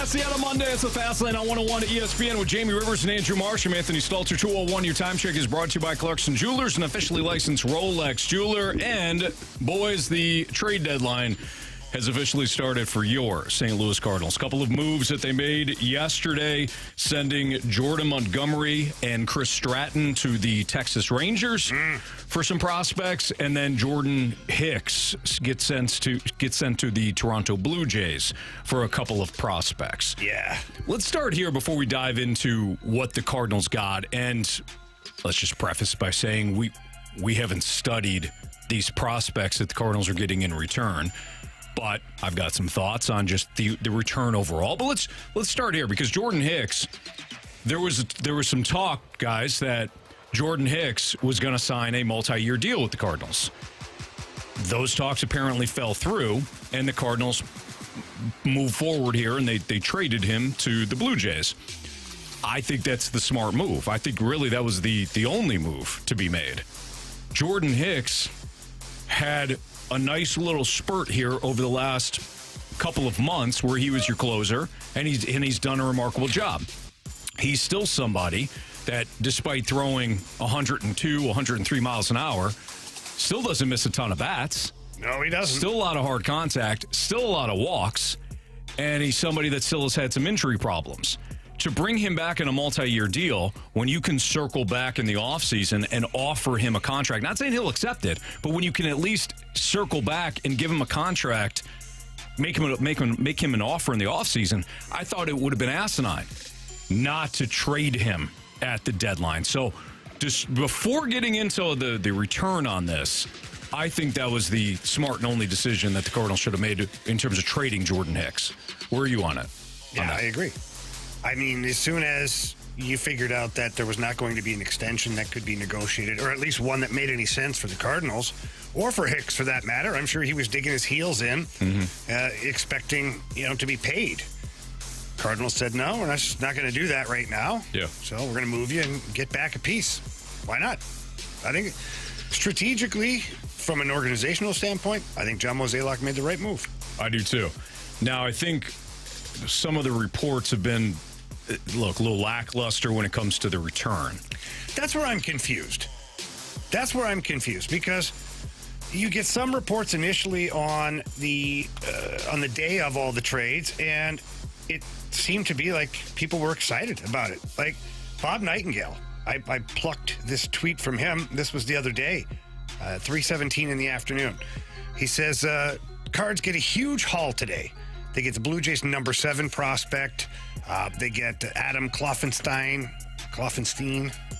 Seattle Monday. It's the Fast Lane on 101 to ESPN with Jamie Rivers and Andrew Marsh. I'm Anthony Stalter. 201. Your time check is brought to you by Clarkson Jewelers, an officially licensed Rolex jeweler. And, boys, the trade deadline has officially started for your St. Louis Cardinals. A couple of moves that they made yesterday, sending Jordan Montgomery and Chris Stratton to the Texas Rangers for some prospects, and then Jordan Hicks gets sent to the Toronto Blue Jays for a couple of prospects. Yeah. Let's start here before we dive into what the Cardinals got, and let's just preface by saying we haven't studied these prospects that the Cardinals are getting in return. But I've got some thoughts on just the return overall. But let's start here, because Jordan Hicks, there was some talk, guys, that Jordan Hicks was going to sign a multi-year deal with the Cardinals. Those talks apparently fell through, and the Cardinals moved forward here, and they traded him to the Blue Jays. I think that's the smart move. I think really that was the only move to be made. Jordan Hicks had a nice little spurt here over the last couple of months where he was your closer, and he's done a remarkable job. He's still somebody that, despite throwing 102, 103 miles an hour, still doesn't miss a ton of bats. No, he doesn't. Still a lot of hard contact, still a lot of walks, and he's somebody that still has had some injury problems. To bring him back in a multi-year deal, when you can circle back in the offseason and offer him a contract, not saying he'll accept it, but when you can at least circle back and give him a contract, make him an offer in the offseason, I thought it would have been asinine not to trade him at the deadline. So just before getting into the return on this, I think that was the smart and only decision that the Cardinals should have made in terms of trading Jordan Hicks. Where are you on it? Yeah, I agree. I mean, as soon as you figured out that there was not going to be an extension that could be negotiated, or at least one that made any sense for the Cardinals, or for Hicks for that matter, I'm sure he was digging his heels in, expecting, to be paid. Cardinals said, no, we're just not going to do that right now. Yeah. So we're going to move you and get back a piece. Why not? I think strategically, from an organizational standpoint, I think John Mozeliak made the right move. I do too. Now, I think some of the reports have been, a little lackluster when it comes to the return. That's where I'm confused. Because you get some reports initially on the day of all the trades, and it seemed to be like people were excited about it. Like Bob Nightingale, I plucked this tweet from him. This was the other day, 3:17 in the afternoon. He says, Cards get a huge haul today. They get the Blue Jays number 7 prospect. They get Adam Kloffenstein,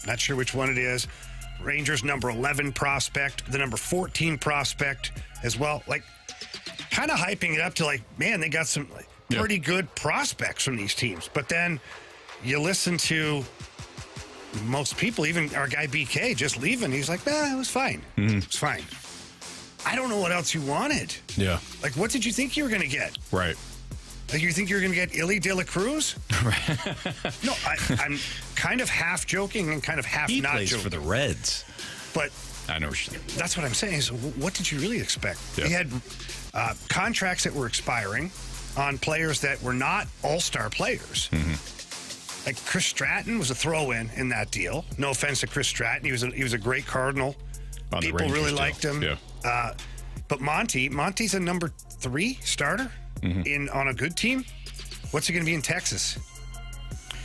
not sure which one it is. Rangers number 11 prospect, the number 14 prospect as well. Like, kind of hyping it up to man, they got some pretty good prospects from these teams. But then you listen to most people, even our guy BK, just leaving. He's like, it was fine. It was fine. I don't know what else you wanted. Yeah. Like, what did you think you were going to get? Right. Like, you think you were going to get Illy De La Cruz? Right. No, I'm kind of half joking and kind of half he not plays joking. for the Reds. But I know what you're saying. That's what I'm saying. So what did you really expect? Yeah. He had contracts that were expiring on players that were not all-star players. Like Chris Stratton was a throw-in in that deal. No offense to Chris Stratton. He was a great Cardinal. People really liked him. Yeah. But Monty's a number 3 starter on a good team. What's he going to be in Texas?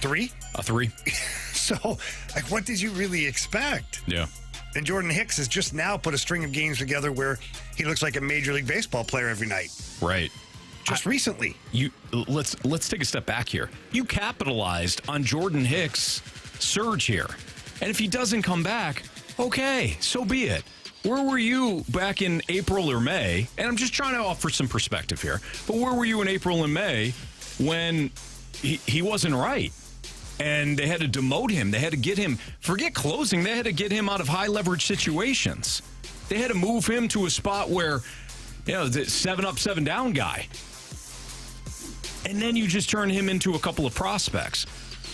3? A 3. So, what did you really expect? Yeah. And Jordan Hicks has just now put a string of games together where he looks like a Major League Baseball player every night. Right. Just recently. Let's take a step back here. You capitalized on Jordan Hicks' surge here. And if he doesn't come back, okay, so be it. Where were you back in April or May? And I'm just trying to offer some perspective here. But where were you in April and May when he wasn't right? And they had to demote him. They had to get him, forget closing, they had to get him out of high leverage situations. They had to move him to a spot where, the 7 up, 7 down guy. And then you just turn him into a couple of prospects.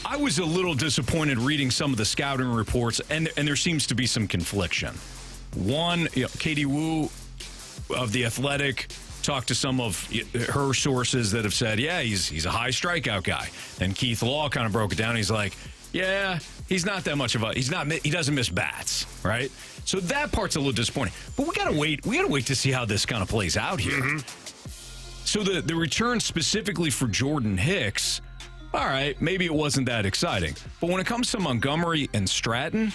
I was a little disappointed reading some of the scouting reports, and there seems to be some confliction. One, Katie Wu of The Athletic talked to some of her sources that have said, yeah, he's a high strikeout guy. And Keith Law kind of broke it down. He's like, yeah, he's not that much of he doesn't miss bats, right? So that part's a little disappointing. But we got to wait. We got to wait to see how this kind of plays out here. Mm-hmm. So the return specifically for Jordan Hicks, all right, maybe it wasn't that exciting. But when it comes to Montgomery and Stratton,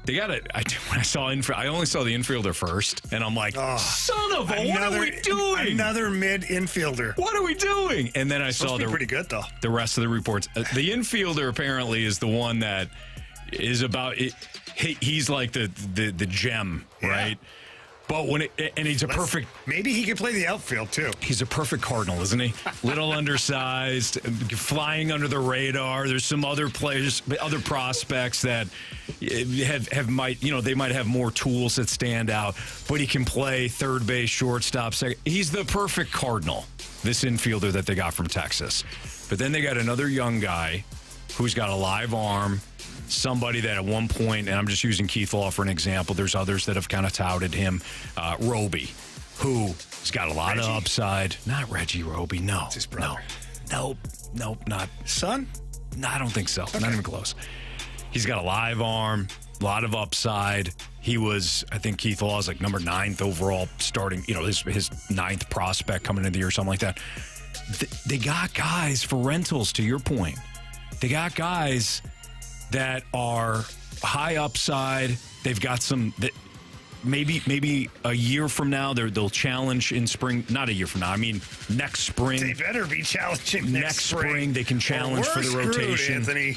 they got it. When I saw I only saw the infielder first, and I'm like, son of a, what are we doing? Another mid infielder. What are we doing? And then I saw pretty good though. The rest of the reports. The infielder apparently is the one that is about it. He's like the gem, right? But and he's a perfect. Maybe he can play the outfield too. He's a perfect Cardinal, isn't he? Little undersized, flying under the radar. There's some other players, other prospects that they might have more tools that stand out. But he can play third base, shortstop, second. He's the perfect Cardinal. This infielder that they got from Texas. But then they got another young guy who's got a live arm. Somebody that at one point, and I'm just using Keith Law for an example, there's others that have kind of touted him, Roby, who's got a lot of upside. Not Reggie Roby, no. It's his brother. Nope, not. Son? No, I don't think so. Okay. Not even close. He's got a live arm, a lot of upside. He was, I think Keith Law is like number 9th overall starting, his 9th prospect coming into the year or something like that. They got guys for rentals, to your point. They got guys that are high upside. They've got some that maybe a year from now they'll challenge in spring. Not a year from now. I mean next spring. They better be challenging next spring. They can challenge for the rotation. Anthony.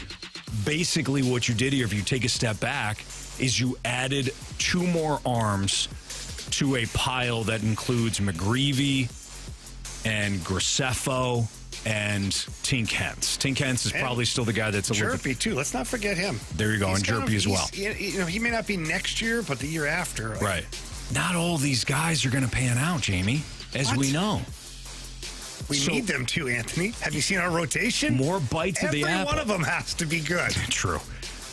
Basically, what you did here, if you take a step back, is you added 2 more arms to a pile that includes McGreevy and Graceffo and Tink Hence. Tink Hence is probably still the guy that's a little Jerpy, too. Let's not forget him. There you go, and Jerpy as well. He may not be next year, but the year after. Right. Not all these guys are going to pan out, Jamie, as we know. We need them to, Anthony. Have you seen our rotation? More bites of the apple. Every one of them has to be good. True.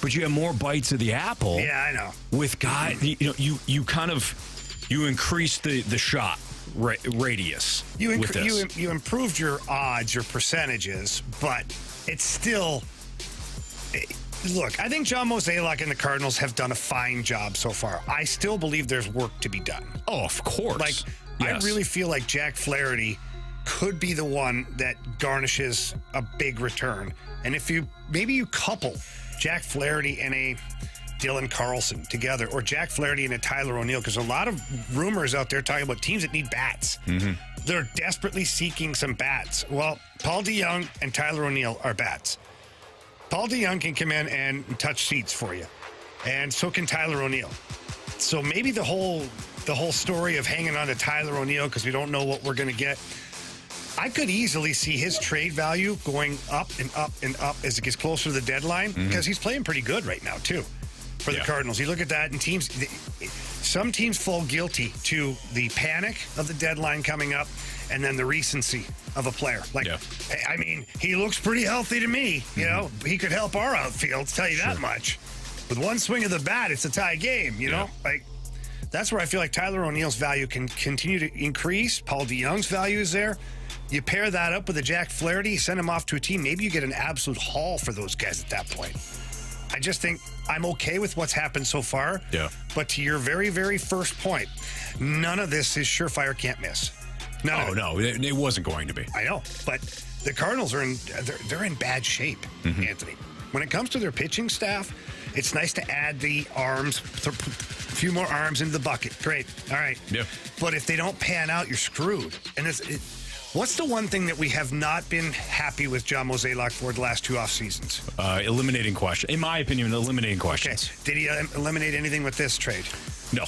But you have more bites of the apple. Yeah, I know. With guys, you kind of, you increase the shot radius. You improved your odds, your percentages, but it's still. Look, I think John Mozeliak and the Cardinals have done a fine job so far. I still believe there's work to be done. Oh, of course. I really feel like Jack Flaherty could be the one that garnishes a big return. And if you couple Jack Flaherty and a Dylan Carlson together, or Jack Flaherty and a Tyler O'Neill, because a lot of rumors out there talking about teams that need bats. Mm-hmm. They're desperately seeking some bats. Well, Paul DeJong and Tyler O'Neill are bats. Paul DeJong can come in and touch seats for you, and so can Tyler O'Neill. So maybe the whole story of hanging on to Tyler O'Neill because we don't know what we're going to get. I could easily see his trade value going up and up and up as it gets closer to the deadline, because he's playing pretty good right now too. For the Cardinals, you look at that, and some teams fall guilty to the panic of the deadline coming up, and then the recency of a player. I mean, he looks pretty healthy to me. You know, he could help our outfield. Tell you that much. With one swing of the bat, it's a tie game. You know, that's where I feel like Tyler O'Neill's value can continue to increase. Paul DeJong's value is there. You pair that up with a Jack Flaherty, send him off to a team. Maybe you get an absolute haul for those guys at that point. I just think I'm okay with what's happened so far. Yeah. But to your very, very first point, none of this is surefire can't miss. No, it wasn't going to be. I know, but the Cardinals are they're in bad shape, Anthony. When it comes to their pitching staff, it's nice to add the arms, a few more arms into the bucket. Great, all right. Yeah. But if they don't pan out, you're screwed. And what's the one thing that we have not been happy with John Mozeliak for the last 2 off seasons? Eliminating questions. In my opinion, eliminating questions. Okay. Did he eliminate anything with this trade? No.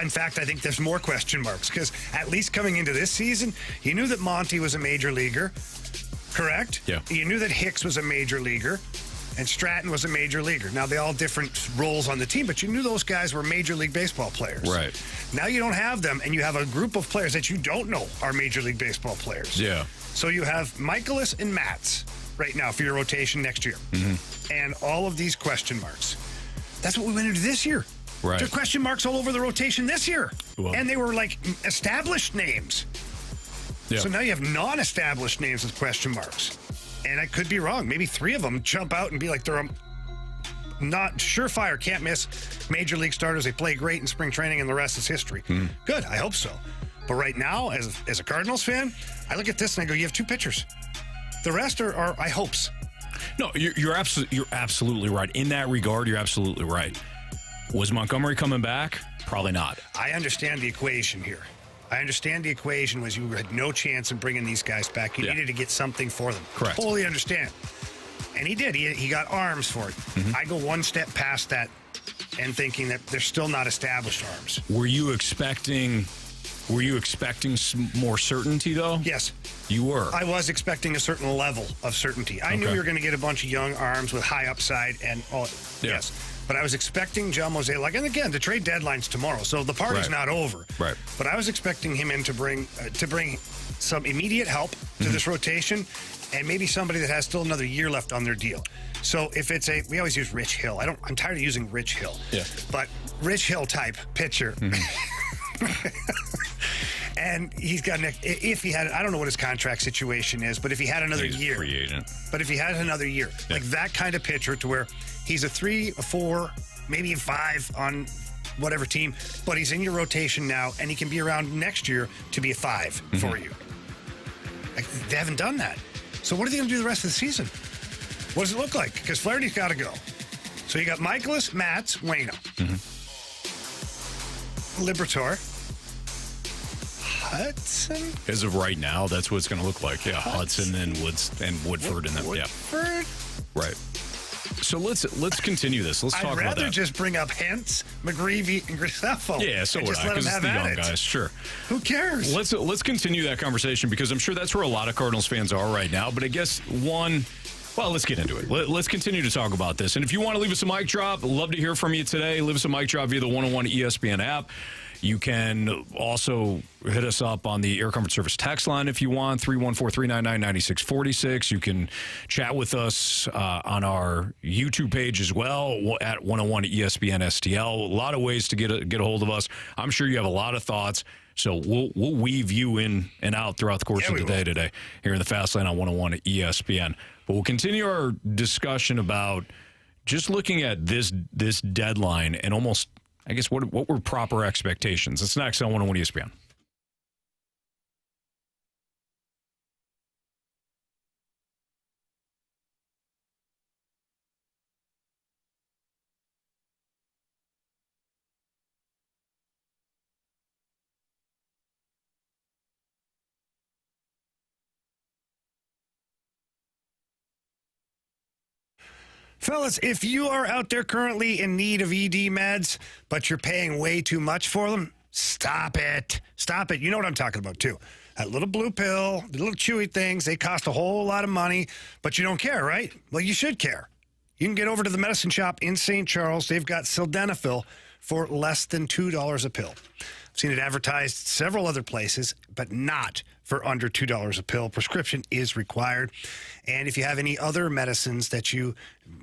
In fact, I think there's more question marks, because at least coming into this season, you knew that Monty was a major leaguer, correct? Yeah. You knew that Hicks was a major leaguer, and Stratton was a major leaguer. Now, they all different roles on the team, but you knew those guys were Major League Baseball players. Right. Now you don't have them, and you have a group of players that you don't know are Major League Baseball players. Yeah. So you have Michaelis and Matz right now for your rotation next year. And all of these question marks. That's what we went into this year. Right. There are question marks all over the rotation this year. Well, and they were like established names. Yeah. So now you have non-established names with question marks. And I could be wrong. Maybe 3 of them jump out and be like they're not surefire, can't miss major league starters. They play great in spring training and the rest is history. Good, I hope so. But right now, as a Cardinals fan, I look at this and I go, you have 2 pitchers. The rest are I hopes. No, you're absolutely right. In that regard, you're absolutely right. Was Montgomery coming back? Probably not. I understand the equation here. I understand the equation was you had no chance in bringing these guys back. You needed to get something for them. Correct. Totally understand. And he did. He got arms for it. I go one step past that and thinking that they're still not established arms. Were you expecting some more certainty, though? Yes. You were. I was expecting a certain level of certainty. I knew we were going to get a bunch of young arms with high upside and all. Yeah. Yes. But I was expecting John Mozeliak, and again, the trade deadline's tomorrow, so the party's not over. Right. But I was expecting him in to bring some immediate help to this rotation, and maybe somebody that has still another year left on their deal. So if it's we always use Rich Hill. I'm tired of using Rich Hill. Yeah. But Rich Hill type pitcher. And he's got if he had, I don't know what his contract situation is, but if he had another year, free agent. But if he had another year, like that kind of pitcher to where he's a 3, a 4, maybe a 5 on whatever team, but he's in your rotation now, and he can be around next year to be a 5 for you. Like, they haven't done that. So what are they going to do the rest of the season? What does it look like? Because Flaherty's got to go. So you got Michaelis, Matz, Waino, Liberatore, Hudson. As of right now, that's what it's going to look like. Yeah, Hudson and Woodford and them. Woodford? Yeah, right. So let's continue this. Let's talk about that. I'd rather just bring up Hentz, McGreevy, and Graceffo. Yeah, so would I, because it's the young guys. Sure. Who cares? Let's continue that conversation, because I'm sure that's where a lot of Cardinals fans are right now. But I guess let's get into it. Let's continue to talk about this. And if you want to leave us a mic drop, love to hear from you today. Leave us a mic drop via the 101 ESPN app. You can also hit us up on the Air Comfort Service text line if you want, 314-399-9646. You can chat with us on our YouTube page as well, at 101 ESPN STL. A lot of ways to get a hold of us. I'm sure you have a lot of thoughts, so we'll weave you in and out throughout the course of the day today here in the Fast Lane on 101 ESPN. But we'll continue our discussion about just looking at this deadline and almost, I guess, what were proper expectations? It's next on 101 ESPN. Fellas, if you are out there currently in need of ED meds, but you're paying way too much for them, stop it. Stop it. You know what I'm talking about, too. That little blue pill, the little chewy things, they cost a whole lot of money, but you don't care, right? Well, you should care. You can get over to the medicine shop in St. Charles. They've got sildenafil for less than $2 a pill. I've seen it advertised several other places, but not for under $2 a pill. Prescription is required. And if you have any other medicines that you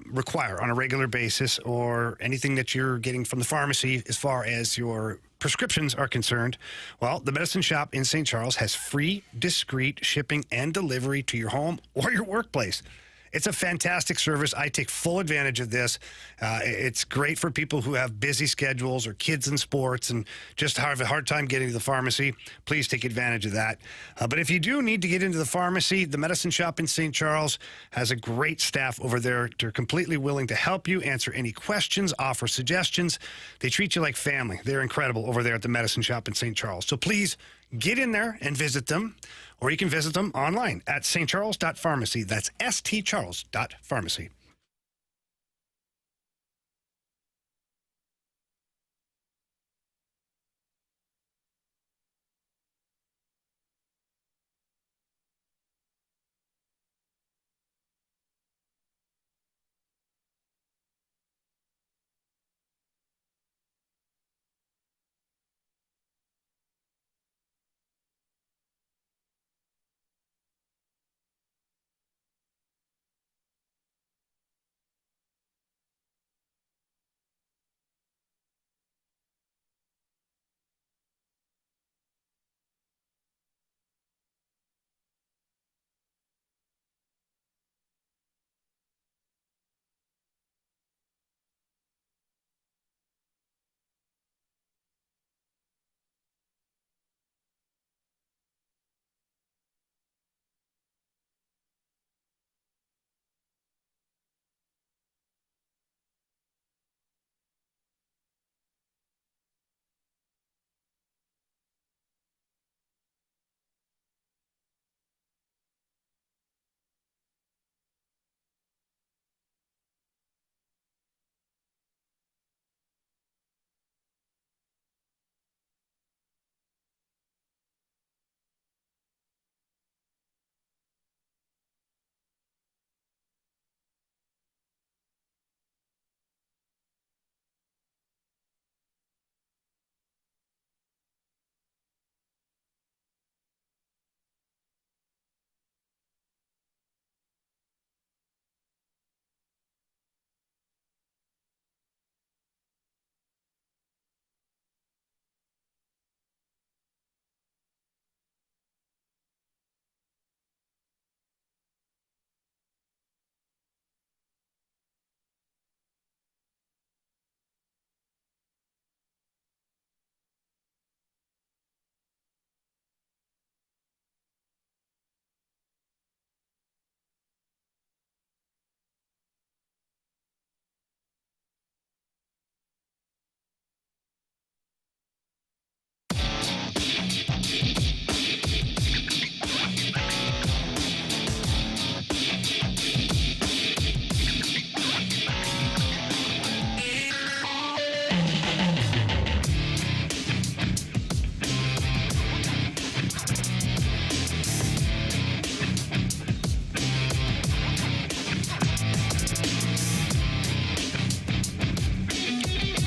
require on a regular basis, or anything that you're getting from the pharmacy as far as your prescriptions are concerned, well, the medicine shop in St. Charles has free, discreet shipping and delivery to your home or your workplace. It's a fantastic service. I take full advantage of this. It's great for people who have busy schedules or kids in sports and just have a hard time getting to the pharmacy. Please take advantage of that. But if you do need to get into the pharmacy, the medicine shop in St. Charles has a great staff over there. They're completely willing to help you, answer any questions, offer suggestions. They treat you like family. They're incredible over there at the medicine shop in St. Charles. So please get in there and visit them. Or you can visit them online at stcharles.pharmacy. That's stcharles.pharmacy.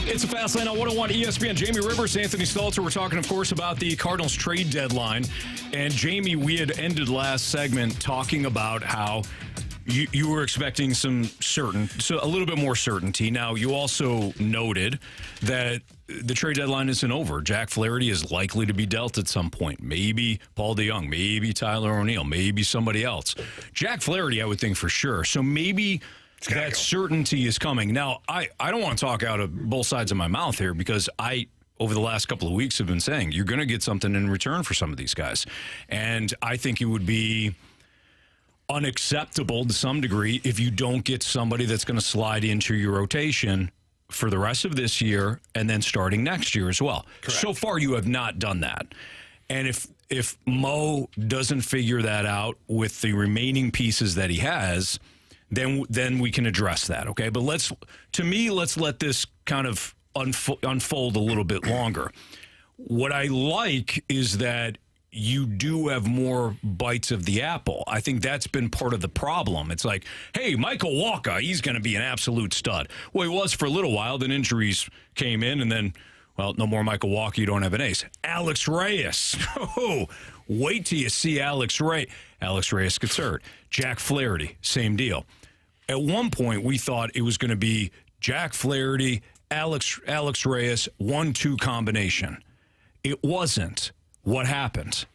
It's a fast lane on 101 ESPN. Jamie Rivers, Anthony Stalter. We're talking, of course, about the Cardinals trade deadline. And Jamie, we had ended last segment talking about how you were expecting so a little bit more certainty. Now, you also noted that the trade deadline isn't over. Jack Flaherty is likely to be dealt at some point. Maybe Paul DeJong, maybe Tyler O'Neill, maybe somebody else. Jack Flaherty, I would think for sure. So maybe that certainty is coming. Now, I don't want to talk out of both sides of my mouth here because over the last couple of weeks, have been saying you're going to get something in return for some of these guys. And I think it would be unacceptable to some degree if you don't get somebody that's going to slide into your rotation for the rest of this year and then starting next year as well. Correct. So far, you have not done that. And if Mo doesn't figure that out with the remaining pieces that he has, then we can address that, okay? But let's let this kind of unfold a little bit longer. What I like is that you do have more bites of the apple. I think that's been part of the problem. It's like, hey, Michael Wacha, he's going to be an absolute stud. Well, he was for a little while. Then injuries came in, and then, well, no more Michael Wacha. You don't have an ace. Alex Reyes. Oh, wait till you see Alex Reyes. Alex Reyes gets hurt. Jack Flaherty, same deal. At one point, we thought it was going to be Jack Flaherty, Alex Reyes, 1-2 combination. It wasn't. What happened?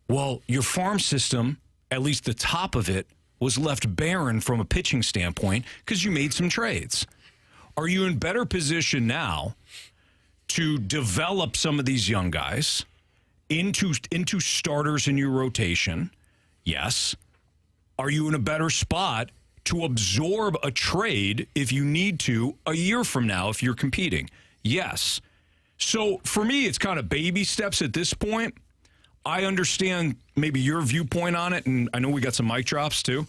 Well, your farm system, at least the top of it, was left barren from a pitching standpoint because you made some trades. Are you in better position now to develop some of these young guys into starters in your rotation? Yes. Are you in a better spot to absorb a trade if you need to a year from now if you're competing? Yes. So for me, it's kind of baby steps at this point. I understand maybe your viewpoint on it, and I know we got some mic drops too.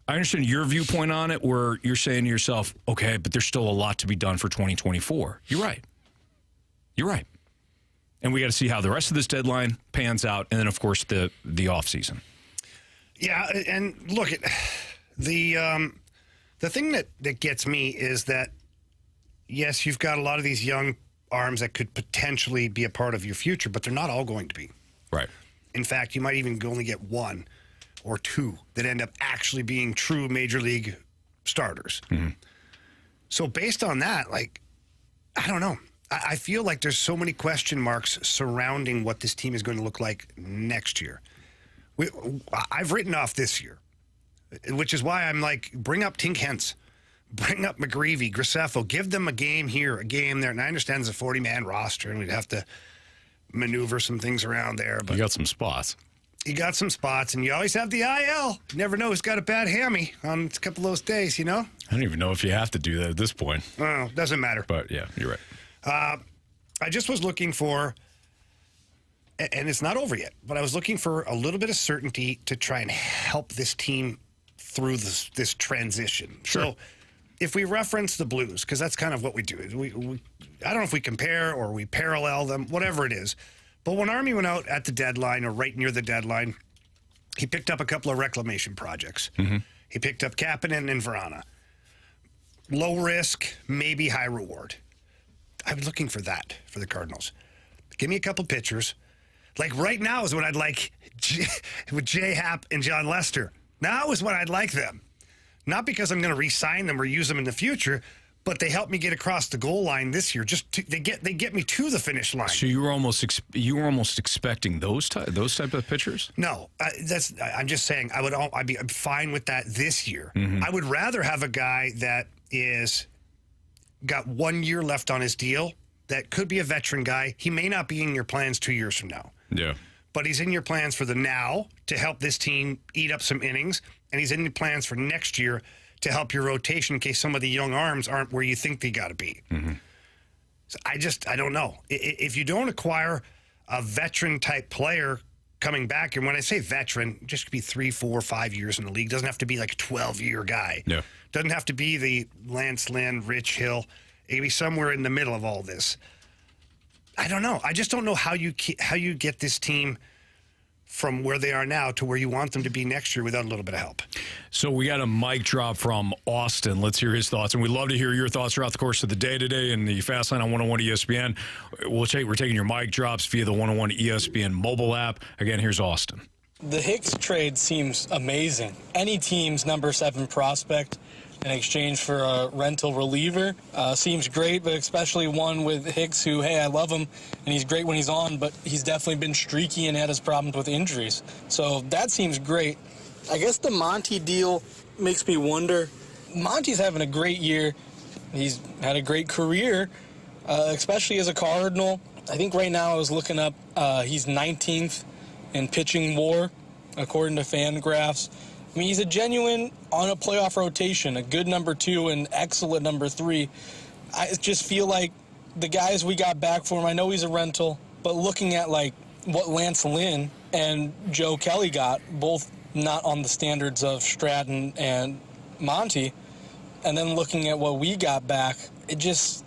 I understand your viewpoint on it where you're saying to yourself, okay, but there's still a lot to be done for 2024. You're right. You're right. And we got to see how the rest of this deadline pans out, and then, of course, the offseason. Yeah, and look, the thing that gets me is that, yes, you've got a lot of these young arms that could potentially be a part of your future, but they're not all going to be. Right. In fact, you might even only get one or two that end up actually being true major league starters. Mm-hmm. So based on that, I don't know. I feel like there's so many question marks surrounding what this team is going to look like next year. I've written off this year, which is why I'm like, bring up Tink Hence. Bring up McGreevy, Graceffo, give them a game here, a game there. And I understand it's a 40-man roster, and we'd have to maneuver some things around there. But you got some spots. You got some spots, and you always have the IL. You never know who's got a bad hammy on a couple of those days, you know? I don't even know if you have to do that at this point. Oh, doesn't matter. But, yeah, you're right. I just was looking for, and it's not over yet, but I was looking for a little bit of certainty to try and help this team through this transition. Sure. So, if we reference the Blues, because that's kind of what we do. I don't know if we compare or we parallel them, whatever it is. But when Army went out at the deadline or right near the deadline, he picked up a couple of reclamation projects. Mm-hmm. He picked up Kapanen and Vrana. Low risk, maybe high reward. I'm looking for that for the Cardinals. Give me a couple pitchers. Like right now is when I'd like with J. Happ and John Lester. Now is when I'd like them. Not because I'm going to re-sign them or use them in the future, but they help me get across the goal line this year. They get me to the finish line. So you were almost expecting those type of pitchers? No, I'm just saying I'd be fine with that this year. Mm-hmm. I would rather have a guy that is got 1 year left on his deal. That could be a veteran guy. He may not be in your plans 2 years from now. Yeah. But he's in your plans for the now to help this team eat up some innings, and he's in your plans for next year to help your rotation in case some of the young arms aren't where you think they got to be. Mm-hmm. So I don't know. If you don't acquire a veteran-type player coming back, and when I say veteran, just could be 3, 4, 5 years in the league. Doesn't have to be like a 12-year guy. Yeah. Doesn't have to be the Lance Lynn, Rich Hill. It could be somewhere in the middle of all this. I don't know. I just don't know how you get this team from where they are now to where you want them to be next year without a little bit of help. So we got a mic drop from Austin. Let's hear his thoughts. And we'd love to hear your thoughts throughout the course of the day today in the Fast Line on 101 ESPN. We're taking your mic drops via the 101 ESPN mobile app. Again, here's Austin. The Hicks trade seems amazing. Any team's number 7 prospect in exchange for a rental reliever seems great, but especially one with Hicks who, hey, I love him, and he's great when he's on, but he's definitely been streaky and had his problems with injuries. So that seems great. I guess the Monty deal makes me wonder. Monty's having a great year. He's had a great career, especially as a Cardinal. I think right now I was looking up, he's 19th in pitching WAR, according to Fangraphs. I mean, he's a genuine on a playoff rotation, a good number 2 and excellent number 3. I just feel like the guys we got back for him, I know he's a rental, but looking at like what Lance Lynn and Joe Kelly got, both not on the standards of Stratton and Monty, and then looking at what we got back, it just,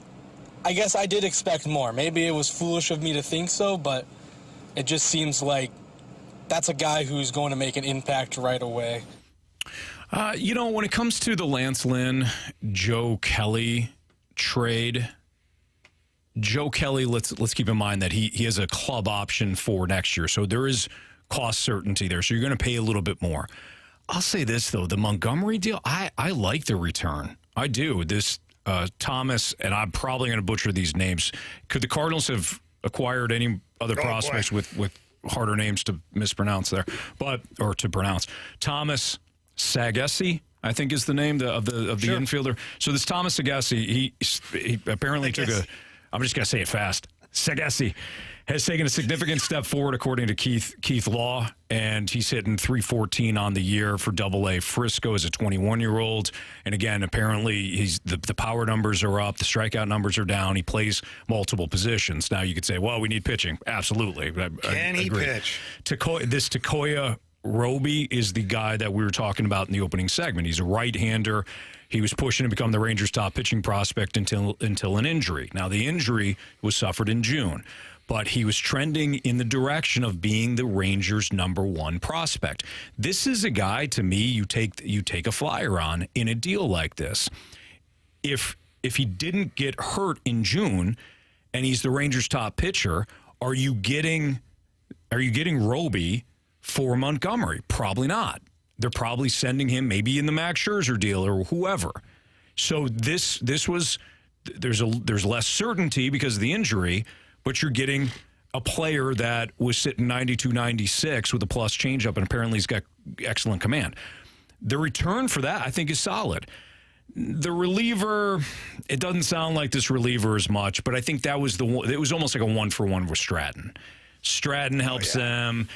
I guess I did expect more. Maybe it was foolish of me to think so, but it just seems like that's a guy who's going to make an impact right away. When it comes to the Lance Lynn, Joe Kelly trade, Joe Kelly, let's keep in mind that he has a club option for next year. So there is cost certainty there. So you're going to pay a little bit more. I'll say this, though. The Montgomery deal, I like the return. I do. This Thomas, and I'm probably going to butcher these names. Could the Cardinals have acquired any other prospects with harder names to mispronounce there, or to pronounce? Thomas Sagessi, I think, is the name of the infielder. So this Thomas Sagessi, he apparently took I'm just going to say it fast. Sagessi has taken a significant step forward, according to Keith Law, and he's hitting .314 on the year for Double-A Frisco as a 21-year-old. And again, apparently the power numbers are up, the strikeout numbers are down. He plays multiple positions. Now you could say, well, we need pitching. Absolutely. Can he pitch? This Takoya Roby is the guy that we were talking about in the opening segment. He's a right-hander. He was pushing to become the Rangers' top pitching prospect until an injury. Now, the injury was suffered in June, but he was trending in the direction of being the Rangers' number 1 prospect. This is a guy, to me, you take a flyer on in a deal like this. If he didn't get hurt in June and he's the Rangers' top pitcher, are you getting Roby for Montgomery? Probably not. They're probably sending him maybe in the Max Scherzer deal or whoever. So there's less certainty because of the injury, but you're getting a player that was sitting 92, 96 with a plus changeup, and apparently he's got excellent command. The return for that, I think, is solid. The reliever, it doesn't sound like this reliever as much, but I think that was it was almost like a 1-for-1 with Stratton. Stratton helps them.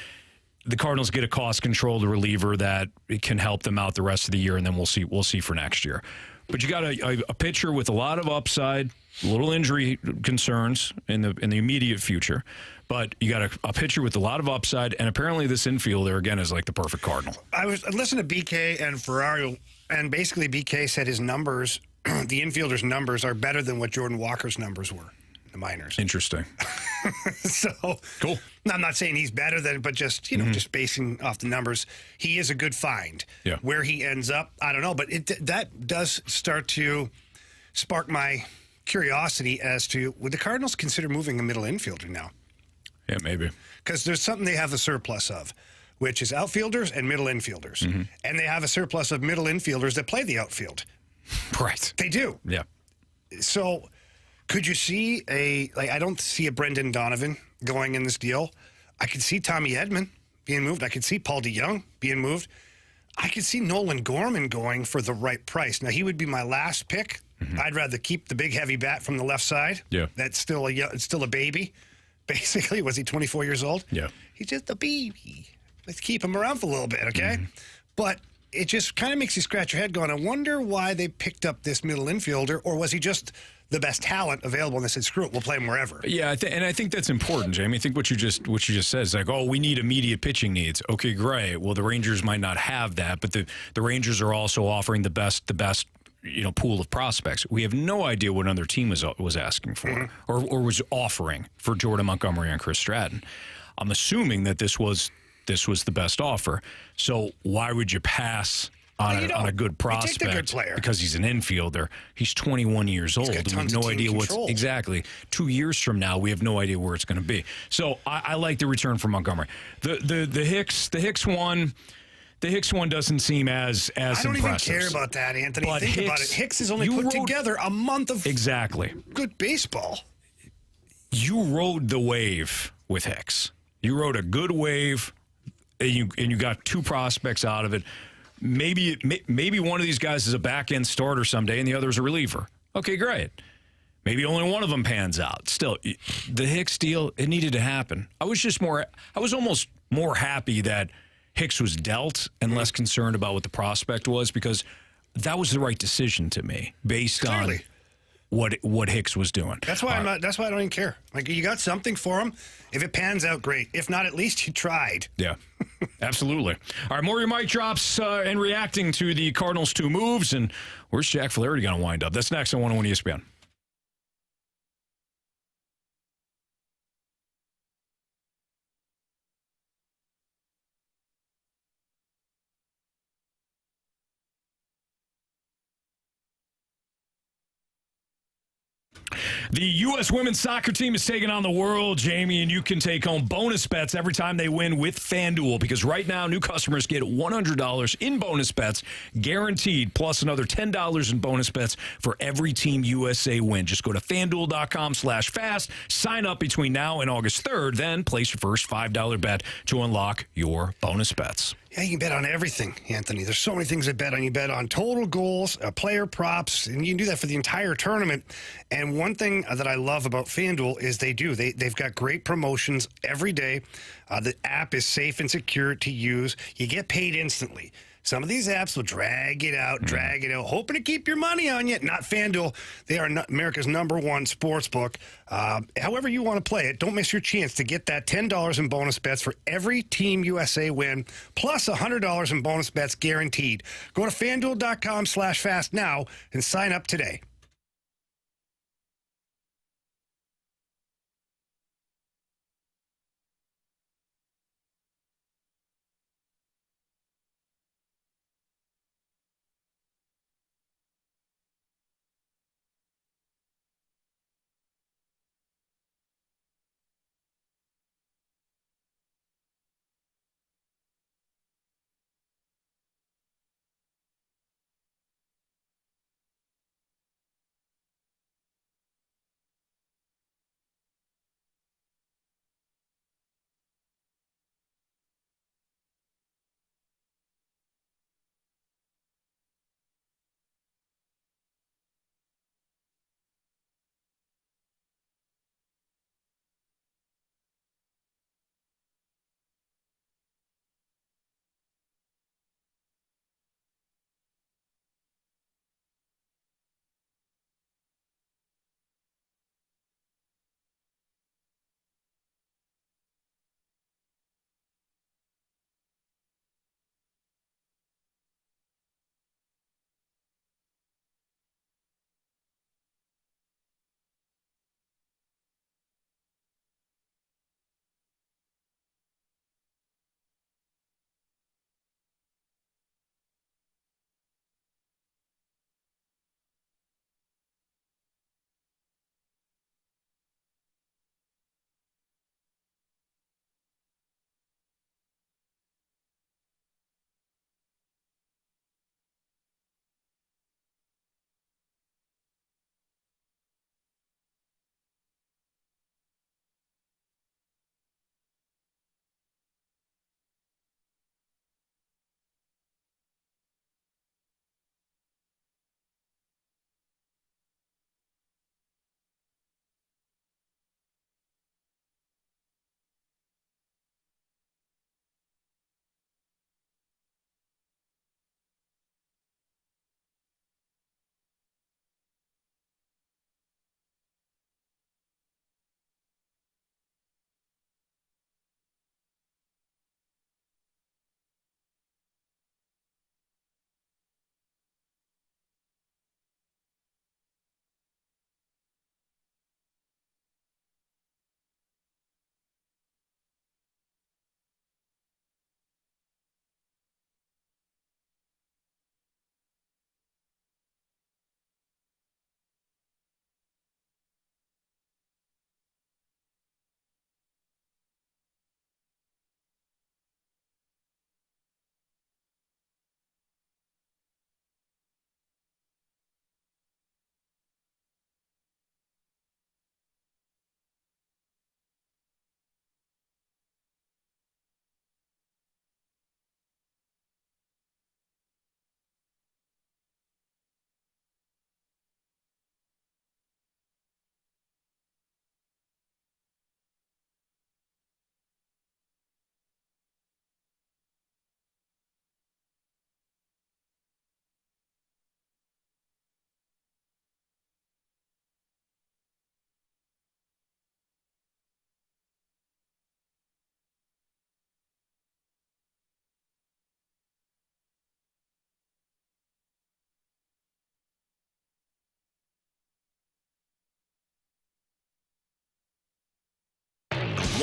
The Cardinals get a cost-controlled reliever that can help them out the rest of the year, and then we'll see for next year. But you got a pitcher with a lot of upside, little injury concerns in the immediate future, but you got a pitcher with a lot of upside, and apparently this infielder, again, is like the perfect Cardinal. I listened to BK and Ferrari, and basically BK said his numbers, the infielder's numbers, are better than what Jordan Walker's numbers were. The minors. Interesting. So cool. I'm not saying he's better than, but just just basing off the numbers, he is a good find. Yeah. Where he ends up, I don't know, but that does start to spark my curiosity as to, would the Cardinals consider moving a middle infielder now? Yeah, maybe. Because there's something they have a surplus of, which is outfielders and middle infielders, and they have a surplus of middle infielders that play the outfield. Right. They do. Yeah. So. Could you see I don't see a Brendan Donovan going in this deal. I could see Tommy Edman being moved. I could see Paul DeYoung being moved. I could see Nolan Gorman going for the right price. Now, he would be my last pick. I'd rather keep the big heavy bat from the left side. Yeah. That's still a baby. Basically, was he 24 years old? Yeah. He's just a baby. Let's keep him around for a little bit, okay? But it just kind of makes you scratch your head going, I wonder why they picked up this middle infielder, or was he just the best talent available and they said, screw it, we'll play him wherever. Yeah, and I think that's important, Jamie. I think what you just said is like, oh, we need immediate pitching needs. Okay, great. Well, the Rangers might not have that, but the Rangers are also offering the best pool of prospects. We have no idea what another team was asking for or was offering for Jordan Montgomery and Chris Stratton. I'm assuming that this was this was the best offer. So why would you pass on a good prospect take the good player. because he's an infielder? He's 21 years old. got We have tons of no team idea what's control. exactly 2 years from now. We have no idea where it's going to be. So I like the return from Montgomery. The Hicks one. The Hicks one doesn't seem as I don't impressive. even care about that, Anthony. But Think about it. Hicks has only put together a month of exactly good baseball. You rode the wave with Hicks. You rode a good wave, and you got 2 prospects out of it. Maybe one of these guys is a back-end starter someday, and the other is a reliever. Okay, great. Maybe only one of them pans out. Still, the Hicks deal, it needed to happen. I was almost more happy that Hicks was dealt and less concerned about what the prospect was, because that was the right decision to me based on what Hicks was doing. That's why that's why I don't even care. Like, you got something for him. If it pans out, great. If not, at least you tried. Yeah, absolutely. All right, more of your mic drops and reacting to the Cardinals' 2 moves. And where's Jack Flaherty going to wind up? That's next on 101 ESPN. The U.S. women's soccer team is taking on the world, Jamie, and you can take home bonus bets every time they win with FanDuel, because right now new customers get $100 in bonus bets guaranteed, plus another $10 in bonus bets for every Team USA win. Just go to FanDuel.com/fast, sign up between now and August 3rd, then place your first $5 bet to unlock your bonus bets. Yeah, you can bet on everything, Anthony. There's so many things to bet on. You bet on total goals, player props, and you can do that for the entire tournament. And one thing that I love about FanDuel is they've got great promotions every day. The app is safe and secure to use. You get paid instantly. Some of these apps will drag it out, hoping to keep your money on you. Not FanDuel. They are America's #1 sports book. However you want to play it, don't miss your chance to get that $10 in bonus bets for every Team USA win, plus $100 in bonus bets guaranteed. Go to FanDuel.com/fast now and sign up today.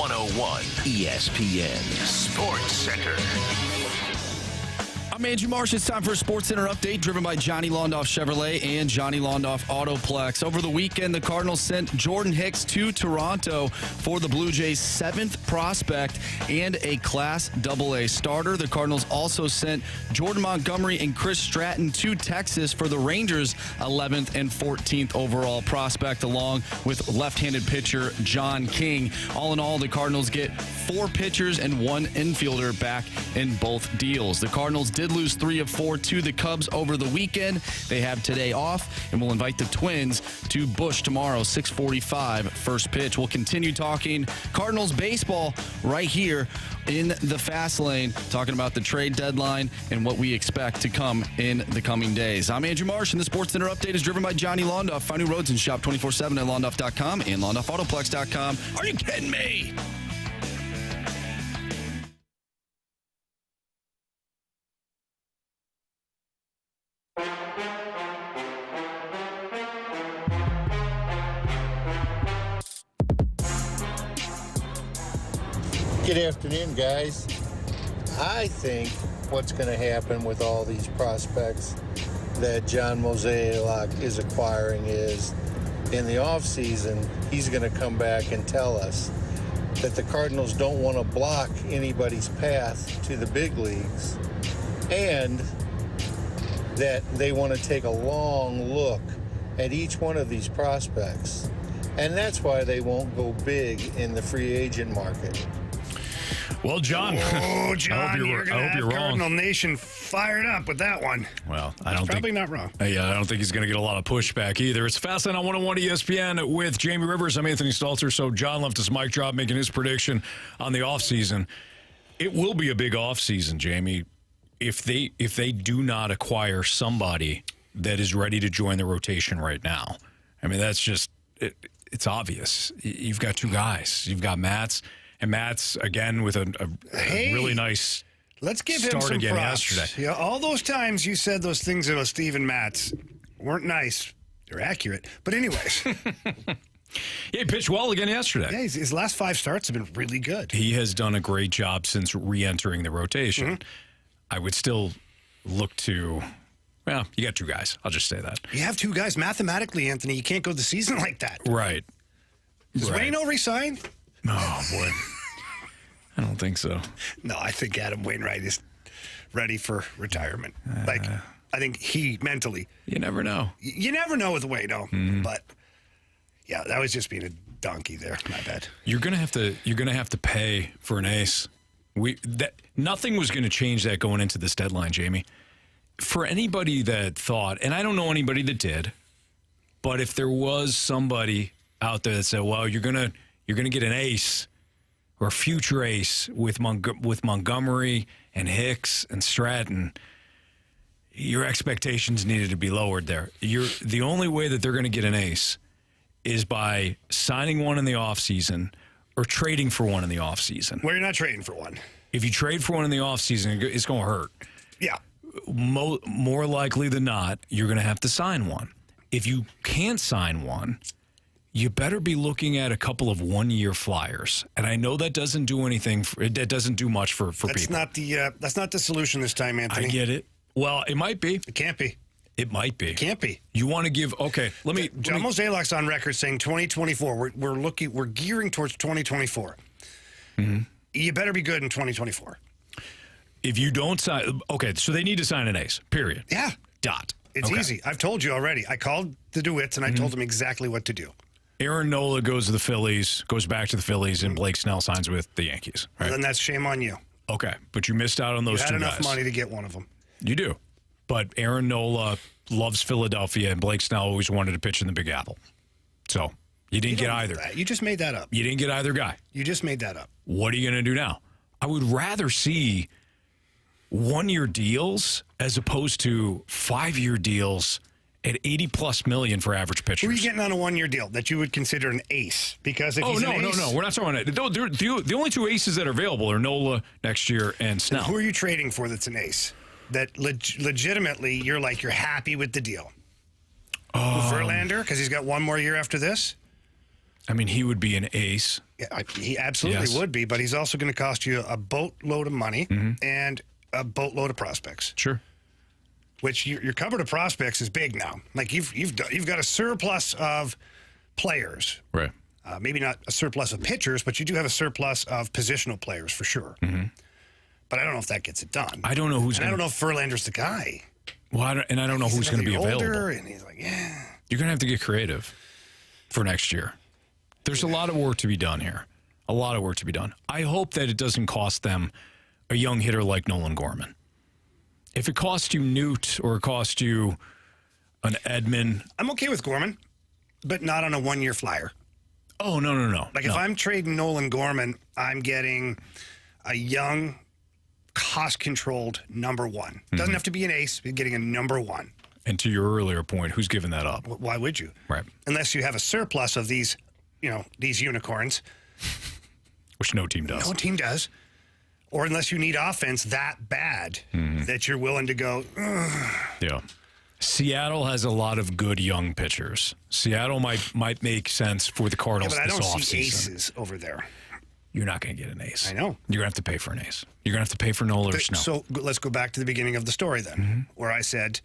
101 ESPN Sports Center. I'm Andrew Marsh. It's time for a Sports Center update driven by Johnny Londoff Chevrolet and Johnny Londoff Autoplex. Over the weekend, the Cardinals sent Jordan Hicks to Toronto for the Blue Jays' 7th prospect and a Class AA starter. The Cardinals also sent Jordan Montgomery and Chris Stratton to Texas for the Rangers' 11th and 14th overall prospect, along with left-handed pitcher John King. All in all, the Cardinals get 4 pitchers and 1 infielder back in both deals. The Cardinals did lose 3 of 4 to the Cubs over the weekend. They have today off and will invite the Twins to Busch tomorrow, 6:45 first pitch. We'll continue talking Cardinals baseball right here in the Fast Lane, talking about the trade deadline and what we expect to come in the coming days. I'm Andrew Marsh, and the Sports Center update is driven by Johnny Londoff. Find new roads and shop 24/7 at londoff.com and londoffautoplex.com. Are you kidding me? Good afternoon, guys. I think what's going to happen with all these prospects that John Mozeliak is acquiring is in the offseason, he's going to come back and tell us that the Cardinals don't want to block anybody's path to the big leagues and that they want to take a long look at each one of these prospects. And that's why they won't go big in the free agent market. Well, John. Oh, John, I hope you're going to have wrong. Cardinal Nation fired up with that one. Well, Probably not wrong. Yeah, I don't think he's going to get a lot of pushback either. It's Fastlane on 101 ESPN with Jamie Rivers. I'm Anthony Stalter. So John left his mic drop making his prediction on the offseason. It will be a big offseason, Jamie, if they do not acquire somebody that is ready to join the rotation right now. I mean, that's just it's obvious. You've got 2 guys. You've got Matz. And Matt's, again, with a really nice let's give him start some again props. yesterday. Yeah, all those times you said those things about Steven Matz weren't nice. They're accurate. But anyways. Yeah, he pitched well again yesterday. Yeah, his last 5 starts have been really good. He has done a great job since re-entering the rotation. Mm-hmm. I would still look to... Well, you got 2 guys. I'll just say that. You have 2 guys. Mathematically, Anthony, you can't go the season like that. Right. Does Waino resign? Oh, boy. I don't think so. No, I think Adam Wainwright is ready for retirement. I think he mentally. You never know. You never know with Waino, but yeah, that was just being a donkey there. My bad. You're gonna have to pay for an ace. Nothing was going to change that going into this deadline, Jamie. For anybody that thought, and I don't know anybody that did, but if there was somebody out there that said, "Well, you're gonna get an ace or a future ace with Montgomery and Hicks and Stratton," your expectations needed to be lowered there. The only way that they're going to get an ace is by signing one in the offseason or trading for one in the offseason. Well, you're not trading for one. If you trade for one in the offseason, it's going to hurt. Yeah. More likely than not, you're going to have to sign one. If you can't sign one, you better be looking at a couple of one-year flyers. And I know that doesn't do anything. That doesn't do much for people. That's not the solution this time, Anthony. I get it. Well, it might be. It can't be. It might be. It can't be. You want to give? Okay, John Mozeliak's on record saying 2024. We're gearing towards 2024. Mm-hmm. You better be good in 2024. If you don't sign, okay, so they need to sign an ace. Period. Yeah. Dot. It's easy. I've told you already. I called the DeWitts and I told them exactly what to do. Aaron Nola goes to the Phillies, goes back to the Phillies, and Blake Snell signs with the Yankees. Right? Well, then that's shame on you. Okay, but you missed out on those 2 guys. You had enough money to get one of them. You do. But Aaron Nola loves Philadelphia, and Blake Snell always wanted to pitch in the Big Apple. So you didn't get either. You just made that up. You didn't get either guy. You just made that up. What are you going to do now? I would rather see one-year deals as opposed to 5-year deals at $80+ million for average pitchers. Who are you getting on a 1-year deal that you would consider an ace? Because if he's an ace, no, we're not talking about it. The only 2 aces that are available are Nola next year and Snell. Who are you trading for that's an ace? That legitimately you're happy with the deal? Verlander, because he's got 1 more year after this? I mean, he would be an ace. Yeah, he absolutely would be, but he's also going to cost you a boatload of money and a boatload of prospects. Sure. Which your cupboard of prospects is big now. Like you've got a surplus of players. Right. Maybe not a surplus of pitchers, but you do have a surplus of positional players for sure. But I don't know if that gets it done. I don't know who's. I don't know if Verlander's the guy. Well, I don't know who's going to be available. And he's like, yeah. You're going to have to get creative for next year. There's a lot of work to be done here. A lot of work to be done. I hope that it doesn't cost them a young hitter like Nolan Gorman. If it costs you Newt or it costs you an Edman. I'm okay with Gorman, but not on a one-year flyer. Oh, no. Like if I'm trading Nolan Gorman, I'm getting a young, cost-controlled number one. Doesn't have to be an ace, but getting a number one. And to your earlier point, who's giving that up? Why would you? Right. Unless you have a surplus of these, these unicorns. Which no team does. No team does. Or unless you need offense that bad that you're willing to go, ugh. Yeah. Seattle has a lot of good young pitchers. Seattle might make sense for the Cardinals but I this don't offseason. see aces over there. You're not going to get an ace. I know. You're going to have to pay for an ace. You're going to have to pay for Nola or Snow. So let's go back to the beginning of the story then, where I said,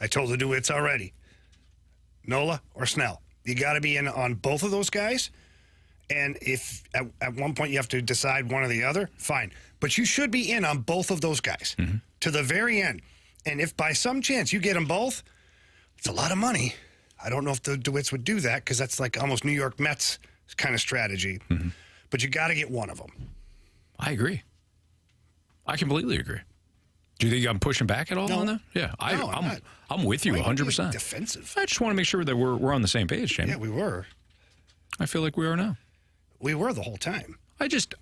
I told the DeWitts already, Nola or Snell. You got to be in on both of those guys. And if at one point you have to decide one or the other, fine. But you should be in on both of those guys to the very end. And if by some chance you get them both, it's a lot of money. I don't know if the DeWitts would do that because that's like almost New York Mets kind of strategy. But you got to get one of them. I agree. I completely agree. Do you think I'm pushing back at all on that? Yeah, I'm with you 100%. Defensive. I just want to make sure that we're on the same page, Jamie. Yeah, we were. I feel like we are now. We were the whole time. I just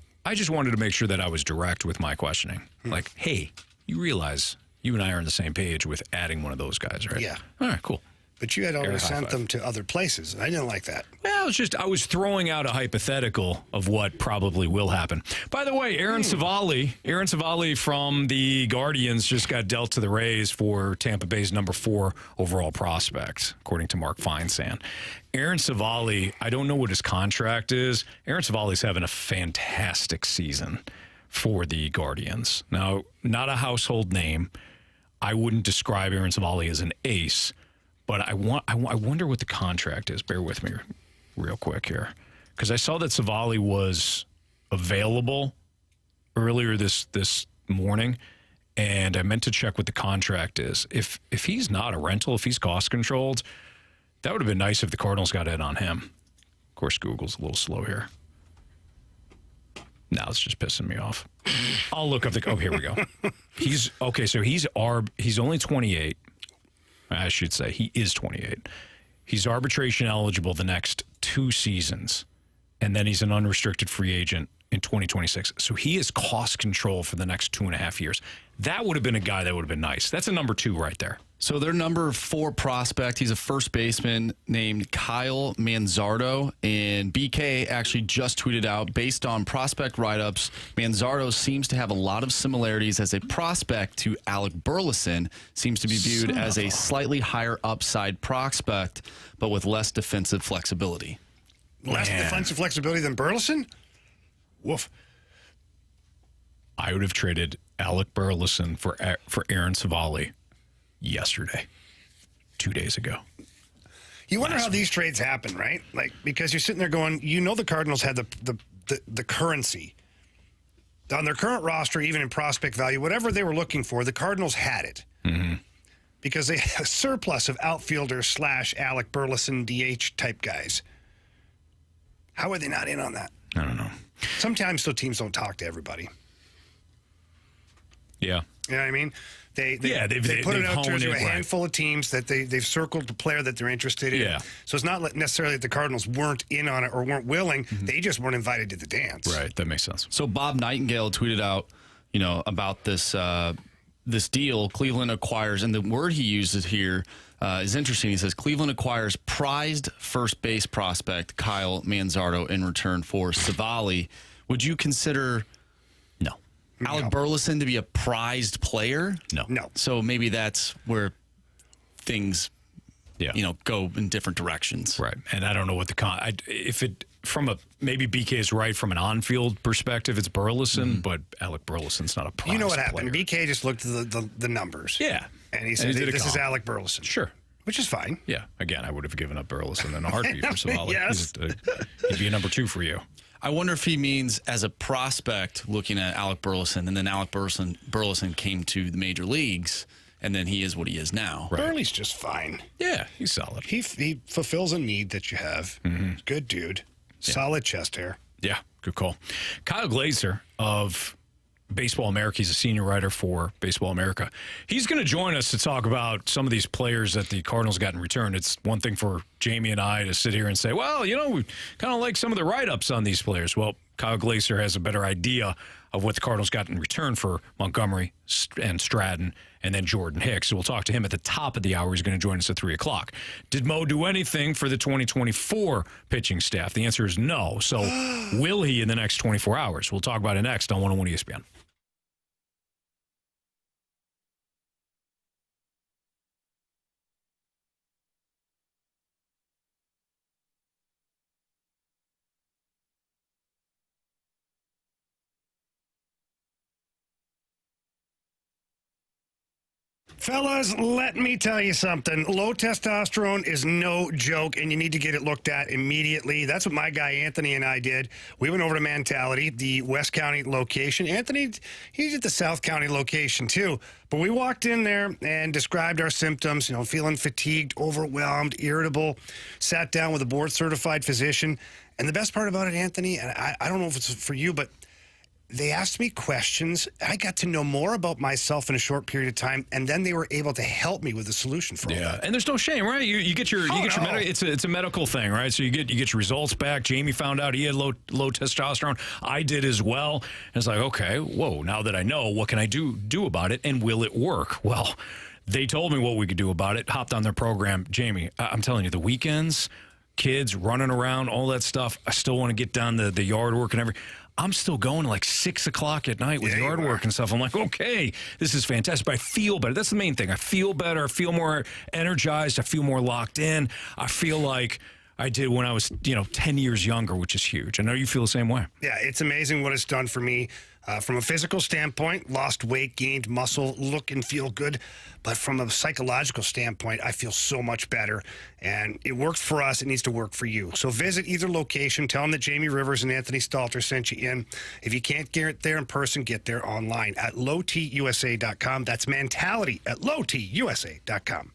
wanted to make sure that I was direct with my questioning. Like, hey, you realize you and I are on the same page with adding one of those guys, right? Yeah. All right, cool. But you had already sent them to other places. And I didn't like that. Well, I was throwing out a hypothetical of what probably will happen. By the way, Aaron Savali from the Guardians just got dealt to the Rays for Tampa Bay's number 4 overall prospect, according to Mark Feinsand. Aaron Savali, I don't know what his contract is. Aaron Savali's having a fantastic season for the Guardians. Now, not a household name. I wouldn't describe Aaron Savali as an ace. But I wonder what the contract is. Bear with me real quick here. Because I saw that Savali was available earlier this morning, and I meant to check what the contract is. If he's not a rental, if he's cost-controlled, that would have been nice if the Cardinals got in on him. Of course, Google's a little slow here. Now it's just pissing me off. I'll look up the... Oh, here we go. He's only 28. I should say he is 28. He's arbitration eligible the next 2 seasons, and then he's an unrestricted free agent in 2026. So he is cost control for the next 2.5 years. That would have been a guy that would have been nice. That's a number 2 right there. So their number 4 prospect, he's a first baseman named Kyle Manzardo, and BK actually just tweeted out, based on prospect write-ups, Manzardo seems to have a lot of similarities as a prospect to Alec Burleson, seems to be viewed as a slightly higher upside prospect, but with less defensive flexibility. Less defensive flexibility than Burleson? Woof. I would have traded Alec Burleson for Aaron Savali yesterday, 2 days ago. You wonder how these trades happen, right? Like, because you're sitting there going, the Cardinals had the currency on their current roster, even in prospect value, whatever they were looking for, the Cardinals had it. Because they had a surplus of outfielders / Alec Burleson DH type guys. How are they not in on that? I don't know. Sometimes those teams don't talk to everybody. Yeah. You know what I mean? They they've put it out honed to a it, handful of teams that they've circled the player that they're interested in. Yeah. So it's not necessarily that the Cardinals weren't in on it or weren't willing. They just weren't invited to the dance. Right. That makes sense. So Bob Nightingale tweeted out, about this deal. Cleveland acquires, and the word he uses here is interesting. He says Cleveland acquires prized first base prospect Kyle Manzardo in return for Savali. Would you consider Alec Burleson to be a prized player? No. So maybe that's where things Yeah. go in different directions. Right. And I don't know what if it from a maybe BK is right from an on-field perspective, it's Burleson, but Alec Burleson's not a prize You know what happened? player. BK just looked at the numbers. Yeah. And he said, did a this is comp. Alec Burleson. Sure. Which is fine. Yeah. Again, I would have given up Burleson in a heartbeat for Savali. Yes. He'd be a number 2 for you. I wonder if he means as a prospect looking at Alec Burleson, and then Alec Burleson came to the major leagues, and then he is what he is now. Right. Burley's just fine. Yeah, he's solid. He fulfills a need that you have. Good dude. Solid chest hair. Yeah, good call. Kyle Glaser of Baseball America, he's a senior writer for Baseball America. He's going to join us to talk about some of these players that the Cardinals got in return. It's one thing for Jamie and I to sit here and say, well, we kind of like some of the write-ups on these players. Well, Kyle Glaser has a better idea of what the Cardinals got in return for Montgomery and Stratton and then Jordan Hicks. So we'll talk to him at the top of the hour. He's going to join us at 3 o'clock. Did Mo do anything for the 2024 pitching staff? The answer is no. So will he in the next 24 hours? We'll talk about it next on 101 ESPN. Fellas, let me tell you something. Low testosterone is no joke, and you need to get it looked at immediately. That's what my guy Anthony and I did. We went over to Mentality, the West County location. Anthony, he's at the South County location too. But we walked in there and described our symptoms, feeling fatigued, overwhelmed, irritable, sat down with a board-certified physician. And the best part about it, Anthony, and I don't know if it's for you, but they asked me questions. I got to know more about myself in a short period of time, and then they were able to help me with a solution for all that. And there's no shame, right? You get your it's a medical thing, right? So you get your results back. Jamie found out he had low testosterone. I did as well. And it's like, okay, whoa, now that I know, what can I do about it, and will it work? Well, they told me what we could do about it. Hopped on their program. Jamie, I'm telling you, the weekends, kids running around, all that stuff, I still want to get down the yard work and everything. I'm still going like 6 o'clock at night with yard work and stuff. I'm like, okay, this is fantastic. But I feel better. That's the main thing. I feel better. I feel more energized. I feel more locked in. I feel like I did when I was, 10 years younger, which is huge. I know you feel the same way. Yeah, it's amazing what it's done for me. From a physical standpoint, lost weight, gained muscle, look and feel good. But from a psychological standpoint, I feel so much better. And it worked for us. It needs to work for you. So visit either location. Tell them that Jamie Rivers and Anthony Stalter sent you in. If you can't get there in person, get there online at lowtusa.com. That's Mentality at lowtusa.com.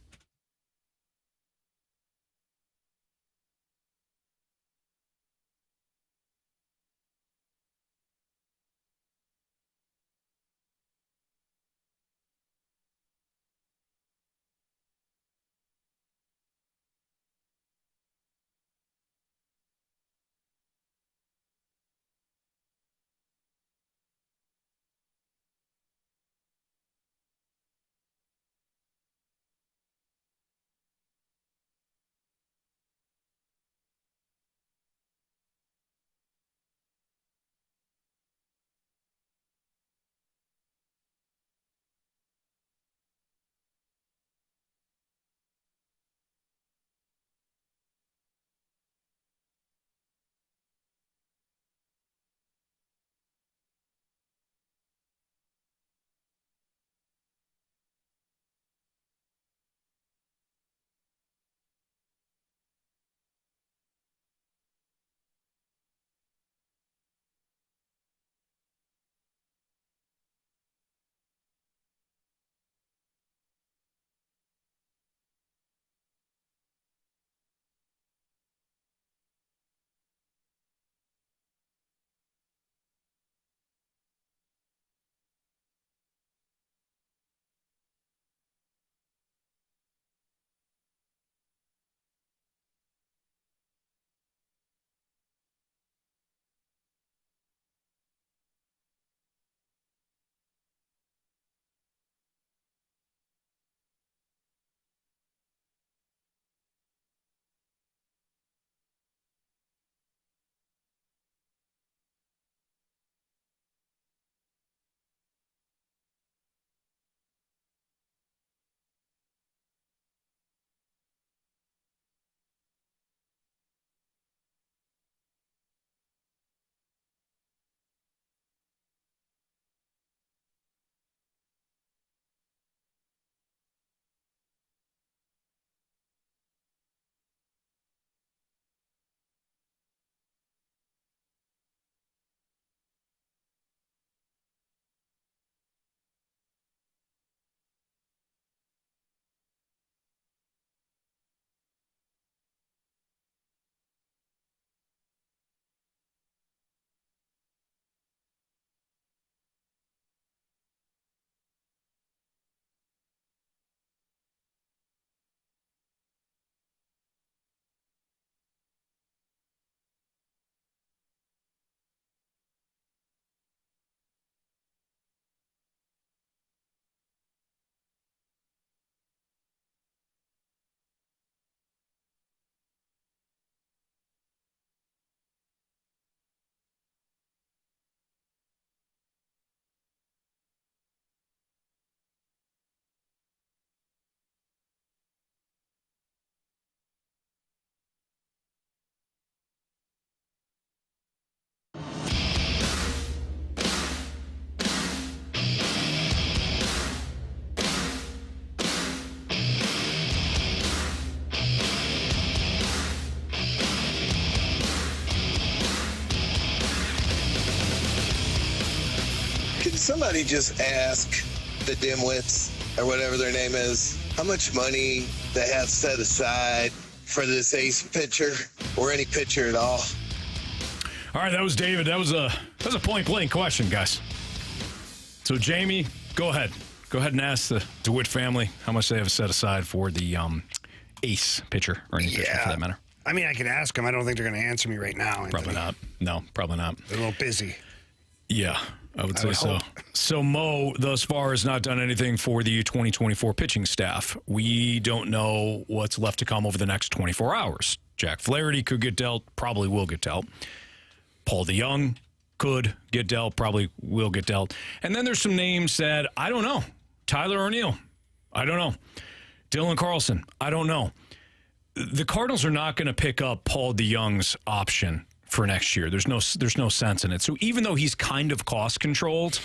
somebody just ask the dimwits or whatever their name is how much money they have set aside for this ace pitcher or any pitcher at all? All right, that was David. That was a point-blank question, guys. So, Jamie, go ahead. Go ahead and ask the DeWitt family how much they have set aside for the ace pitcher or any pitcher for that matter. I mean, I can ask them. I don't think they're going to answer me right now, Anthony. Probably not. No, probably not. They're a little busy. Yeah, I would say so. So Mo, thus far, has not done anything for the 2024 pitching staff. We don't know what's left to come over the next 24 hours. Jack Flaherty could get dealt, probably will get dealt. Paul DeJong could get dealt, probably will get dealt. And then there's some names that I don't know. Tyler O'Neill, I don't know. Dylan Carlson, I don't know. The Cardinals are not going to pick up Paul DeJong's option for next year. There's no sense in it. So even though he's kind of cost controlled,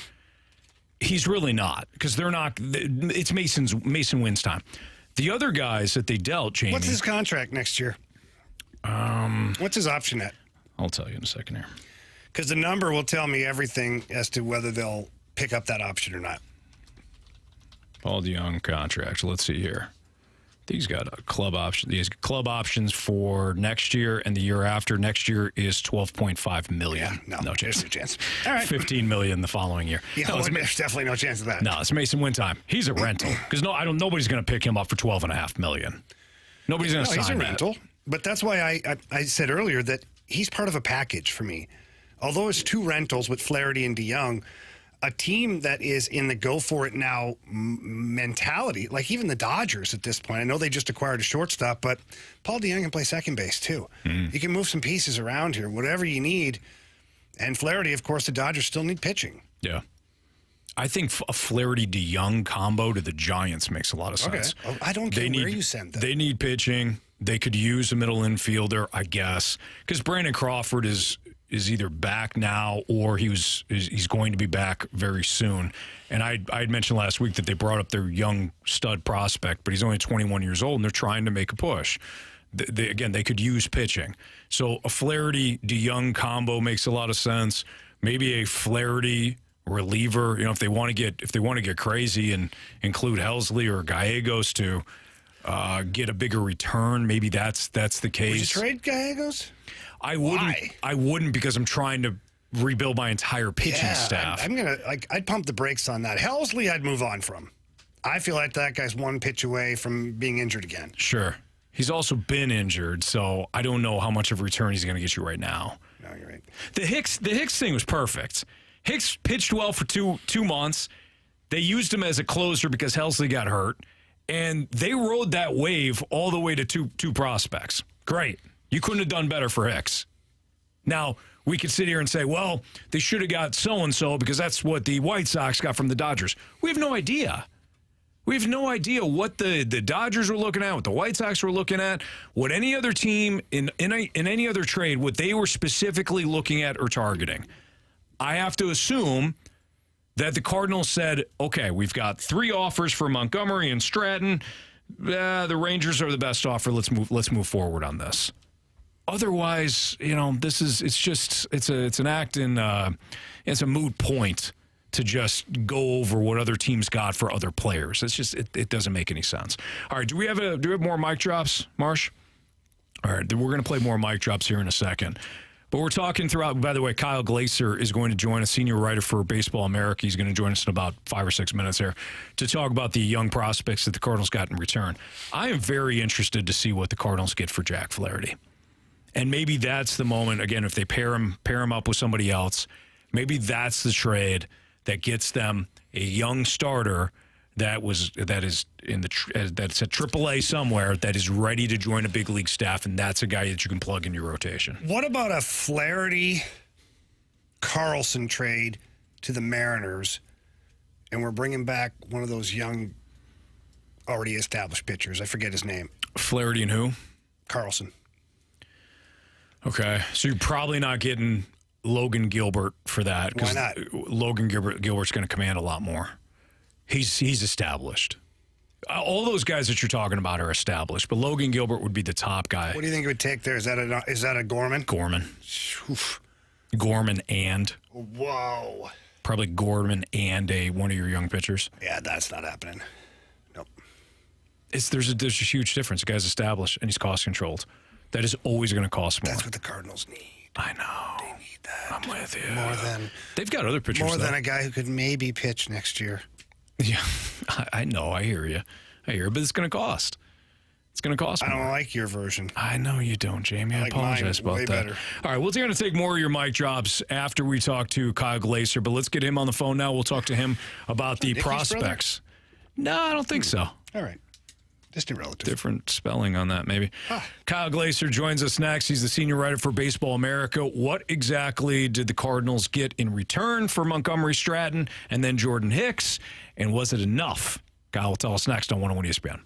he's really not, because they're not. It's Mason Wynn's time. The other guys that they dealt, Jamie. What's his contract next year? What's his option at? I'll tell you in a second here. Because the number will tell me everything as to whether they'll pick up that option or not. Paul DeJong contract. Let's see here. He's got a club option. He has club options for next year and the year after. Next year is $12.5 million. Yeah, no chance. There's no chance. All right. $15 million the following year. Yeah, there's definitely no chance of that. No, it's Mason Wynn time. He's a rental because nobody's going to pick him up for $12.5 million. Nobody's going to sign he's a that. rental. But that's why I said earlier that he's part of a package for me. Although it's two rentals with Flaherty and DeJong, a team that is in the go-for-it-now mentality, like even the Dodgers at this point. I know they just acquired a shortstop, but Paul DeJong can play second base too. You can move some pieces around here, whatever you need. And Flaherty, of course, the Dodgers still need pitching. Yeah. I think a Flaherty-DeJong combo to the Giants makes a lot of sense. Okay. Well, I don't care where you send them. They need pitching. They could use a middle infielder, I guess, because Brandon Crawford is either back now or he's going to be back very soon. And I had mentioned last week that they brought up their young stud prospect, but he's only 21 years old, and they're trying to make a push. They could use pitching. So a Flaherty-DeJong combo makes a lot of sense. Maybe a Flaherty reliever, if they want to get crazy and include Helsley or Gallegos to get a bigger return. Maybe that's the case. Would you trade Gallegos? I wouldn't. Why? I wouldn't, because I'm trying to rebuild my entire pitching staff. I'd pump the brakes on that. Helsley, I'd move on from. I feel like that guy's one pitch away from being injured again. Sure. He's also been injured, so I don't know how much of a return he's going to get you right now. No, you're right. The Hicks thing was perfect. Hicks pitched well for two months. They used him as a closer because Helsley got hurt, and they rode that wave all the way to two prospects. Great. You couldn't have done better for Hicks. Now, we could sit here and say, well, they should have got so-and-so because that's what the White Sox got from the Dodgers. We have no idea. We have no idea what the Dodgers were looking at, what the White Sox were looking at, what any other team in any other trade, what they were specifically looking at or targeting. I have to assume that the Cardinals said, okay, we've got 3 offers for Montgomery and Stratton. The Rangers are the best offer. Let's move forward on this. Otherwise, it's an act in it's a moot point to just go over what other teams got for other players. It's just it doesn't make any sense. All right, do we have more mic drops, Marsh? All right, we're going to play more mic drops here in a second. But we're talking throughout. By the way, Kyle Glaser is going to join us, senior writer for Baseball America. He's going to join us in about 5 or 6 minutes here to talk about the young prospects that the Cardinals got in return. I am very interested to see what the Cardinals get for Jack Flaherty. And maybe that's the moment, again, if they pair him up with somebody else, maybe that's the trade that gets them a young starter that's at AAA somewhere that is ready to join a big league staff, and that's a guy that you can plug in your rotation. What about a Flaherty-Carlson trade to the Mariners, and we're bringing back one of those young, already established pitchers? I forget his name. Flaherty and who? Carlson. Okay, so you're probably not getting Logan Gilbert for that. Why not? Logan Gilbert's going to command a lot more. He's established. All those guys that you're talking about are established, but Logan Gilbert would be the top guy. What do you think it would take there? Is that a Gorman? Gorman. Oof. Gorman and. Whoa. Probably Gorman and one of your young pitchers. Yeah, that's not happening. Nope. There's a huge difference. The guy's established and he's cost controlled. That is always going to cost more. That's what the Cardinals need. I know. They need that. I'm with you. More than they've got other pitchers. More than a guy who could maybe pitch next year. Yeah, I know. I hear you. But it's going to cost. It's going to cost more. I don't like your version. I know you don't, Jamie. I like apologize mine about way that. better. All right, we're going to take more of your mic drops after we talk to Kyle Glaser, but let's get him on the phone now. We'll talk to him about the Dickey's prospects. No, I don't think so. All right. Distant relative. Different spelling on that, maybe. Kyle Glaser joins us next. He's the senior writer for Baseball America. What exactly did the Cardinals get in return for Montgomery Stratton and then Jordan Hicks? And was it enough? Kyle will tell us next on 101 ESPN.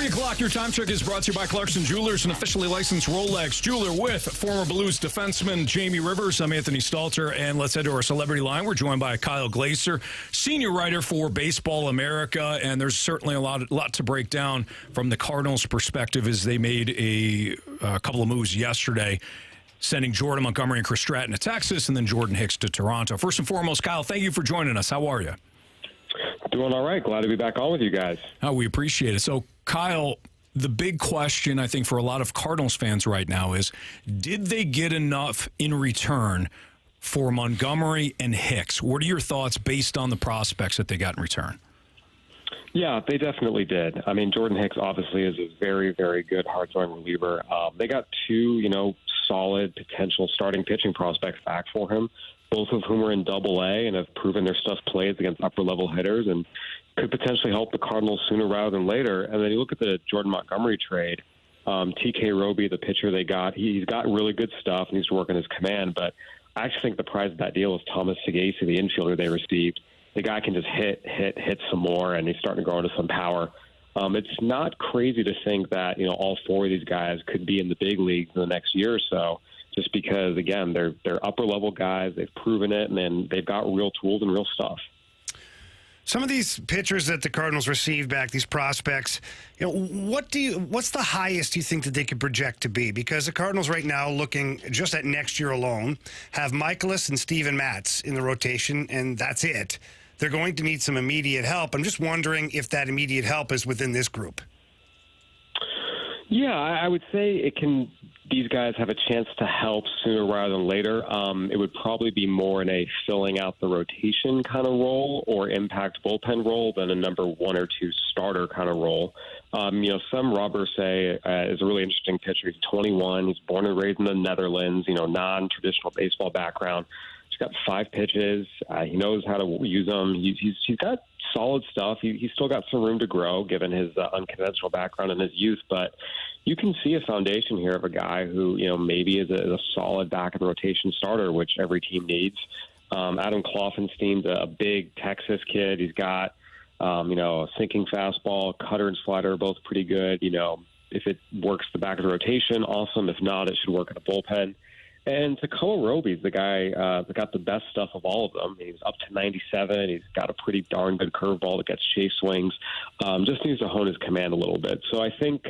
O'clock. Your time check is brought to you by Clarkson Jewelers, an officially licensed Rolex jeweler with former Blues defenseman Jamie Rivers. I'm Anthony Stalter, and let's head to our celebrity line. We're joined by Kyle Glaser, senior writer for Baseball America, and there's certainly a lot to break down from the Cardinals' perspective as they made a couple of moves yesterday, sending Jordan Montgomery and Chris Stratton to Texas, and then Jordan Hicks to Toronto. First and foremost, Kyle, thank you for joining us. How are you? Doing all right. Glad to be back on with you guys. Oh, we appreciate it. So, Kyle, the big question, I think, for a lot of Cardinals fans right now is, did they get enough in return for Montgomery and Hicks? What are your thoughts based on the prospects that they got in return? Yeah, they definitely did. I mean, Jordan Hicks obviously is a very, very good hard-throwing reliever. They got two, solid potential starting pitching prospects back for him, both of whom are in Double-A and have proven their stuff plays against upper-level hitters and could potentially help the Cardinals sooner rather than later. And then you look at the Jordan Montgomery trade, T.K. Roby, the pitcher they got, he's got really good stuff and he's working his command, but I actually think the prize of that deal is Thomas Segasi, the infielder they received. The guy can just hit some more, and he's starting to grow into some power. It's not crazy to think that, all four of these guys could be in the big leagues in the next year or so, just because, again, they're upper-level guys. They've proven it, and then they've got real tools and real stuff. Some of these pitchers that the Cardinals received back, these prospects, what's the highest you think that they could project to be? Because the Cardinals right now, looking just at next year alone, have Michaelis and Steven Matz in the rotation, and that's it. They're going to need some immediate help. I'm just wondering if that immediate help is within this group. Yeah, I would say these guys have a chance to help sooner rather than later. It would probably be more in a filling out the rotation kind of role or impact bullpen role than a number 1 or 2 starter kind of role. Some Robert say is a really interesting pitcher. He's 21. He's born and raised in the Netherlands, non-traditional baseball background. He's got 5 pitches. He knows how to use them. He's got solid stuff. He's still got some room to grow given his unconventional background and his youth, but you can see a foundation here of a guy who, maybe is a solid back of the rotation starter, which every team needs. Adam Kloffenstein's a big Texas kid. He's got, a sinking fastball, cutter and slider are both pretty good. If it works the back of the rotation, awesome. If not, it should work in the bullpen. And Tekoa Roby's the guy that got the best stuff of all of them. He's up to 97. He's got a pretty darn good curveball that gets chase swings. Just needs to hone his command a little bit. So I think,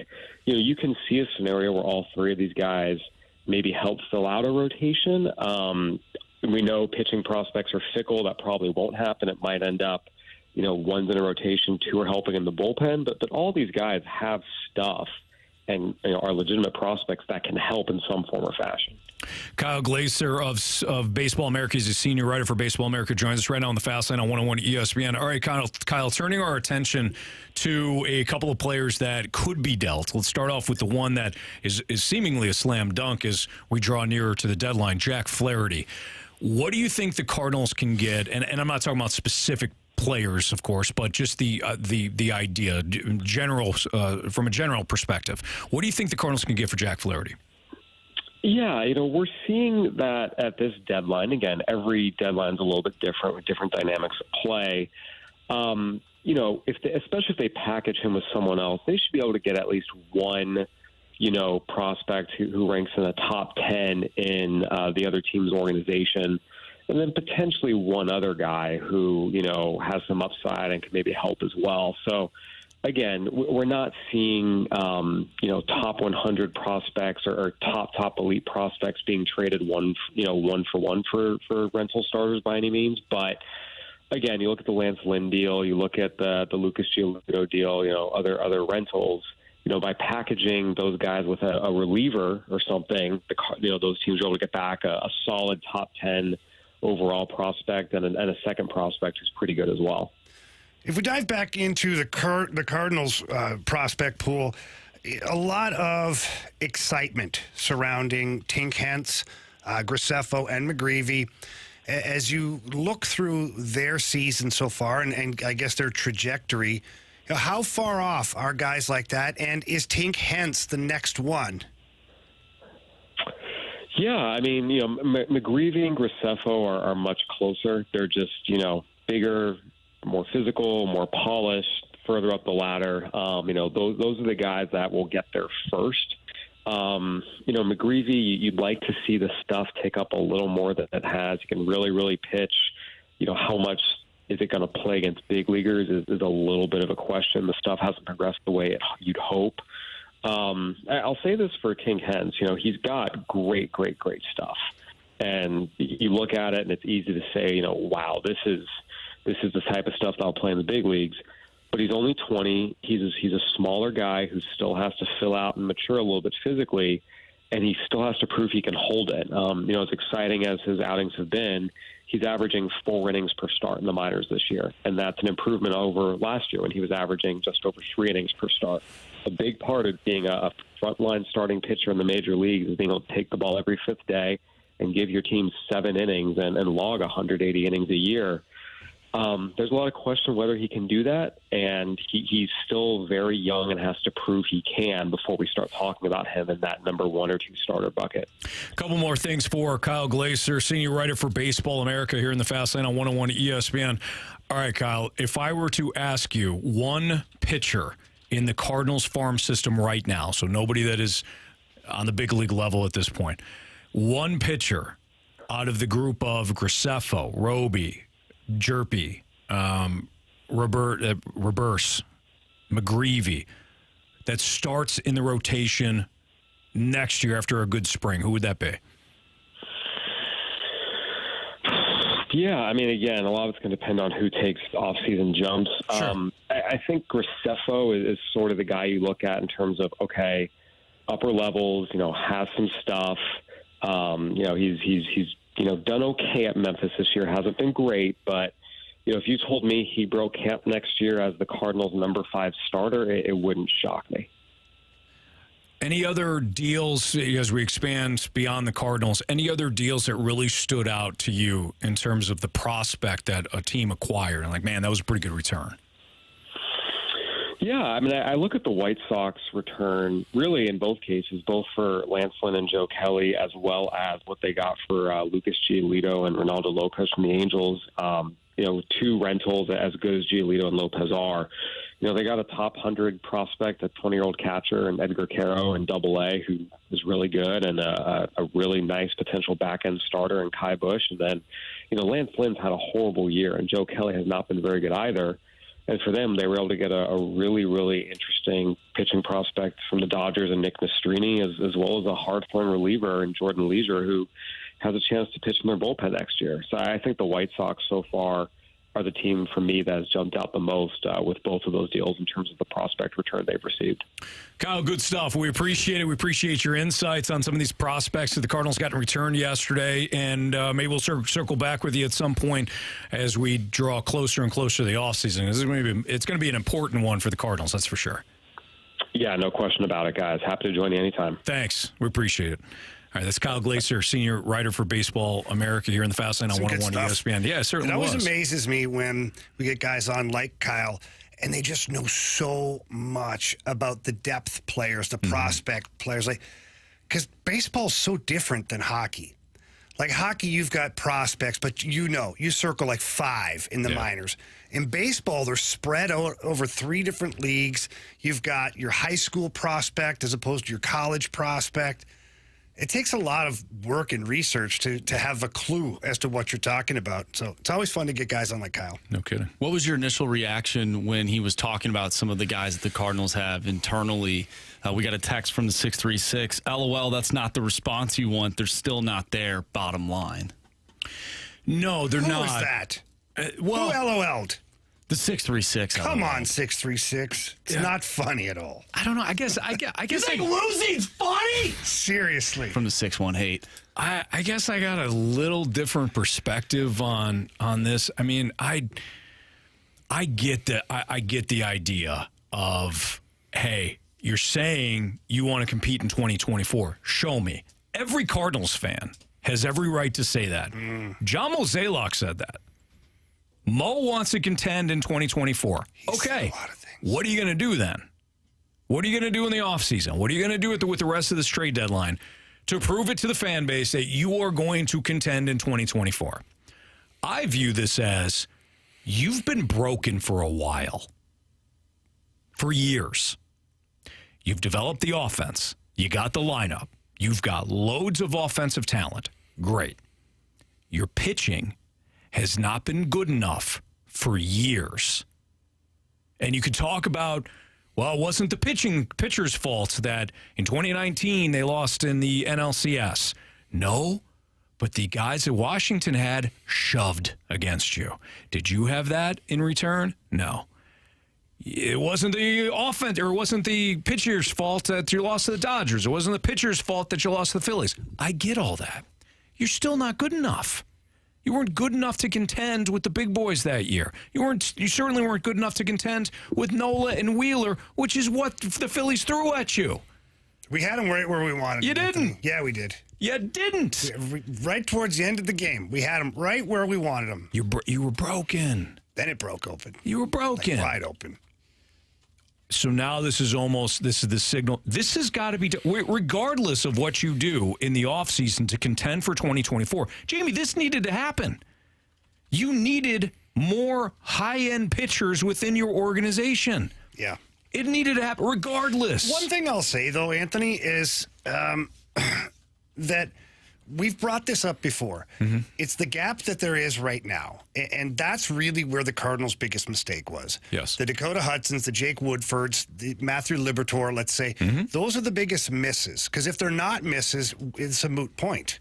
you can see a scenario where all three of these guys maybe help fill out a rotation. We know pitching prospects are fickle. That probably won't happen. It might end up, one's in a rotation, 2 are helping in the bullpen. But all these guys have stuff and are legitimate prospects that can help in some form or fashion. Kyle Glaser of Baseball America, he's a senior writer for Baseball America, joins us right now on the Fast Lane on 101 ESPN. All right, Kyle, turning our attention to a couple of players that could be dealt. Let's start off with the one that is seemingly a slam dunk as we draw nearer to the deadline, Jack Flaherty. What do you think the Cardinals can get? And I'm not talking about specific players, of course, but just the idea, from a general perspective. What do you think the Cardinals can get for Jack Flaherty? Yeah, we're seeing that at this deadline. Again, every deadline's a little bit different with different dynamics at play. Especially if they package him with someone else, they should be able to get at least one, prospect who ranks in the top 10 in the other team's organization. And then potentially one other guy who, has some upside and can maybe help as well. So, again, we're not seeing, top 100 prospects or top elite prospects being traded one for one for rental starters by any means. But, again, you look at the Lance Lynn deal, you look at the Lucas Giolito deal, other rentals. By packaging those guys with a reliever or something, those teams are able to get back a solid top 10 overall prospect and a second prospect who's pretty good as well. If we dive back into the Cardinals prospect pool, a lot of excitement surrounding Tink Hence, Graceffo, and McGreevy. As you look through their season so far and I guess their trajectory, how far off are guys like that? And is Tink Hence the next one? Yeah, I mean, McGreevy and Graceffo are much closer. They're just, bigger, more physical, more polished, further up the ladder. Those are the guys that will get there first. McGreevy, you'd like to see the stuff take up a little more than it has. You can really, really pitch. How much is it going to play against big leaguers is a little bit of a question. The stuff hasn't progressed the way you'd hope. I'll say this for Tink Hence. He's got great stuff. And you look at it and it's easy to say, wow, this is this is the type of stuff that'll play in the big leagues. But he's only 20. He's a smaller guy who still has to fill out and mature a little bit physically, and he still has to prove he can hold it. As exciting as his outings have been, he's averaging 4 innings per start in the minors this year, and that's an improvement over last year when he was averaging just over 3 innings per start. A big part of being a frontline starting pitcher in the major leagues is being able to take the ball every 5th day and give your team 7 innings and log 180 innings a year. There's a lot of question whether he can do that, and he's still very young and has to prove he can before we start talking about him in that number 1 or 2 starter bucket. A couple more things for Kyle Glaser, senior writer for Baseball America here in the Fast Lane on 101 ESPN. All right, Kyle, if I were to ask you one pitcher in the Cardinals farm system right now, so nobody that is on the big league level at this point, one pitcher out of the group of Graceffo, Roby, Jerpy, Reverse, McGreevy, that starts in the rotation next year after a good spring, who would that be? Yeah, I mean, again, a lot of it's going to depend on who takes off-season jumps. Sure. I think Graceffo is sort of the guy you look at in terms of, okay, upper levels, has some stuff. He's done okay at Memphis this year. Hasn't been great, but, if you told me he broke camp next year as the Cardinals' number 5 starter, it wouldn't shock me. Any other deals, as we expand beyond the Cardinals, any other deals that really stood out to you in terms of the prospect that a team acquired? And like, man, that was a pretty good return. Yeah, I mean, I look at the White Sox return really in both cases, both for Lance Lynn and Joe Kelly, as well as what they got for Lucas Giolito and Ronaldo Lopez from the Angels. 2 rentals as good as Giolito and Lopez are. They got a top 100 prospect, a 20-year-old catcher, and Edgar Caro in Double-A, who is really good, and a really nice potential back-end starter in Kai Bush. And then, Lance Lynn's had a horrible year, and Joe Kelly has not been very good either. And for them, they were able to get a really, really interesting pitching prospect from the Dodgers and Nick Nastrini, as well as a hard-throwing reliever in Jordan Leisure, who has a chance to pitch in their bullpen next year. So I think the White Sox so far are the team for me that has jumped out the most with both of those deals in terms of the prospect return they've received. Kyle, good stuff. We appreciate it. We appreciate your insights on some of these prospects that the Cardinals got in return yesterday, and maybe we'll circle back with you at some point as we draw closer and closer to the offseason. It's going to be an important one for the Cardinals, that's for sure. Yeah, no question about it, guys. Happy to join you anytime. Thanks. We appreciate it. All right, that's Kyle Glaser, senior writer for Baseball America here in the Fast Lane on 101 ESPN. Yeah, it certainly It was. always amazes me when we get guys on like Kyle, and they just know so much about the depth players, the prospect players. Because baseball's so different than hockey. Like hockey, you've got prospects, but you circle like 5 in the minors. In baseball, they're spread out over 3 different leagues. You've got your high school prospect as opposed to your college prospect. It takes a lot of work and research to have a clue as to what you're talking about. So it's always fun to get guys on like Kyle. No kidding. What was your initial reaction when he was talking about some of the guys that the Cardinals have internally? We got a text from the 636. LOL, that's not the response you want. They're still not there, bottom line. No, they're Who not. was that? Who Well, LOL'd? The 636. Come on, 636. It's not funny at all. I don't know. I guess losing's funny? Seriously. From the 618. I guess I got a little different perspective on this. I mean, I get the idea of, hey, you're saying you want to compete in 2024. Show me. Every Cardinals fan has every right to say that. John Mozeliak said that. Mo wants to contend in 2024. Okay. What are you going to do then? What are you going to do in the offseason? What are you going to do with the rest of this trade deadline to prove it to the fan base that you are going to contend in 2024? I view this as you've been broken for a while, for years. You've developed the offense. You got the lineup. You've got loads of offensive talent. Great. Your pitching has not been good enough for years. And you could talk about, well, it wasn't the pitcher's fault that in 2019 they lost in the NLCS. No, But the guys that Washington had shoved against you. Did you have that in return? No. It wasn't the offense, or it wasn't the pitcher's fault that you lost to the Dodgers. It wasn't the pitcher's fault that you lost to the Phillies. I get all that. You're still not good enough. You weren't good enough to contend with the big boys that year. You certainly weren't good enough to contend with Nola and Wheeler, which is what the Phillies threw at you. We had them right where we wanted You them. didn't. Anthony. Yeah, we did. You didn't. Right towards the end of the game, we had them right where we wanted them. You were broken. Then it broke open. You were broken. Like wide open. So now this is the signal. This has got to be, regardless of what you do in the offseason to contend for 2024. Jamie, this needed to happen. You needed more high-end pitchers within your organization. Yeah. It needed to happen regardless. One thing I'll say, though, Anthony, is that we've brought this up before. Mm-hmm. It's the gap that there is right now. And that's really where the Cardinals' biggest mistake was. Yes. The Dakota Hudsons, the Jake Woodfords, the Matthew Liberatore, let's say, those are the biggest misses. Because if they're not misses, it's a moot point.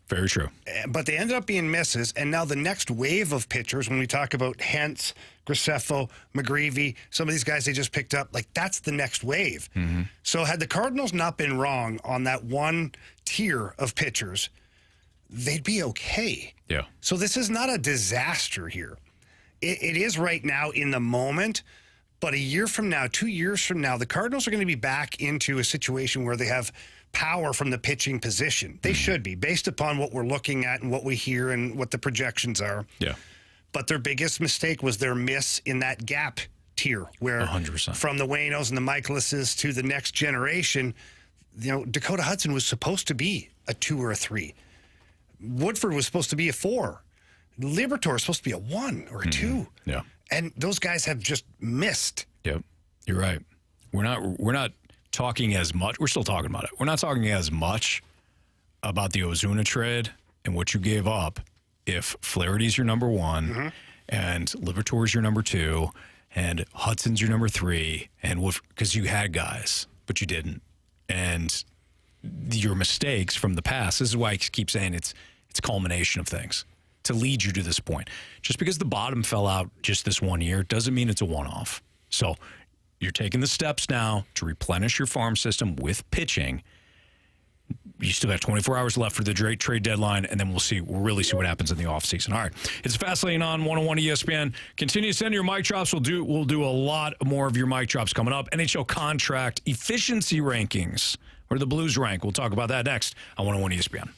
Very true. But they ended up being misses, and now the next wave of pitchers, when we talk about Hentz, Graceffo, McGreevy, some of these guys they just picked up, like that's the next wave. Mm-hmm. So had the Cardinals not been wrong on that one tier of pitchers, they'd be okay. Yeah. So this is not a disaster here. It is right now in the moment, but a year from now, 2 years from now, the Cardinals are going to be back into a situation where they have power from the pitching position. They should be, based upon what we're looking at and what we hear and what the projections are. Yeah. But their biggest mistake was their miss in that gap tier where 100%. From the Waynos and the Michaelises to the next generation, Dakota Hudson was supposed to be a 2 or a 3. Woodford was supposed to be a 4. Liberatore was supposed to be a 1 or a 2. Yeah. And those guys have just missed. Yep. You're right. We're not talking as much. We're still talking about it. We're not talking as much about the Ozuna trade and what you gave up if Flaherty's your number 1 and Liberatore's your number 2 and Hudson's your number 3 and because you had guys, but you didn't. And your mistakes from the past, this is why I keep saying it's a culmination of things to lead you to this point. Just because the bottom fell out just this 1 year doesn't mean it's a one-off. So you're taking the steps now to replenish your farm system with pitching. You still have 24 hours left for the trade deadline, and then we'll really see what happens in the offseason. All right. It's Fast Lane on 101 ESPN. Continue to send your mic drops. We'll do a lot more of your mic drops coming up. NHL contract efficiency rankings. Where do the Blues rank? We'll talk about that next on 101 ESPN.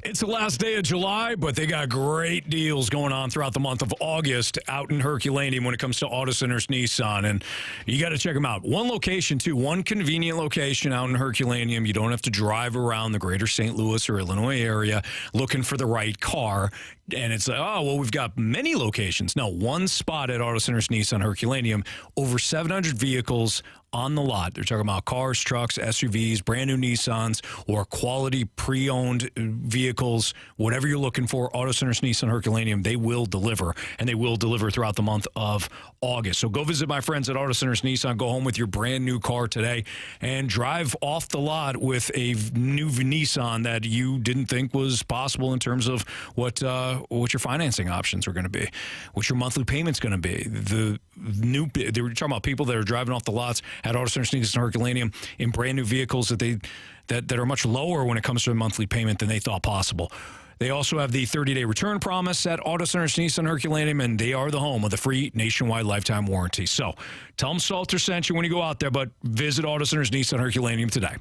It's the last day of July, but they got great deals going on throughout the month of August out in Herculaneum when it comes to Auto Centers Nissan, and you got to check them out. One location, too, one convenient location out in Herculaneum. You don't have to drive around the greater St. Louis or Illinois area looking for the right car. And it's like, oh, well, we've got many locations. No, one spot at Auto Centers Nissan Herculaneum, over 700 vehicles on the lot. They're talking about cars, trucks, SUVs, brand new Nissans, or quality pre-owned vehicles. Whatever you're looking for, Auto Centers Nissan Herculaneum, they will deliver, and they will deliver throughout the month of August. So go visit my friends at Auto Centers Nissan. Go home with your brand new car today and drive off the lot with a new Nissan that you didn't think was possible in terms of what your financing options are going to be, what your monthly payment's going to be. They were talking about people that are driving off the lots at Auto Centers Nissan Herculaneum in brand new vehicles that are much lower when it comes to a monthly payment than they thought possible. They also have the 30-day return promise at Auto Centers Nissan Herculaneum, and they are the home of the free nationwide lifetime warranty. So tell them Stalter sent you when you go out there, but visit Auto Centers Nissan Herculaneum today.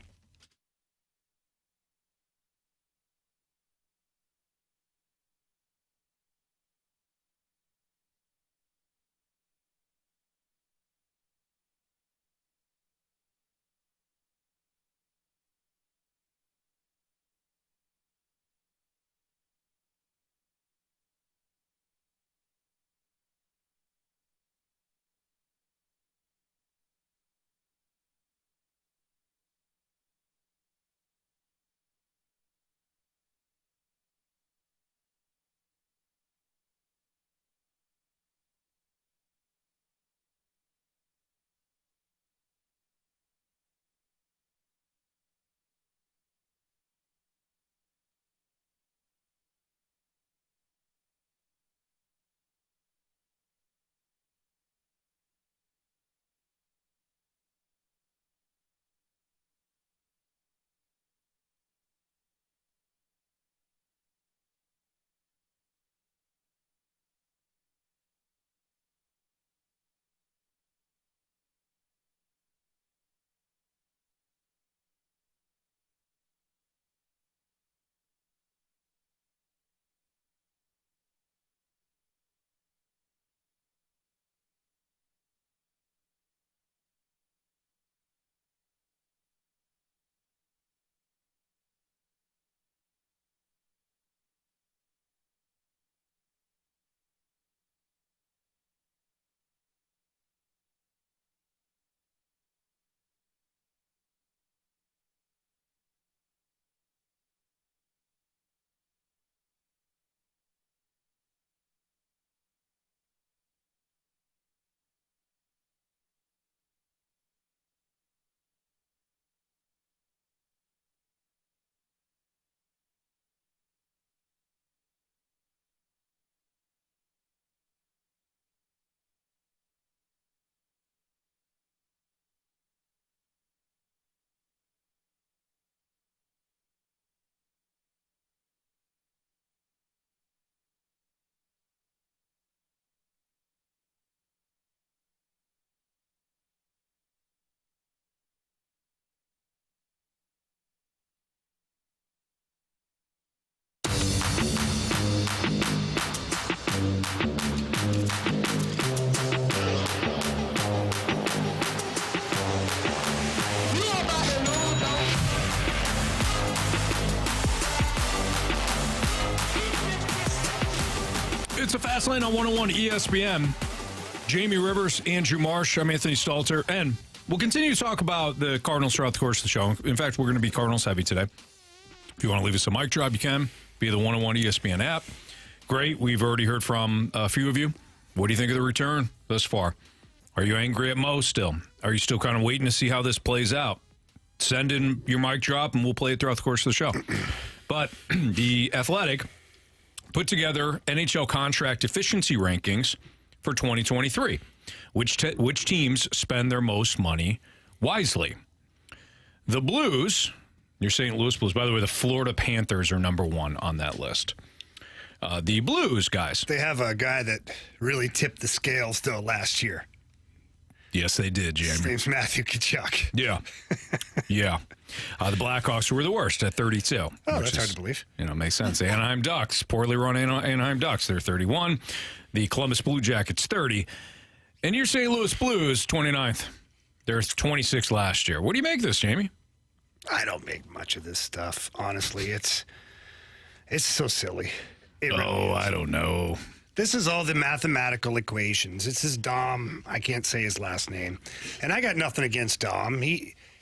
It's a Fast Lane on 101 ESPN. Jamie Rivers, Andrew Marsh, I'm Anthony Stalter, and we'll continue to talk about the Cardinals throughout the course of the show. In fact, we're going to be Cardinals heavy today. If you want to leave us a mic drop, you can via the 101 ESPN app. Great. We've already heard from a few of you. What do you think of the return thus far? Are you angry at Mo still? Are you still kind of waiting to see how this plays out? Send in your mic drop, and we'll play it throughout the course of the show. But the Athletic put together NHL contract efficiency rankings for 2023, which teams spend their most money wisely. The Blues, your St. Louis Blues, by the way, the Florida Panthers are number one on that list. The Blues, guys. They have a guy that really tipped the scales, though, last year. Yes, they did, Jamie. His name's Matthew Tkachuk. Yeah. Yeah. The Blackhawks were the worst at 32. Oh, that's hard to believe. Makes sense. The Anaheim Ducks, poorly run Anaheim Ducks, they're 31. The Columbus Blue Jackets, 30. And your St. Louis Blues, 29th. They're 26 last year. What do you make of this, Jamie? I don't make much of this stuff, honestly. It's so silly. It really is. I don't know. This is all the mathematical equations. This is Dom. I can't say his last name. And I got nothing against Dom.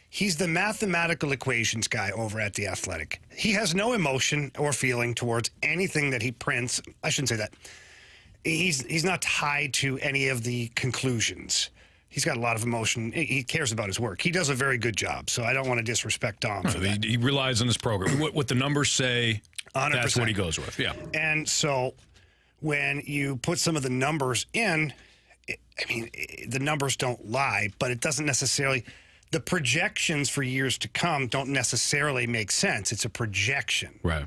He's the mathematical equations guy over at The Athletic. He has no emotion or feeling towards anything that he prints. I shouldn't say that. He's not tied to any of the conclusions. He's got a lot of emotion. He cares about his work. He does a very good job, so I don't want to disrespect Dom for that. He relies on his program. What the numbers say, 100%. That's what he goes with. Yeah. And so when you put some of the numbers in, the numbers don't lie, but it doesn't necessarily, the projections for years to come don't necessarily make sense. It's a projection. Right.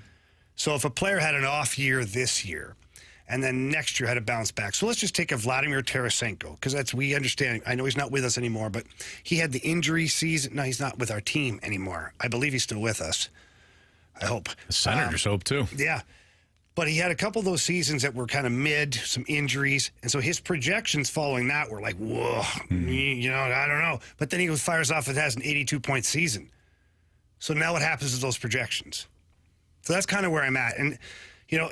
So if a player had an off year this year, and then next year had a bounce back. So let's just take a Vladimir Tarasenko, because we understand. I know he's not with us anymore, but he had the injury season. No, he's not with our team anymore. I believe he's still with us. I hope. The Senators hope too. Yeah. But he had a couple of those seasons that were kind of mid, some injuries. And so his projections following that were like, whoa, you know, I don't know. But then he fires off and has an 82-point season. So now what happens to those projections? So that's kind of where I'm at. And, you know,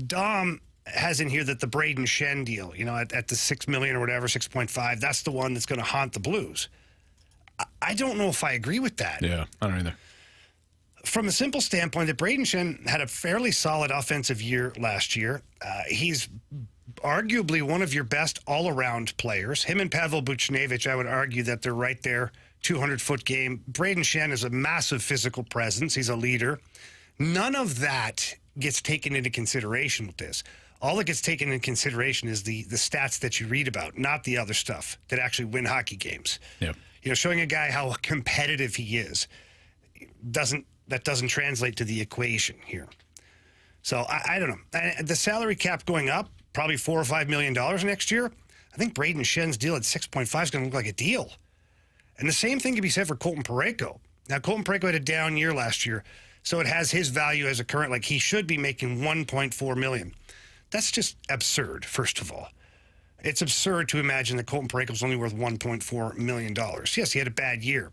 Dom has in here that the Braden Shen deal, you know, at the $6 million or whatever, 6.5, that's the one that's going to haunt the Blues. I don't know if I agree with that. Yeah, I don't either. From a simple standpoint, that Braden Shen had a fairly solid offensive year last year. He's arguably one of your best all-around players. Him and Pavel Buchnevich, I would argue that they're right there, 200-foot game. Braden Shen is a massive physical presence. He's a leader. None of that gets taken into consideration with this. All that gets taken into consideration is the stats that you read about, not the other stuff that actually win hockey games. Yeah. You know, showing a guy how competitive he is doesn't translate to the equation here. So I don't know. The salary cap going up, probably $4 or $5 million next year. I think Braden Shen's deal at 6.5 is going to look like a deal. And the same thing can be said for Colton Parayko. Now, Colton Parayko had a down year last year, so it has his value as a current. Like, he should be making $1.4 million. That's just absurd, first of all. It's absurd to imagine that Colton Parayko is only worth $1.4 million. Yes, he had a bad year.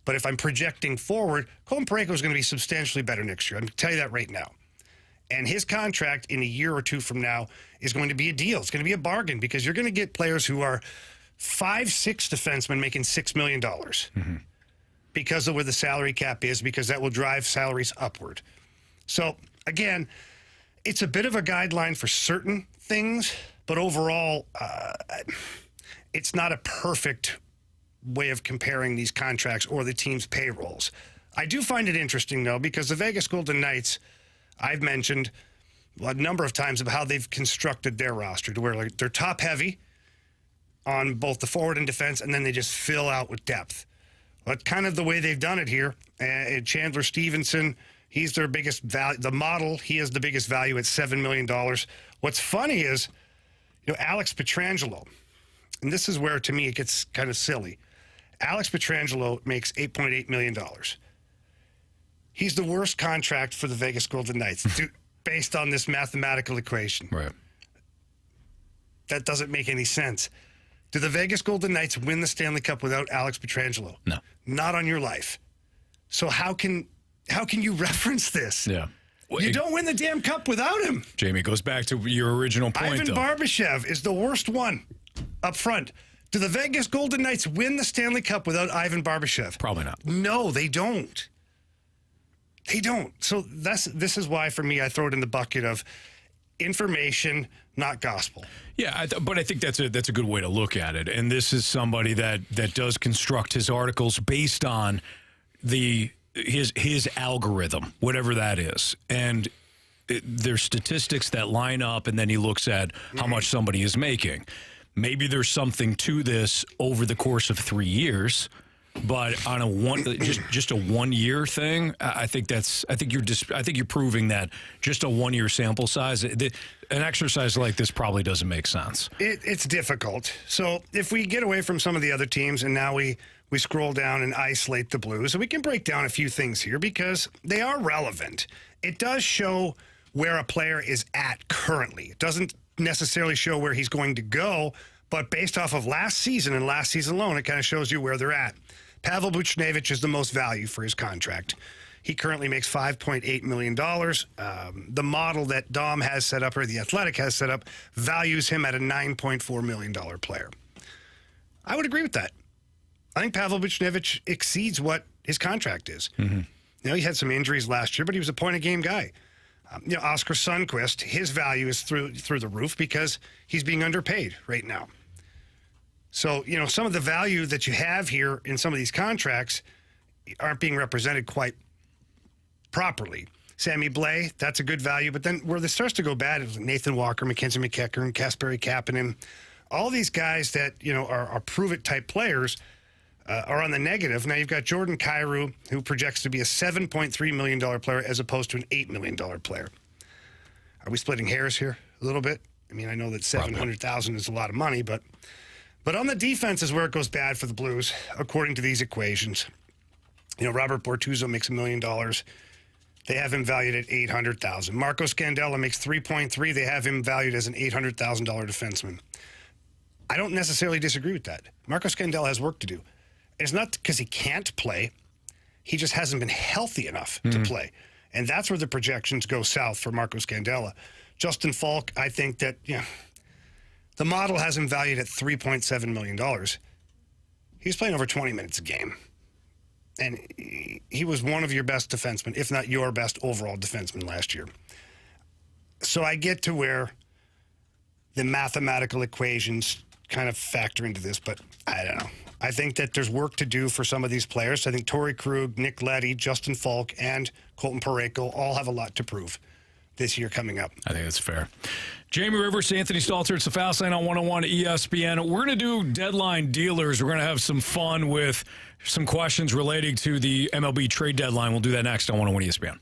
But if I'm projecting forward, Colton Parayko is going to be substantially better next year. I'm going to tell you that right now. And his contract in a year or two from now is going to be a deal. It's going to be a bargain, because you're going to get players who are 5'6" defensemen making $6 million because of where the salary cap is, because that will drive salaries upward. So, again, it's a bit of a guideline for certain things, but overall, it's not a perfect way of comparing these contracts or the team's payrolls. I do find it interesting, though, because the Vegas Golden Knights, I've mentioned a number of times of how they've constructed their roster to where, like, they're top heavy on both the forward and defense, and then they just fill out with depth. That's kind of the way they've done it here. Chandler Stevenson, he's their biggest value. The model, he has the biggest value at $7 million. What's funny is, you know, Alex Pietrangelo, and this is where, to me, it gets kind of silly. Alex Pietrangelo makes $8.8 million. He's the worst contract for the Vegas Golden Knights, based on this mathematical equation. Right. That doesn't make any sense. Do the Vegas Golden Knights win the Stanley Cup without Alex Pietrangelo? No. Not on your life. So how can you reference this? Yeah. Well, You don't win the damn cup without him. Jamie, it goes back to your original point, Ivan though. Barbashev is the worst one up front. Do the Vegas Golden Knights win the Stanley Cup without Ivan Barbashev? Probably not. No, they don't. They don't. So this is why, for me, I throw it in the bucket of information, not gospel. Yeah, but I think that's a good way to look at it. And this is somebody that does construct his articles based on his algorithm, whatever that is. And there's statistics that line up, and then he looks at how much somebody is making. Maybe there's something to this over the course of 3 years, but on just a 1 year thing, I think you're proving that just a 1 year sample size, an exercise like this probably doesn't make sense. It's difficult. So if we get away from some of the other teams, and now we scroll down and isolate the Blues, and we can break down a few things here because they are relevant. It does show where a player is at currently. It doesn't necessarily show where he's going to go, but based off of last season and last season alone, it kind of shows you where they're at. Pavel Buchnevich is the most value for his contract. He currently makes $5.8 million. The model that Dom has set up, or The Athletic has set up, values him at a $9.4 million player. I would agree with that. I think Pavel Buchnevich exceeds what his contract is. Mm-hmm. You know, he had some injuries last year, but he was a point-a-game guy. Oscar Sundqvist, his value is through the roof because he's being underpaid right now. So, you know, some of the value that you have here in some of these contracts aren't being represented quite properly. Sammy Blais, that's a good value, but then where this starts to go bad is Nathan Walker, Mackenzie McEachern, and Kasperi Kapanen. All these guys that, you know, are prove-it type players are on the negative. Now you've got Jordan Kyrou, who projects to be a $7.3 million player as opposed to an $8 million player. Are we splitting hairs here a little bit? I mean, I know that $700,000 is a lot of money, but on the defense is where it goes bad for the Blues, according to these equations. Robert Bortuzzo makes $1 million. They have him valued at $800,000. Marco Scandella makes $3.3. They have him valued as an $800,000 defenseman. I don't necessarily disagree with that. Marco Scandella has work to do. It's not because he can't play. He just hasn't been healthy enough to play. And that's where the projections go south for Marco Scandella. Justin Falk, I think that, the model has him valued at $3.7 million. He's playing over 20 minutes a game. And he was one of your best defensemen, if not your best overall defenseman last year. So I get to where the mathematical equations kind of factor into this, but I don't know. I think that there's work to do for some of these players. I think Torrey Krug, Nick Leddy, Justin Falk, and Colton Parayko all have a lot to prove this year coming up. I think that's fair. Jamie Rivers, Anthony Stalter, it's the Fast Lane on 101 ESPN. We're going to do deadline dealers. We're going to have some fun with some questions relating to the MLB trade deadline. We'll do that next on 101 ESPN.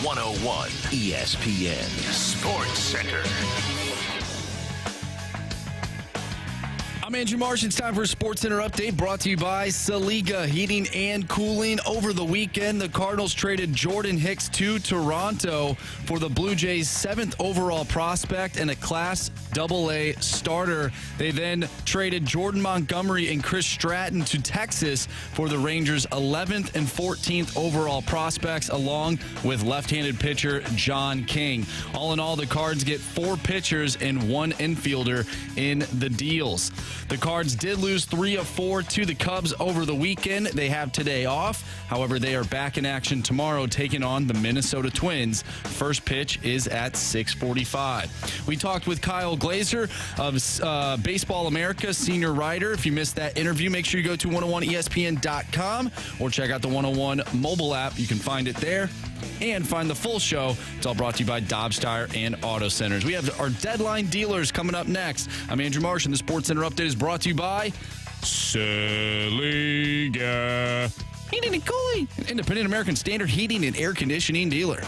101 ESPN Sports Center. I'm Andrew Marsh. It's time for a Sports Center update brought to you by Saliga Heating and Cooling. Over the weekend, the Cardinals traded Jordan Hicks to Toronto for the Blue Jays' 7th overall prospect and a Class AA starter. They then traded Jordan Montgomery and Chris Stratton to Texas for the Rangers' 11th and 14th overall prospects, along with left-handed pitcher John King. All in all, the Cards get 4 pitchers and 1 infielder in the deals. The Cards did lose 3 of 4 to the Cubs over the weekend. They have today off. However, they are back in action tomorrow, taking on the Minnesota Twins. First pitch is at 6:45. We talked with Kyle Glaser of Baseball America, senior writer. If you missed that interview, make sure you go to 101ESPN.com or check out the 101 mobile app. You can find it there. And find the full show. It's all brought to you by Dobbs Tire and Auto Centers. We have our deadline dealers coming up next. I'm Andrew Marsh, and the Sports Center update is brought to you by Saliga Heating and Cooling, an independent American Standard heating and air conditioning dealer.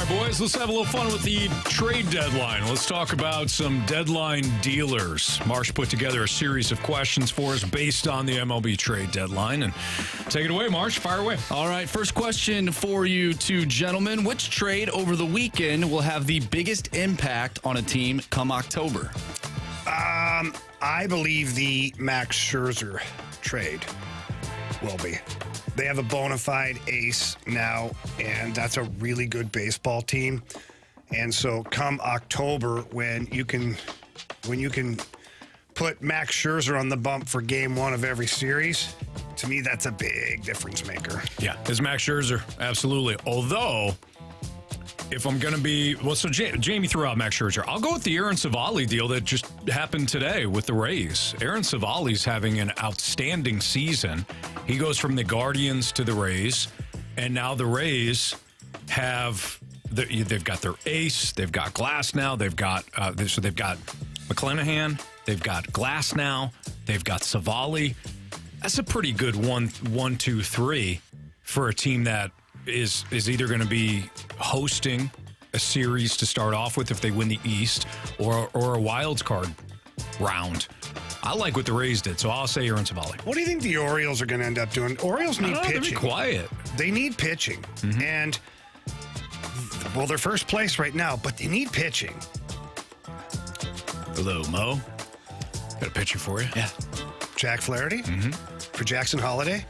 Boys, let's have a little fun with the trade deadline. Let's talk about some deadline dealers. Marsh put together a series of questions for us based on the MLB trade deadline. And take it away, Marsh. Fire away. All right, first question for you two gentlemen. Which trade over the weekend will have the biggest impact on a team come October? I believe the Max Scherzer trade will be. They have a bona fide ace now, and that's a really good baseball team. And so come October, when you can put Max Scherzer on the bump for game 1 of every series, to me, that's a big difference maker. Yeah, it's Max Scherzer. Absolutely. Although, if I'm going to be... Well, so Jamie threw out Max Scherzer. I'll go with the Aaron Savali deal that just happened today with the Rays. Aaron Savali's having an outstanding season. He goes from the Guardians to the Rays, and now the Rays have... They've got their ace. They've got Glass now. They've got McClanahan. They've got Glass now. They've got Savali. That's a pretty good 1, 2, 3 for a team that is either going to be hosting a series to start off with if they win the East, or a wild card round. I like what the Rays did, so I'll say Aaron Savali. What do you think the Orioles are going to end up doing? Orioles need pitching. Be quiet. They need pitching. Mm-hmm. And, well, they're first place right now, but they need pitching. Hello, Mo. Got a pitcher for you. Yeah. Jack Flaherty? Mm-hmm. For Jackson Holiday?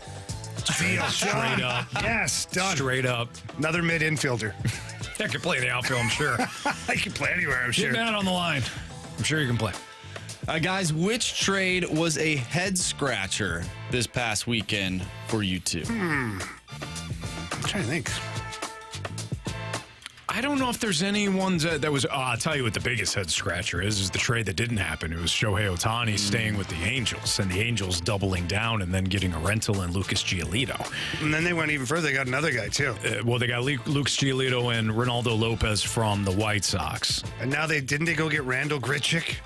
Straight up. Yes, done. Straight up. Another mid-infielder. I can play the outfield, I'm sure. I can play anywhere, I'm sure. Get Matt on the line. I'm sure you can play. Guys, which trade was a head-scratcher this past weekend for you two? I'm trying to think. I don't know if there's any ones that was... I'll tell you what the biggest head-scratcher is the trade that didn't happen. It was Shohei Ohtani staying with the Angels, and the Angels doubling down and then getting a rental in Lucas Giolito. And then they went even further. They got another guy, too. Well, they got Lucas Giolito and Ronaldo Lopez from the White Sox. And now didn't they go get Randall Grichuk?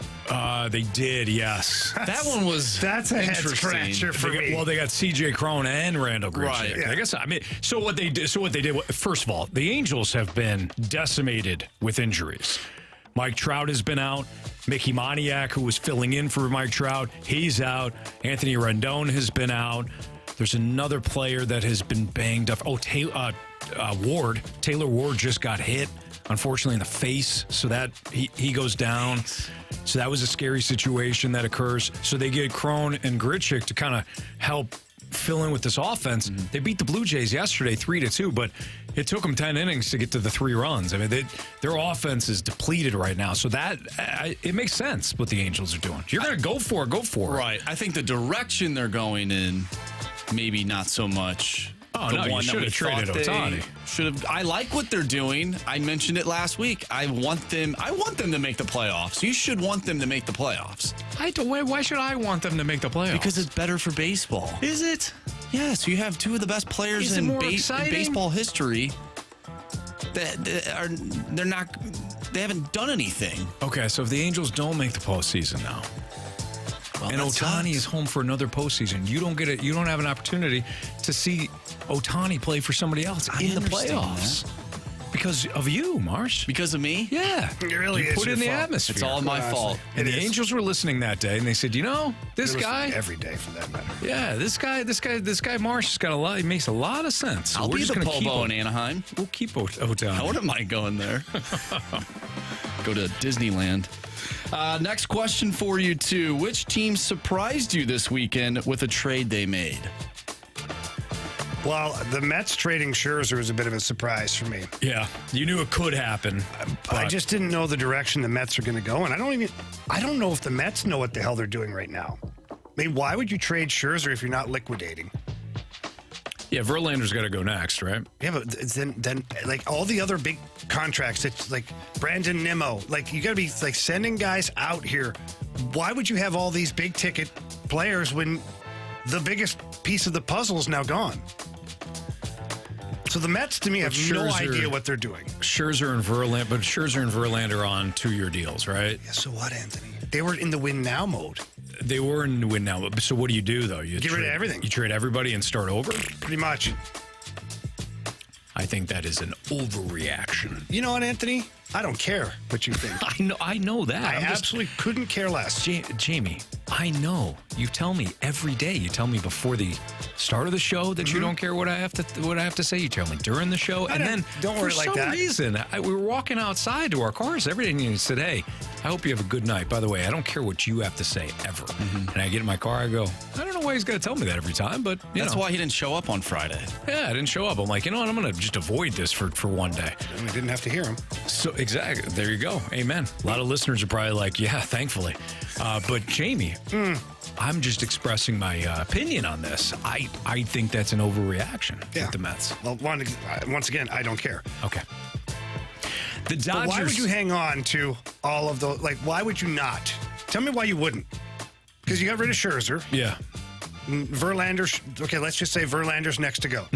They did, yes. That one was That's a head-scratcher for me. Well, they got C.J. Cron and Randall Grichuk. Right. Yeah. I guess, so what they did, first of all, the Angels have been decimated with injuries. Mike Trout has been out. Mickey Moniak, who was filling in for Mike Trout, he's out. Anthony Rendon has been out. There's another player that has been banged up. Taylor Ward just got hit, unfortunately, in the face. So that he goes down. So that was a scary situation that occurs. So they get Cron and Grichuk to kind of help fill in with this offense. Mm-hmm. They beat the Blue Jays yesterday 3-2, but it took them 10 innings to get to the 3 runs. I mean, their offense is depleted right now. So that it makes sense what the Angels are doing. If you're going to go for it. Right. I think the direction they're going in, maybe not so much. Oh, no, you should have traded Ohtani. I like what they're doing. I mentioned it last week. I want them to make the playoffs. You should want them to make the playoffs. Why should I want them to make the playoffs? Because it's better for baseball. Is it? Yes, you have two of the best players in baseball history. They haven't done anything. Okay, so if the Angels don't make the postseason now, and Ohtani is home for another postseason, you don't have an opportunity to see Ohtani play for somebody else in the playoffs. Because of you, Marsh. Because of me? Yeah. It really is put your in the fault. atmosphere. It's all my fault. And the Angels were listening that day, and they said, this guy, every day for that matter. yeah, this guy Marsh has got a lot. He makes a lot of sense. So I'll we're be just the gonna Paul keep Bow him. in Anaheim. We'll keep Ohtani. I wouldn't mind going there. Go to Disneyland. Next question for you, too. Which team surprised you this weekend with a trade they made? Well, the Mets trading Scherzer was a bit of a surprise for me. Yeah, you knew it could happen. I just didn't know the direction the Mets are going to go, and I don't know if the Mets know what the hell they're doing right now. I mean, why would you trade Scherzer if you're not liquidating? Yeah, Verlander's got to go next, right? Yeah, but then like all the other big contracts, it's like Brandon Nimmo, like you got to be like sending guys out here. Why would you have all these big ticket players when the biggest piece of the puzzle is now gone? So the Mets, to me, have no idea what they're doing. Scherzer and Verlander are on 2-year deals, right? Yeah, so what, Anthony? They were in the win now mode. They were in the win now. So what do, though? You Get rid of everything. You trade everybody and start over? Pretty much. I think that is an overreaction. You know what, Anthony? I don't care what you think. I know that. I absolutely couldn't care less. Jamie, I know. You tell me every day. You tell me before the start of the show that you don't care what I have to say. You tell me during the show, and then don't worry for like some that. reason we were walking outside to our cars every day, and you said, "Hey, I hope you have a good night." By the way, I don't care what you have to say ever. And I get in my car, I go, I don't know why he's got to tell me that every time, but That's why he didn't show up on Friday. Yeah, I didn't show up. I'm like, you know what? I'm going to just avoid this for one day. And we didn't have to hear him. So exactly, there you go. Amen. A lot of listeners are probably like, yeah, thankfully. But Jamie, I'm just expressing my opinion on this. I think that's an overreaction with the Mets. Well, once again, I don't care. Okay. The Dodgers. But why would you hang on to all of those? Like, why would you not? Tell me why you wouldn't. Because you got rid of Scherzer. Yeah. Verlander's, okay, let's just say Verlander's next to go.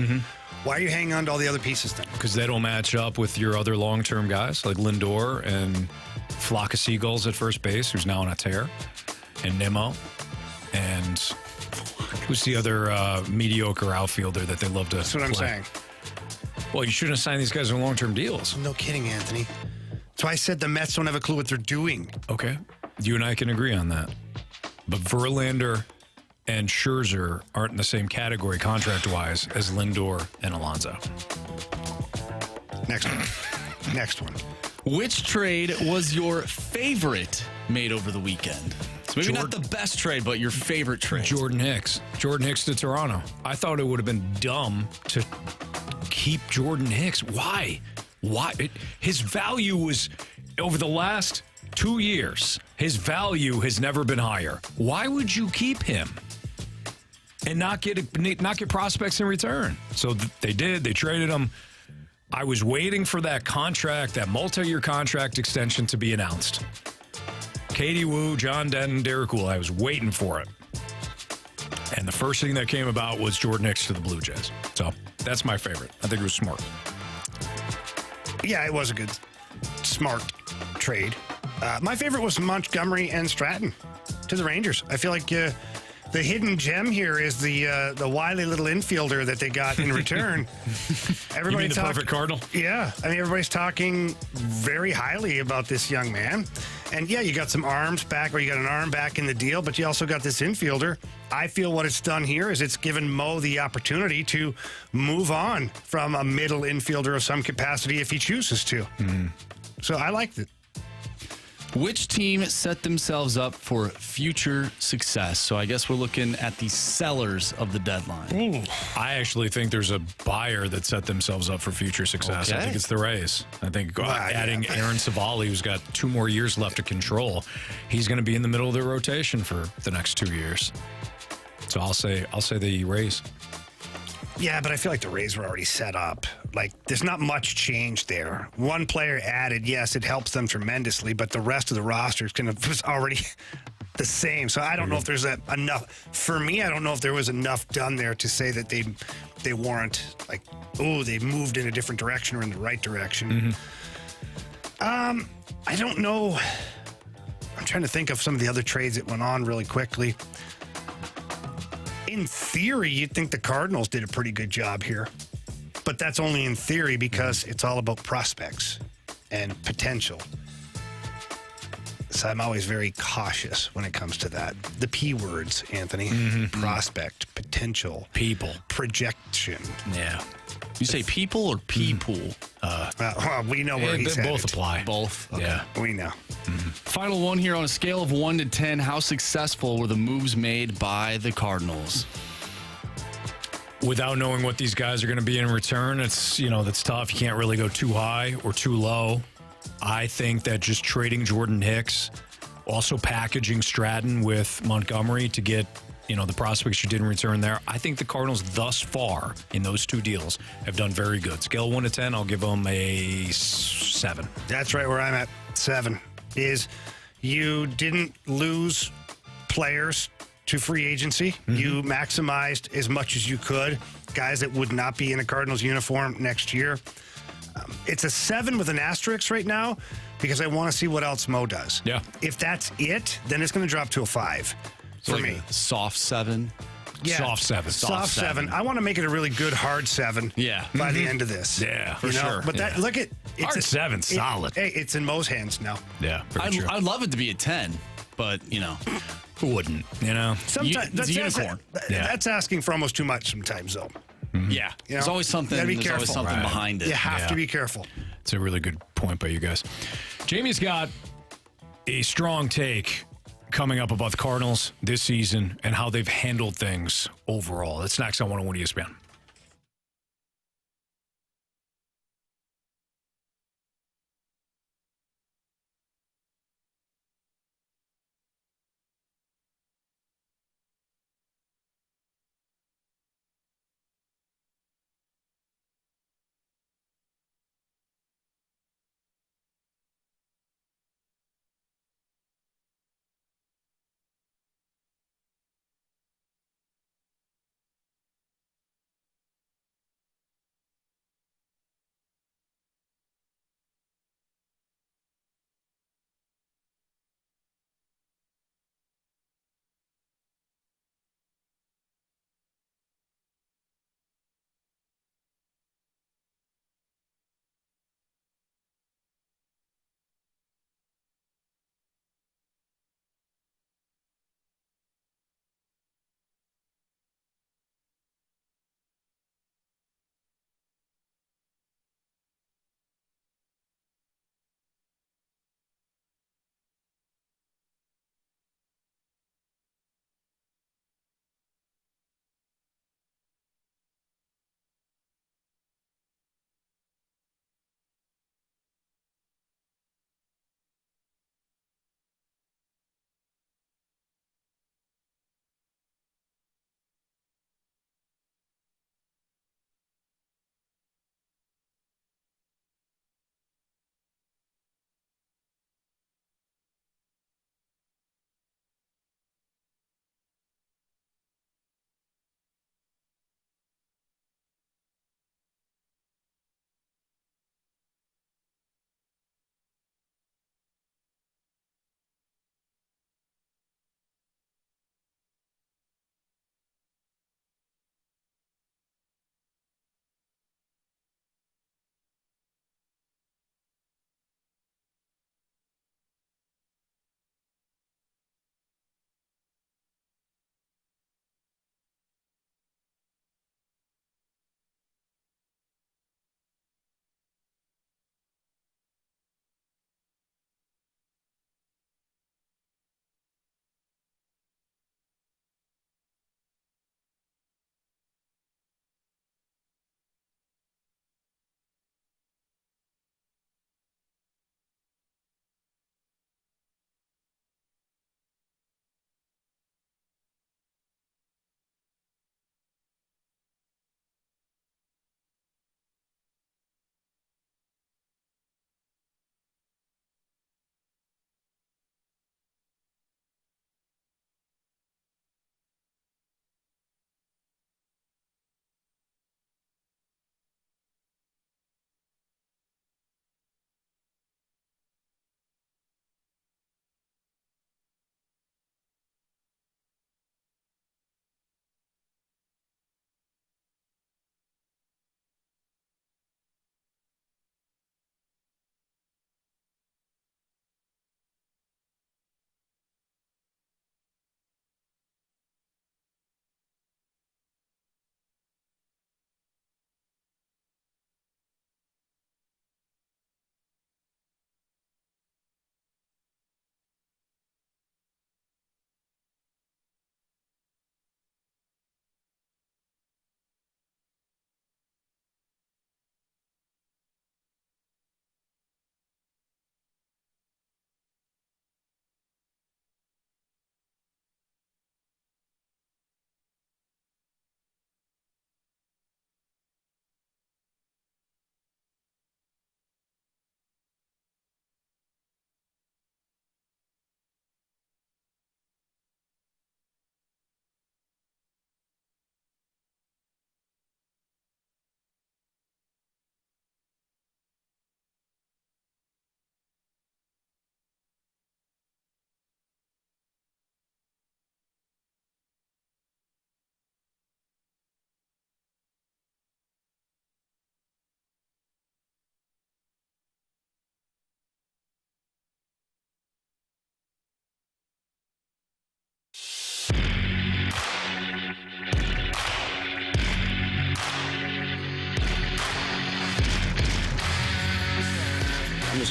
Why are you hanging on to all the other pieces then? Because they don't match up with your other long-term guys like Lindor and Flock of Seagulls at first base, who's now on a tear, and Nimmo, and who's the other mediocre outfielder that they love to That's what I'm saying. Well, you shouldn't have signed these guys on long-term deals. No kidding, Anthony. That's why I said the Mets don't have a clue what they're doing. Okay. You and I can agree on that. But Verlander and Scherzer aren't in the same category contract-wise as Lindor and Alonso. Next one. Which trade was your favorite made over the weekend? So maybe not the best trade, but your favorite trade. Jordan Hicks. Jordan Hicks to Toronto. I thought it would have been dumb to keep Jordan Hicks. Why? His value was, over the last 2 years, his value has never been higher. Why would you keep him and not get prospects in return? So they did. They traded him. I was waiting for that contract, that multi-year contract extension to be announced. Katie Woo, John Denton, Derek Wool. I was waiting for it. And the first thing that came about was Jordan Hicks to the Blue Jays. So that's my favorite. I think it was smart. Yeah, it was a good, smart trade. My favorite was Montgomery and Stratton to the Rangers. I feel like the hidden gem here is the wily little infielder that they got in return. You mean the perfect Cardinal? Yeah. I mean, everybody's talking very highly about this young man. And yeah, you got some arms back, or you got an arm back in the deal, but you also got this infielder. I feel what it's done here is it's given Mo the opportunity to move on from a middle infielder of some capacity if he chooses to. So I liked it. Which team set themselves up for future success? So I guess we're looking at the sellers of the deadline. I actually think there's a buyer that set themselves up for future success. Okay. I think it's the Rays. I think adding Aaron Savali, who's got 2 more years left to control, he's going to be in the middle of their rotation for the next 2 years. So I'll say the Rays. Yeah, but I feel like the Rays were already set up. Like, there's not much change there. One player added, yes, it helps them tremendously, but the rest of the roster was already the same. So I don't know if there's enough. For me, I don't know if there was enough done there to say that they weren't like, oh, they moved in a different direction or in the right direction. I don't know. I'm trying to think of some of the other trades that went on really quickly. In theory, you'd think the Cardinals did a pretty good job here. But that's only in theory because it's all about prospects and potential. So I'm always very cautious when it comes to that. The P words, Anthony. Prospect, potential. People. Projection. Yeah. You say people or people? We know where he's both headed. apply. Both. Okay. Yeah. We know. Final one here on a scale of 1 to 10. How successful were the moves made by the Cardinals? Without knowing what these guys are going to be in return, that's tough. You can't really go too high or too low. I think that just trading Jordan Hicks, also packaging Stratton with Montgomery to get, the prospects you did in return there. I think the Cardinals thus far in those two deals have done very good. Scale 1 to 10, I'll give them a 7. That's right where I'm at. 7 is you didn't lose players to free agency. You maximized as much as you could guys that would not be in a Cardinals uniform next year. It's a 7 with an asterisk right now because I want to see what else Mo does. Yeah. If that's it, then it's going to drop to a 5 for Like me. a soft 7. Yeah. Soft 7. Soft 7. I want to make it a really good hard 7 Yeah. by the end of this. Yeah, for sure. But Yeah. look at it's Hard 7, solid. Hey, it's in Mo's hands now. Yeah, very true. I'd love it to be a 10, but, Who wouldn't, Sometimes it's a unicorn. That's asking for almost too much sometimes, though. yeah. There's always something, gotta be there's always careful. something Right. behind it. You have Yeah. to be careful. It's a really good point by you guys. Jamie's got a strong take coming up about the Cardinals this season and how they've handled things overall. That's next on 101 ESPN.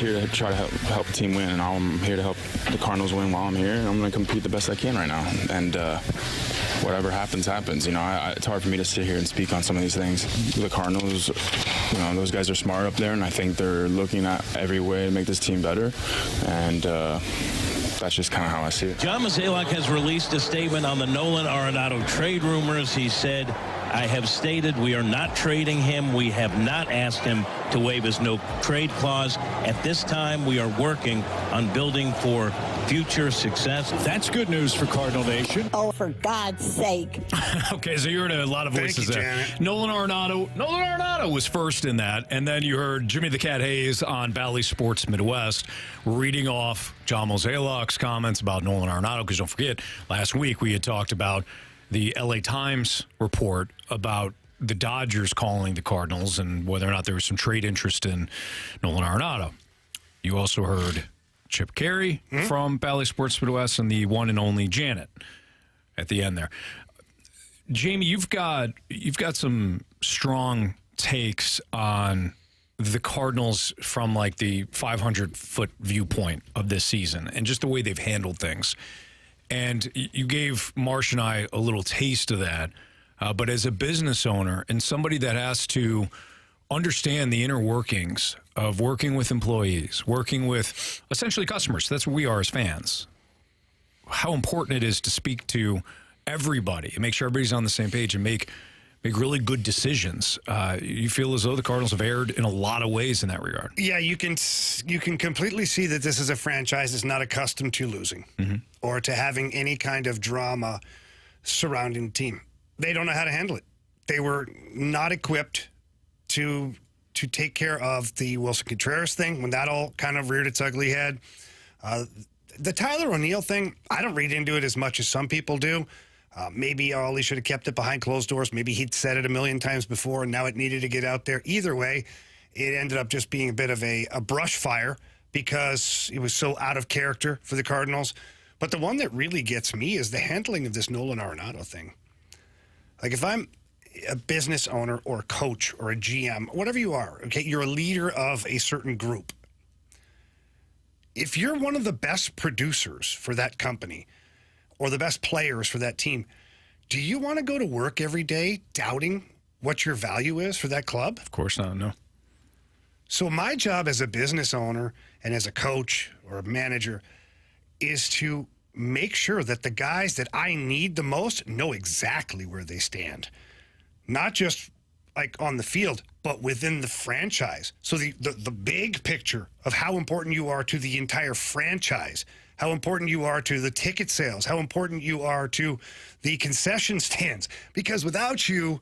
here to try to help the team win, and I'm here to help the Cardinals win while I'm here, and I'm going to compete the best I can right now. And whatever happens, happens. It's hard for me to sit here and speak on some of these things. The Cardinals, those guys are smart up there, and I think they're looking at every way to make this team better. And that's just kind of how I see it. John Mozeliak has released a statement on the Nolan Arenado trade rumors. He said, I have stated we are not trading him. We have not asked him to waive his no-trade clause. At this time, we are working on building for future success. That's good news for Cardinal Nation. Oh, for God's sake. Okay, so you heard a lot of voices there. Nolan Arenado was first in that, and then you heard Jimmy the Cat Hayes on Bally Sports Midwest reading off John Mozeliak's comments about Nolan Arenado, because don't forget, last week we had talked about the LA Times report about the Dodgers calling the Cardinals and whether or not there was some trade interest in Nolan Arenado. You also heard Chip Carey from Bally Sports Midwest and the one and only Janet at the end there. Jamie, you've got some strong takes on the Cardinals from like the 500-foot viewpoint of this season and just the way they've handled things. And you gave Marsh and I a little taste of that. But as a business owner and somebody that has to understand the inner workings of working with employees, working with essentially customers, that's what we are as fans, how important it is to speak to everybody and make sure everybody's on the same page and make really good decisions. You feel as though the Cardinals have erred in a lot of ways in that regard. Yeah, you can completely see that this is a franchise that's not accustomed to losing or to having any kind of drama surrounding the team. They don't know how to handle it. They were not equipped to take care of the Wilson Contreras thing when that all kind of reared its ugly head. The Tyler O'Neill thing, I don't read into it as much as some people do. Maybe all he should have kept it behind closed doors. Maybe he'd said it a million times before, and now it needed to get out there. Either way, it ended up just being a bit of a brush fire because it was so out of character for the Cardinals. But the one that really gets me is the handling of this Nolan Arenado thing. Like, if I'm a business owner or a coach or a GM, whatever you are, okay, you're a leader of a certain group. If you're one of the best producers for that company or the best players for that team, do you want to go to work every day doubting what your value is for that club? Of course not, no. So my job as a business owner and as a coach or a manager is to make sure that the guys that I need the most know exactly where they stand. Not just like on the field, but within the franchise. So the big picture of how important you are to the entire franchise, how important you are to the ticket sales, how important you are to the concession stands. Because without you,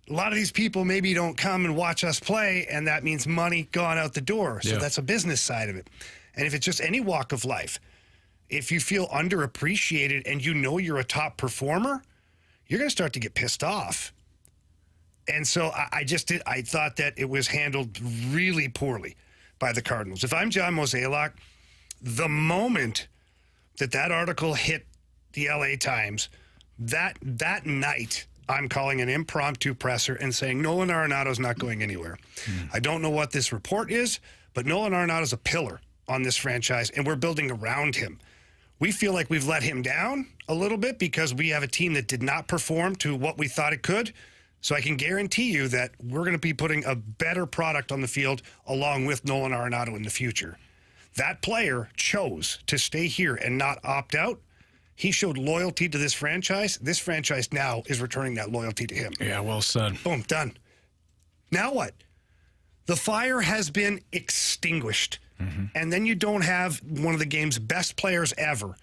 a lot of these people maybe don't come and watch us play, and that means money gone out the door. So that's a business side of it. And if it's just any walk of life, if you feel underappreciated and you know you're a top performer, you're going to start to get pissed off. And so I thought that it was handled really poorly by the Cardinals. If I'm John Mozeliak, the moment that article hit the LA Times, that night, I'm calling an impromptu presser and saying, Nolan Arenado's not going anywhere. I don't know what this report is, but Nolan Arenado's a pillar on this franchise, and we're building around him. We feel like we've let him down a little bit because we have a team that did not perform to what we thought it could. So I can guarantee you that we're going to be putting a better product on the field along with Nolan Arenado in the future. That player chose to stay here and not opt out. He showed loyalty to this franchise. This franchise now is returning that loyalty to him. Yeah, well said. Boom, done. Now what? The fire has been extinguished. And then you don't have one of the game's best players ever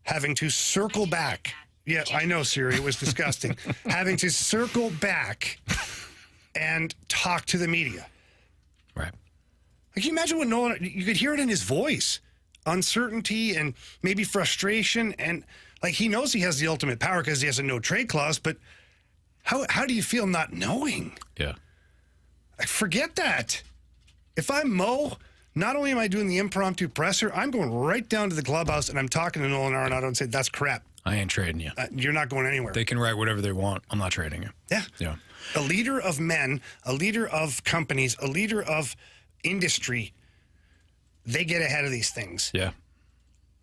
having to circle back. Yeah, I know, Siri. It was disgusting. Having to circle back and talk to the media. Right. Like, can you imagine what Nolan, you could hear it in his voice. Uncertainty and maybe frustration. And, like, he knows he has the ultimate power because he has a no-trade clause, but how do you feel not knowing? Yeah. Like, forget that. If I'm Mo, not only am I doing the impromptu presser, I'm going right down to the clubhouse and I'm talking to Nolan Arenado and say, that's crap. I ain't trading you. You're not going anywhere. They can write whatever they want. I'm not trading you. Yeah. Yeah. A leader of men, a leader of companies, a leader of industry they get ahead of these things. Yeah.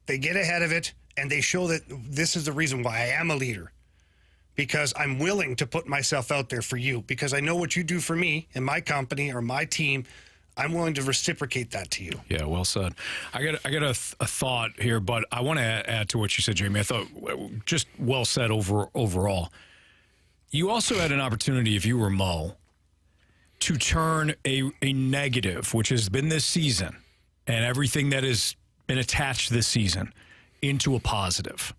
They get ahead of it, and they show that this is the reason why I am a leader. Because I'm willing to put myself out there for you. Because I know what you do for me and my company or my team. I'm willing to reciprocate that to you. Yeah, well said. I got a thought here, but I want to add to what you said, Jamie. I thought just well said overall. You also had an opportunity, if you were Mo, to turn a negative, which has been this season, and everything that has been attached this season, into a positive.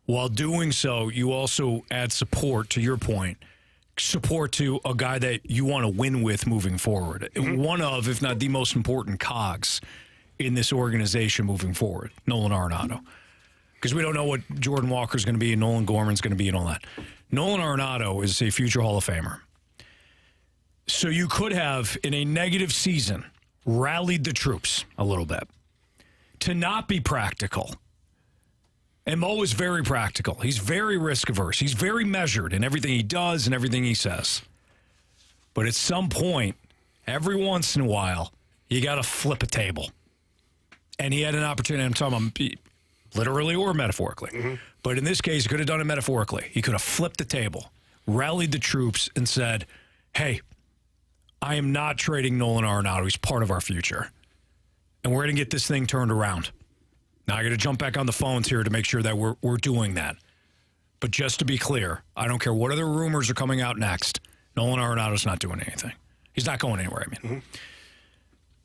While doing so, you also add support, to your point, support to a guy that you want to win with moving forward. One of, if not the most important cogs in this organization moving forward, Nolan Arenado. Because we don't know what Jordan Walker's going to be and Nolan Gorman's going to be and all that. Nolan Arenado is a future Hall of Famer. So you could have, in a negative season, rallied the troops a little bit to not be practical. And Mo is very practical. He's very risk-averse. He's very measured in everything he does and everything he says. But at some point, every once in a while, you got to flip a table. And he had an opportunity. I'm talking about literally or metaphorically. But in this case, he could have done it metaphorically. He could have flipped the table, rallied the troops, and said, hey, I am not trading Nolan Arenado. He's part of our future. And we're going to get this thing turned around. Now, I got to jump back on the phones here to make sure that we're doing that. But just to be clear, I don't care what other rumors are coming out next. Nolan Arenado's not doing anything. He's not going anywhere, I mean.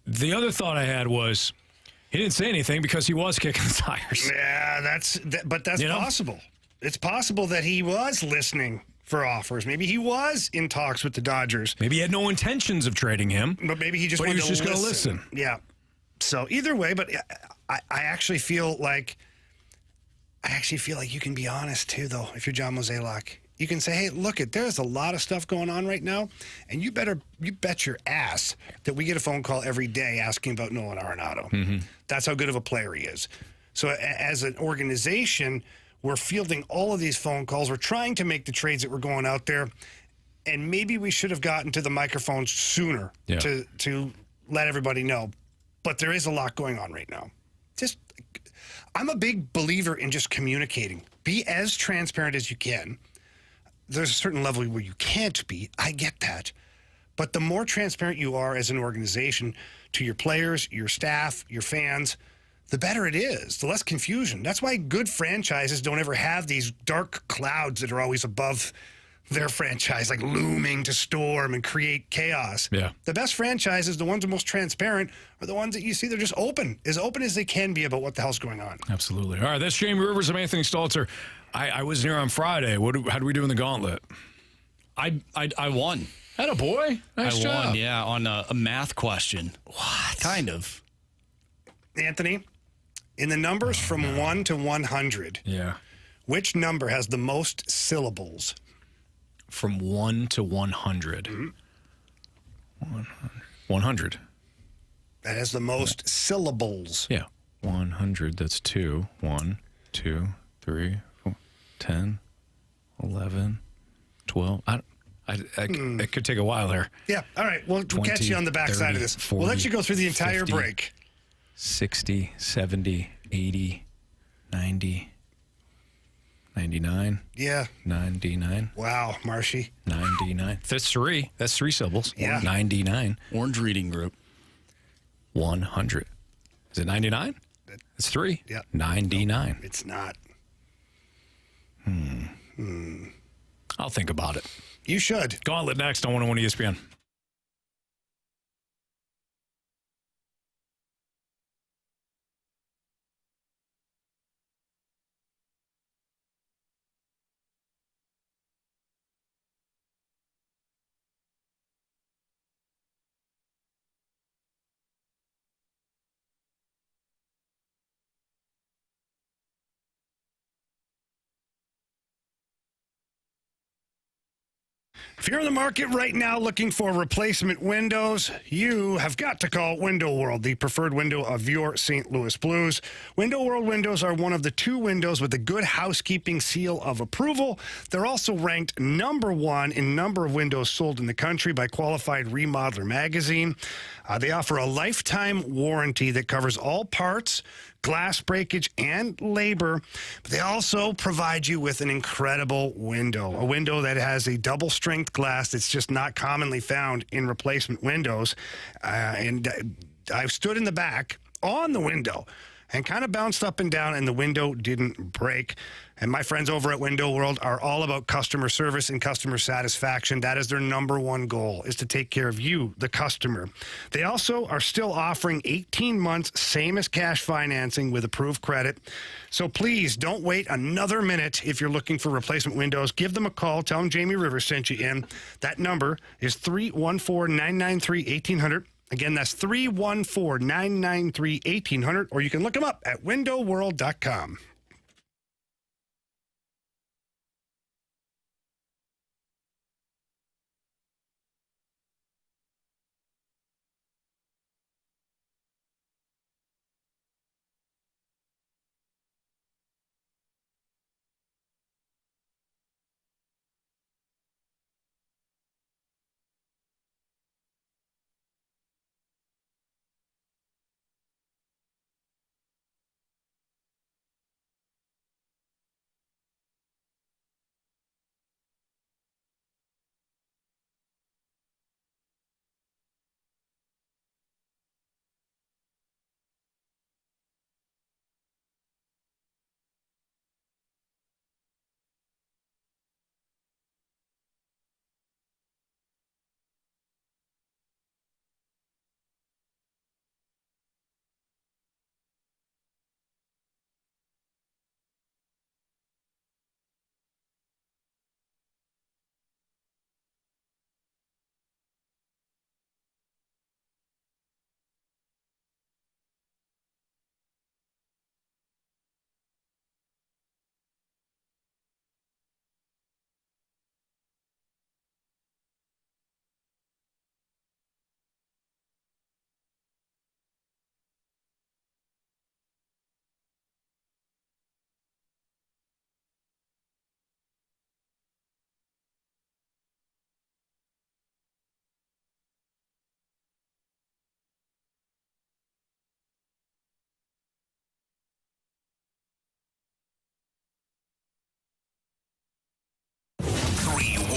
The other thought I had was he didn't say anything because he was kicking the tires. Yeah, that's possible. It's possible that he was listening for offers. Maybe he was in talks with the Dodgers. Maybe he had no intentions of trading him. But maybe he just was wanted just to going to listen. Yeah. So either way, but I actually feel like you can be honest too, though. If you're John Mozeliak, you can say, "Hey, look, there's a lot of stuff going on right now, and you bet your ass that we get a phone call every day asking about Nolan Arenado. That's how good of a player he is. So as an organization, we're fielding all of these phone calls. We're trying to make the trades that we're going out there, and maybe we should have gotten to the microphones sooner to let everybody know." But there is a lot going on right now. I'm a big believer in just communicating. Be as transparent as you can. There's a certain level where you can't be. I get that. But the more transparent you are as an organization to your players, your staff, your fans, the better it is, the less confusion. That's why good franchises don't ever have these dark clouds that are always above their franchise, like looming to storm and create chaos. Yeah. The best franchises, the ones that are most transparent, are the ones that you see they're just open as they can be about what the hell's going on. Absolutely. All right, that's Jamie Rivers. I'm Anthony Stalter. I was here on Friday. How do we do in the Gauntlet? I won. Atta boy. Nice I job. won, yeah, on a math question. What? Kind of. Anthony, in the numbers from 1 to 100, which number has the most syllables? From 1 to 100. 100. That has the most syllables. Yeah. 100. That's 2. 1, 2, 3, 4, 10, 11, 12. It could take a while there. Yeah. All right. We'll catch you on the backside of this. 40, we'll let you go through the entire 50, break. 60, 70, 80, 90. 99. Yeah. 99. Wow, Marshy. 99. That's 3. That's 3 syllables. Yeah. 99. Orange Reading Group. 100. Is it 99? It's 3. Yeah. 99. No, it's not. I'll think about it. You should. Gauntlet next on 101 ESPN. If you're in the market right now looking for replacement windows, you have got to call Window World, the preferred window of your St. Louis Blues. Window World windows are one of the 2 windows with the Good Housekeeping seal of approval. They're also ranked #1 in number of windows sold in the country by Qualified Remodeler magazine. They offer a lifetime warranty that covers all parts, glass breakage, and labor. But they also provide you with an incredible window, a window that has a double strength glass that's just not commonly found in replacement windows. And I stood in the back on the window and kind of bounced up and down, and the window didn't break. And my friends over at Window World are all about customer service and customer satisfaction. That is their #1 goal, is to take care of you, the customer. They also are still offering 18 months, same as cash financing with approved credit. So please don't wait another minute if you're looking for replacement windows. Give them a call. Tell them Jamie Rivers sent you in. That number is 314-993-1800. Again, that's 314-993-1800, or you can look them up at windowworld.com.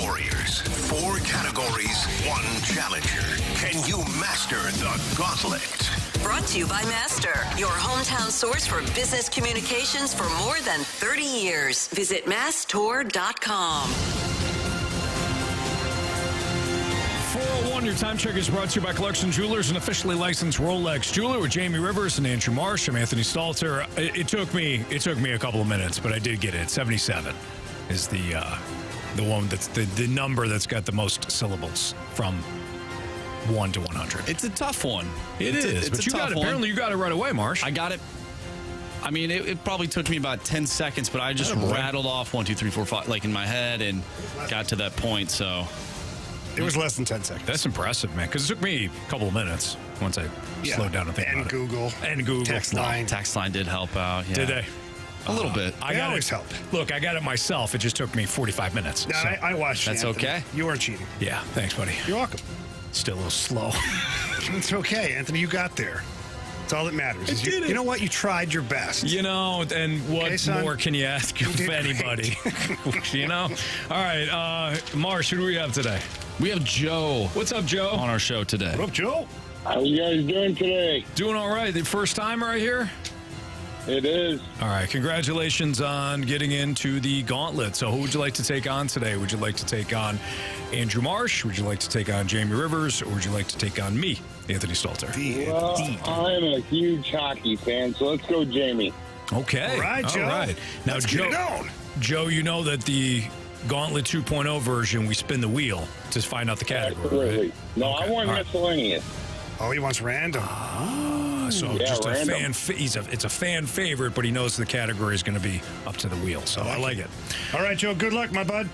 Warriors, 4 categories, 1 challenger. Can you master the Gauntlet? Brought to you by Master, your hometown source for business communications for more than 30 years. Visit masstour.com. 401, your time check is brought to you by Clarkson Jewelers, an officially licensed Rolex jeweler with Jamie Rivers and Andrew Marsh. I'm Anthony Stalter. It took me a couple of minutes, but I did get it. 77 is the one that's the number that's got the most syllables from 1 to 100. It's a tough one. It's but you got it. Apparently, you got it right away, Marsh. I got it. I mean, it probably took me about 10 seconds, but I just rattled off 1, 2, 3, 4, 5, like in my head, and got to that point. So it was less than 10 seconds. That's impressive, man. Because it took me a couple of minutes once I slowed down and think about it. And Google. Text line. Text line did help out. Yeah. Did they? A little bit. They always help. Look, I got it myself. It just took me 45 minutes. No, I watched. That's Anthony. okay. You weren't cheating. Yeah, thanks, buddy. You're welcome. Still a little slow. It's okay, Anthony. You got there. That's all that matters. You know what? You tried your best. You know, and what more can you ask of anybody? You know? All right, Marsh, who do we have today? We have Joe. What's up, Joe? On our show today. What up, Joe? How you guys doing today? Doing all right. The first time right here? It is. All right. Congratulations on getting into the Gauntlet. So who would you like to take on today? Would you like to take on Andrew Marsh? Would you like to take on Jamie Rivers? Or would you like to take on me, Anthony Stalter? Well, I'm a huge hockey fan, so let's go Jamie. Okay. All right, Joe. All right. Now, let's get it on. Joe, you know that the Gauntlet 2.0 version, we spin the wheel to find out the category, Absolutely. right? No, Okay. I want miscellaneous. Oh, he wants random. So just a fan. It's a fan favorite, but he knows the category is going to be up to the wheel. So I like it. All right, Joe. Good luck, my bud.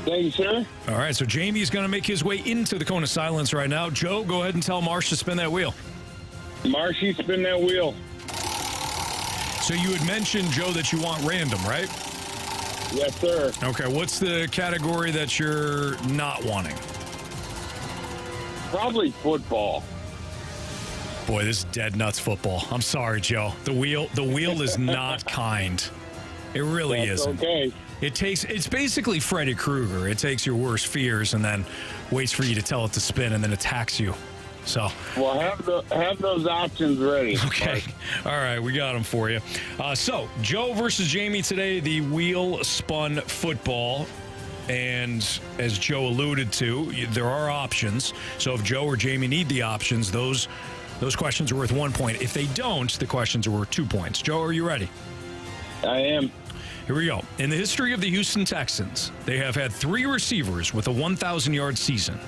Thank you, sir. All right, so Jamie's going to make his way into the cone of silence right now. Joe, go ahead and tell Marsh to spin that wheel. Marshy, spin that wheel. So you had mentioned, Joe, that you want random, right? Yes, sir. Okay, what's the category that you're not wanting? Probably football. Boy, this is dead nuts football. I'm sorry, Joe. The wheel is not kind. It really That's isn't. okay. It's basically Freddy Krueger. It takes your worst fears and then waits for you to tell it to spin and then attacks you. So, well, have those options ready. Okay. All right, we got them for you. So, Joe versus Jamie today, the wheel spun football. And as Joe alluded to, there are options. So if Joe or Jamie need the options, those questions are worth 1 point. If they don't, the questions are worth 2 points. Joe, are you ready? I am. Here we go. In the history of the Houston Texans, they have had 3 receivers with a 1,000-yard season.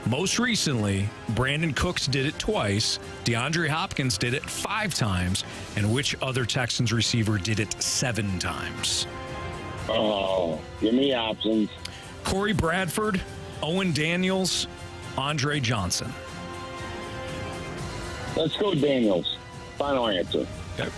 Most recently, Brandon Cooks did it twice, DeAndre Hopkins did it 5 times, and which other Texans receiver did it 7 times? Oh, give me options. Corey Bradford, Owen Daniels, Andre Johnson. Let's go Daniels. Final answer. Okay.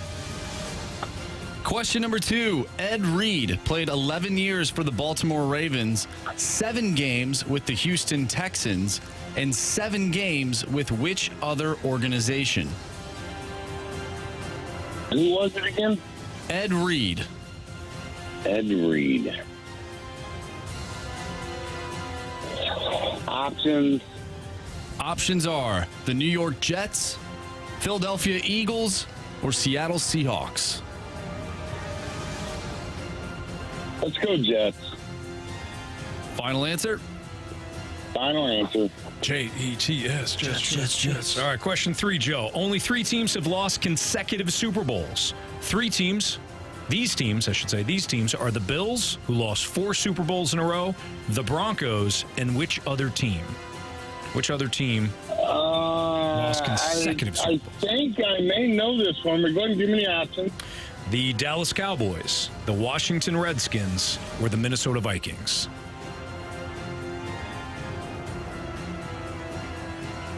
Question number 2. Ed Reed played 11 years for the Baltimore Ravens, 7 games with the Houston Texans, and 7 games with which other organization? Who was it again? Ed Reed. Ed Reed. Options. Options are the New York Jets, Philadelphia Eagles, or Seattle Seahawks. Let's go Jets. Final answer? Final answer. Jets. Jets. All right, question 3, Joe. Only 3 teams have lost consecutive Super Bowls. 3 teams. These teams are the Bills, who lost 4 Super Bowls in a row, the Broncos, and which other team? Which other team lost consecutive Super Bowls? I think I may know this one, but go ahead and give me the options. The Dallas Cowboys, the Washington Redskins, or the Minnesota Vikings?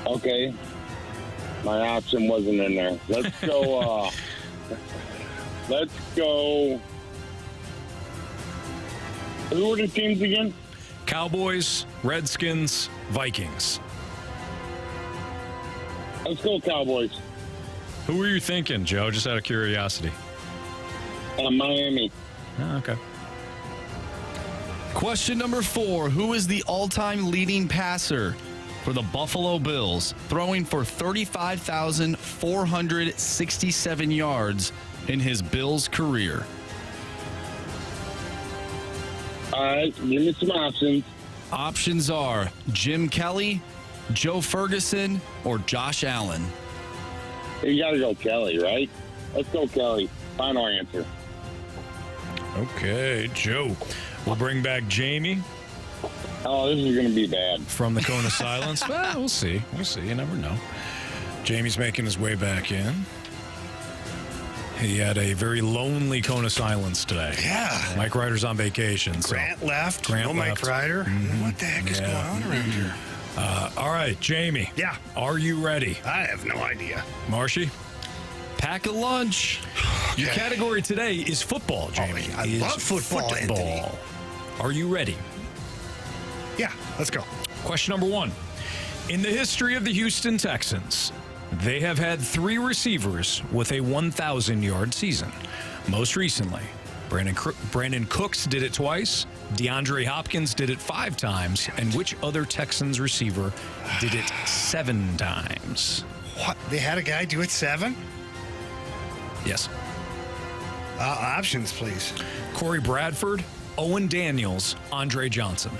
Okay. My option wasn't in there. Let's go, let's go. Who were the teams again? Cowboys, Redskins, Vikings. Let's go Cowboys. Who were you thinking, Joe, just out of curiosity? Miami. Oh, okay. Question number 4. Who is the all-time leading passer for the Buffalo Bills, throwing for 35,467 yards in his Bills career? All right, give me some options. Options are Jim Kelly, Joe Ferguson, or Josh Allen. You got to go Kelly, right? Let's go Kelly. Final answer. Okay, Joe. We'll bring back Jamie. Oh, this is going to be bad. From the cone of silence. Well, we'll see. You never know. Jamie's making his way back in. He had a very lonely cone of silence today. Yeah. Mike Ryder's on vacation. Grant left. Grant no left. Mike Ryder. Mm-hmm. What the heck is going on around here? All right, Jamie. Yeah. Are you ready? I have no idea. Marshy? Pack a lunch. Okay. Your category today is football, Jamie. I love football, Anthony. Are you ready? Yeah, let's go. Question number 1. In the history of the Houston Texans, they have had 3 receivers with a 1,000-yard season. Most recently, Brandon Cooks did it twice, DeAndre Hopkins did it 5 times, and which other Texans receiver did it 7 times? What? They had a guy do it 7? Yes. Options, please. Corey Bradford, Owen Daniels, Andre Johnson.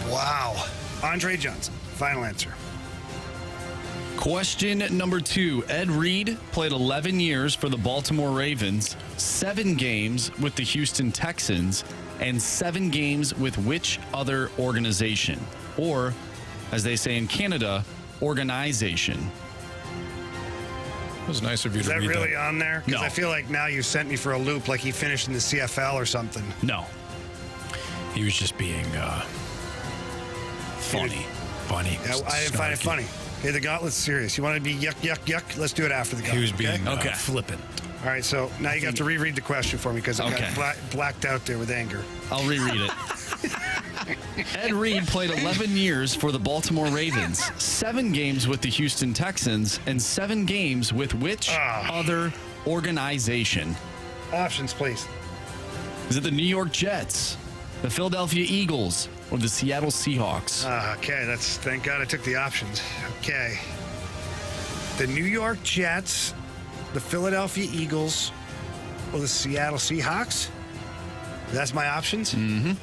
Wow. Andre Johnson. Final answer. Question number 2. Ed Reed played 11 years for the Baltimore Ravens, 7 games with the Houston Texans, and 7 games with which other organization? Or, as they say in Canada, organization. It was nice of you Is to that read really that. on there? Because No. I feel like now you sent me for a loop like he finished in the CFL or something. No. He was just being funny. Funny. Yeah, I didn't find it funny. Okay, the Gauntlet's serious. You want to be yuck, yuck, yuck? Let's do it after the Gauntlet. He was being okay? flippant. All right, so now you got to reread the question for me because I got blacked out there with anger. I'll reread it. Ed Reed played 11 years for the Baltimore Ravens, 7 games with the Houston Texans, and 7 games with which other organization? Options, please. Is it the New York Jets, the Philadelphia Eagles, or the Seattle Seahawks? Okay, thank God I took the options. Okay. The New York Jets, the Philadelphia Eagles, or the Seattle Seahawks? That's my options? Mm-hmm.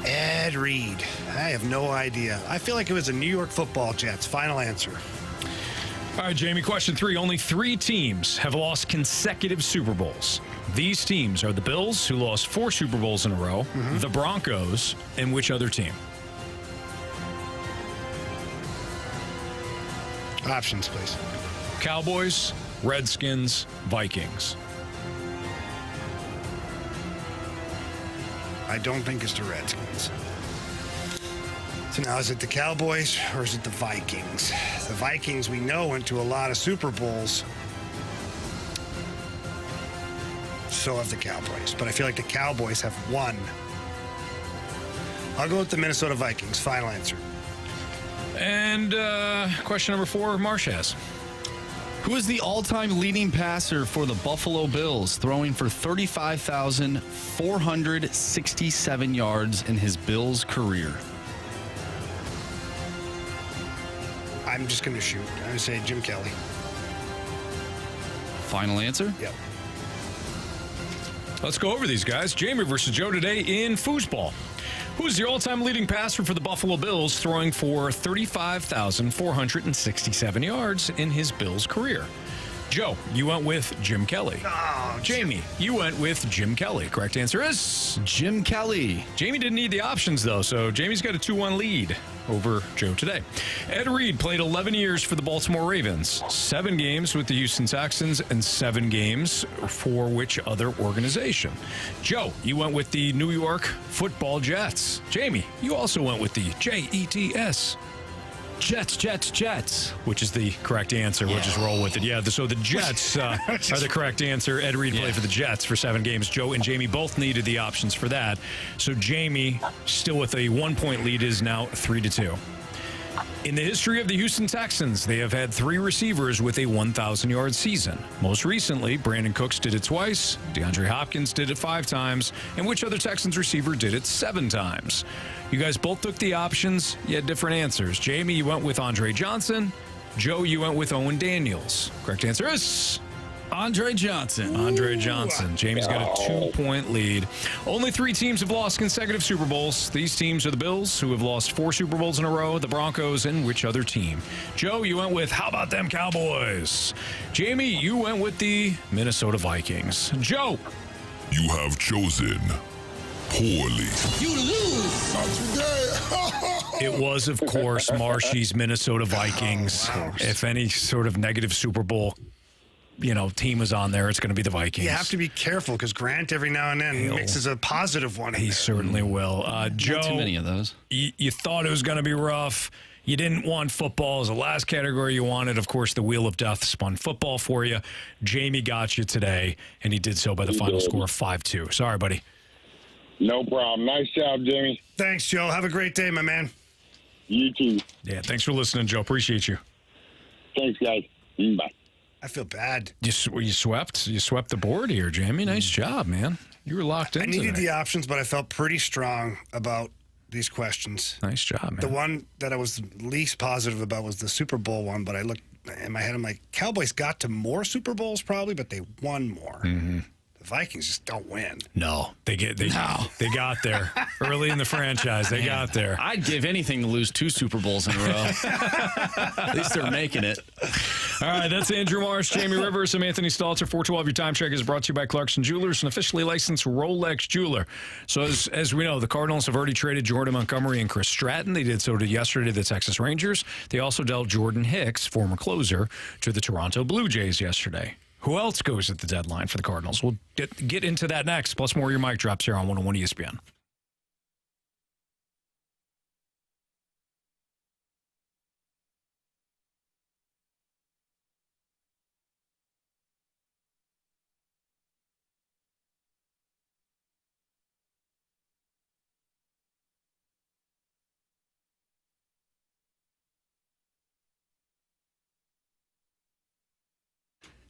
Ed Reed. I have no idea. I feel like it was the New York Football Jets. Final answer. All right, Jamie, question 3. Only 3 teams have lost consecutive Super Bowls. These teams are the Bills, who lost 4 Super Bowls in a row, the Broncos, and which other team? Options, please. Cowboys, Redskins, Vikings. I don't think it's the Redskins. So now, is it the Cowboys or is it the Vikings? The Vikings, we know, went to a lot of Super Bowls. So have the Cowboys. But I feel like the Cowboys have won. I'll go with the Minnesota Vikings. Final answer. And question number 4, Marsh has. Who is the all-time leading passer for the Buffalo Bills, throwing for 35,467 yards in his Bills career? I'm just going to shoot. I'm going to say Jim Kelly. Final answer? Yep. Let's go over these guys. Jamie versus Joe today in foosball. Who is the all-time leading passer for the Buffalo Bills, throwing for 35,467 yards in his Bills career? Joe, you went with Jim Kelly. Oh, Jamie, you went with Jim Kelly. Correct answer is Jim Kelly. Jamie didn't need the options, though, so Jamie's got a 2-1 lead over Joe today. Ed Reed played 11 years for the Baltimore Ravens, 7 games with the Houston Texans, and 7 games for which other organization? Joe, you went with the New York Football Jets. Jamie, you also went with the Jets. Jets, which is the correct answer. We'll just roll with it. Yeah, so the Jets are the correct answer. Ed Reed played for the Jets for 7 games. Joe and Jamie both needed the options for that. So Jamie, still with a 1-point lead, is now 3-2. In the history of the Houston Texans, they have had 3 receivers with a 1,000-yard season. Most recently, Brandon Cooks did it twice, DeAndre Hopkins did it 5 times, and which other Texans receiver did it 7 times? You guys both took the options. You had different answers. Jamie, you went with Andre Johnson. Joe, you went with Owen Daniels. Correct answer is Andre Johnson. Andre Johnson. Jamie's got a 2-point lead. Only 3 teams have lost consecutive Super Bowls. These teams are the Bills, who have lost 4 Super Bowls in a row, the Broncos, and which other team? Joe, you went with, how about them Cowboys? Jamie, you went with the Minnesota Vikings. Joe. You have chosen poorly. You lose. Not today. It was, of course, Marshy's Minnesota Vikings. Oh, wow. If any sort of negative Super Bowl team is on there, it's going to be the Vikings. You have to be careful because Grant every now and then mixes a positive one in He there. certainly will. Joe, Not too many of those. You thought it was going to be rough. You didn't want football as the last category you wanted. Of course, the Wheel of Death spun football for you. Jamie got you today, and he did so by the final score of 5-2. Sorry, buddy. No problem. Nice job, Jamie. Thanks, Joe. Have a great day, my man. You too. Yeah, thanks for listening, Joe. Appreciate you. Thanks, guys. Bye. I feel bad. You swept the board here, Jamie. Nice job, man. You were locked in. I needed today. the options, but I felt pretty strong about these questions. Nice job, man. The one that I was least positive about was the Super Bowl one, but I looked in my head, I'm like, Cowboys got to more Super Bowls probably, but they won more. Mm-hmm. The Vikings just don't win. No, they got there early in the franchise. They got there. I'd give anything to lose 2 Super Bowls in a row. At least they're making it. All right, that's Andrew Marsh, Jamie Rivers. I'm Anthony Stalter. 412, your time check is brought to you by Clarkson Jewelers, an officially licensed Rolex jeweler. So as we know, the Cardinals have already traded Jordan Montgomery and Chris Stratton. They did so yesterday to the Texas Rangers. They also dealt Jordan Hicks, former closer, to the Toronto Blue Jays yesterday. Who else goes at the deadline for the Cardinals? We'll get into that next, plus more of your mic drops here on 101 ESPN.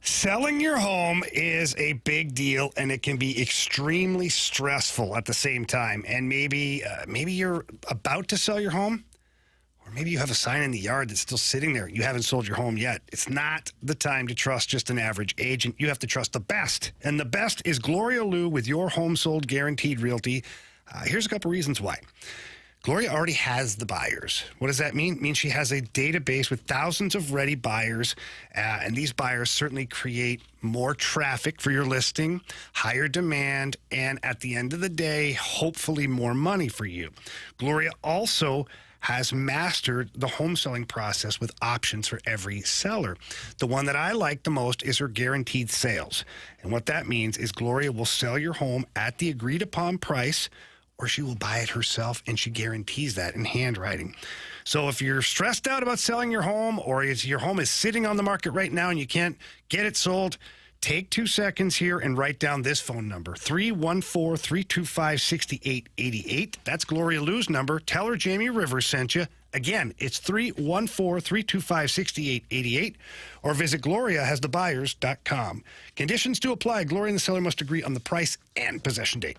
Selling your home is a big deal, and it can be extremely stressful at the same time. And maybe you're about to sell your home, or maybe you have a sign in the yard that's still sitting there. You haven't sold your home yet. It's not the time to trust just an average agent. You have to trust the best, and the best is Gloria Liu with Your Home Sold Guaranteed Realty. Here's a couple reasons why. Gloria already has the buyers. What does that mean? It means she has a database with thousands of ready buyers, and these buyers certainly create more traffic for your listing, higher demand, and at the end of the day, hopefully more money for you. Gloria also has mastered the home selling process with options for every seller. The one that I like the most is her guaranteed sales. And what that means is Gloria will sell your home at the agreed upon price, or she will buy it herself, and she guarantees that in handwriting. So if you're stressed out about selling your home, or your home is sitting on the market right now and you can't get it sold, take 2 seconds here and write down this phone number, 314-325-6888. That's Gloria Liu's number. Tell her Jamie Rivers sent you. Again, it's 314-325-6888, or visit GloriaHasTheBuyers.com. Conditions do apply. Gloria and the seller must agree on the price and possession date.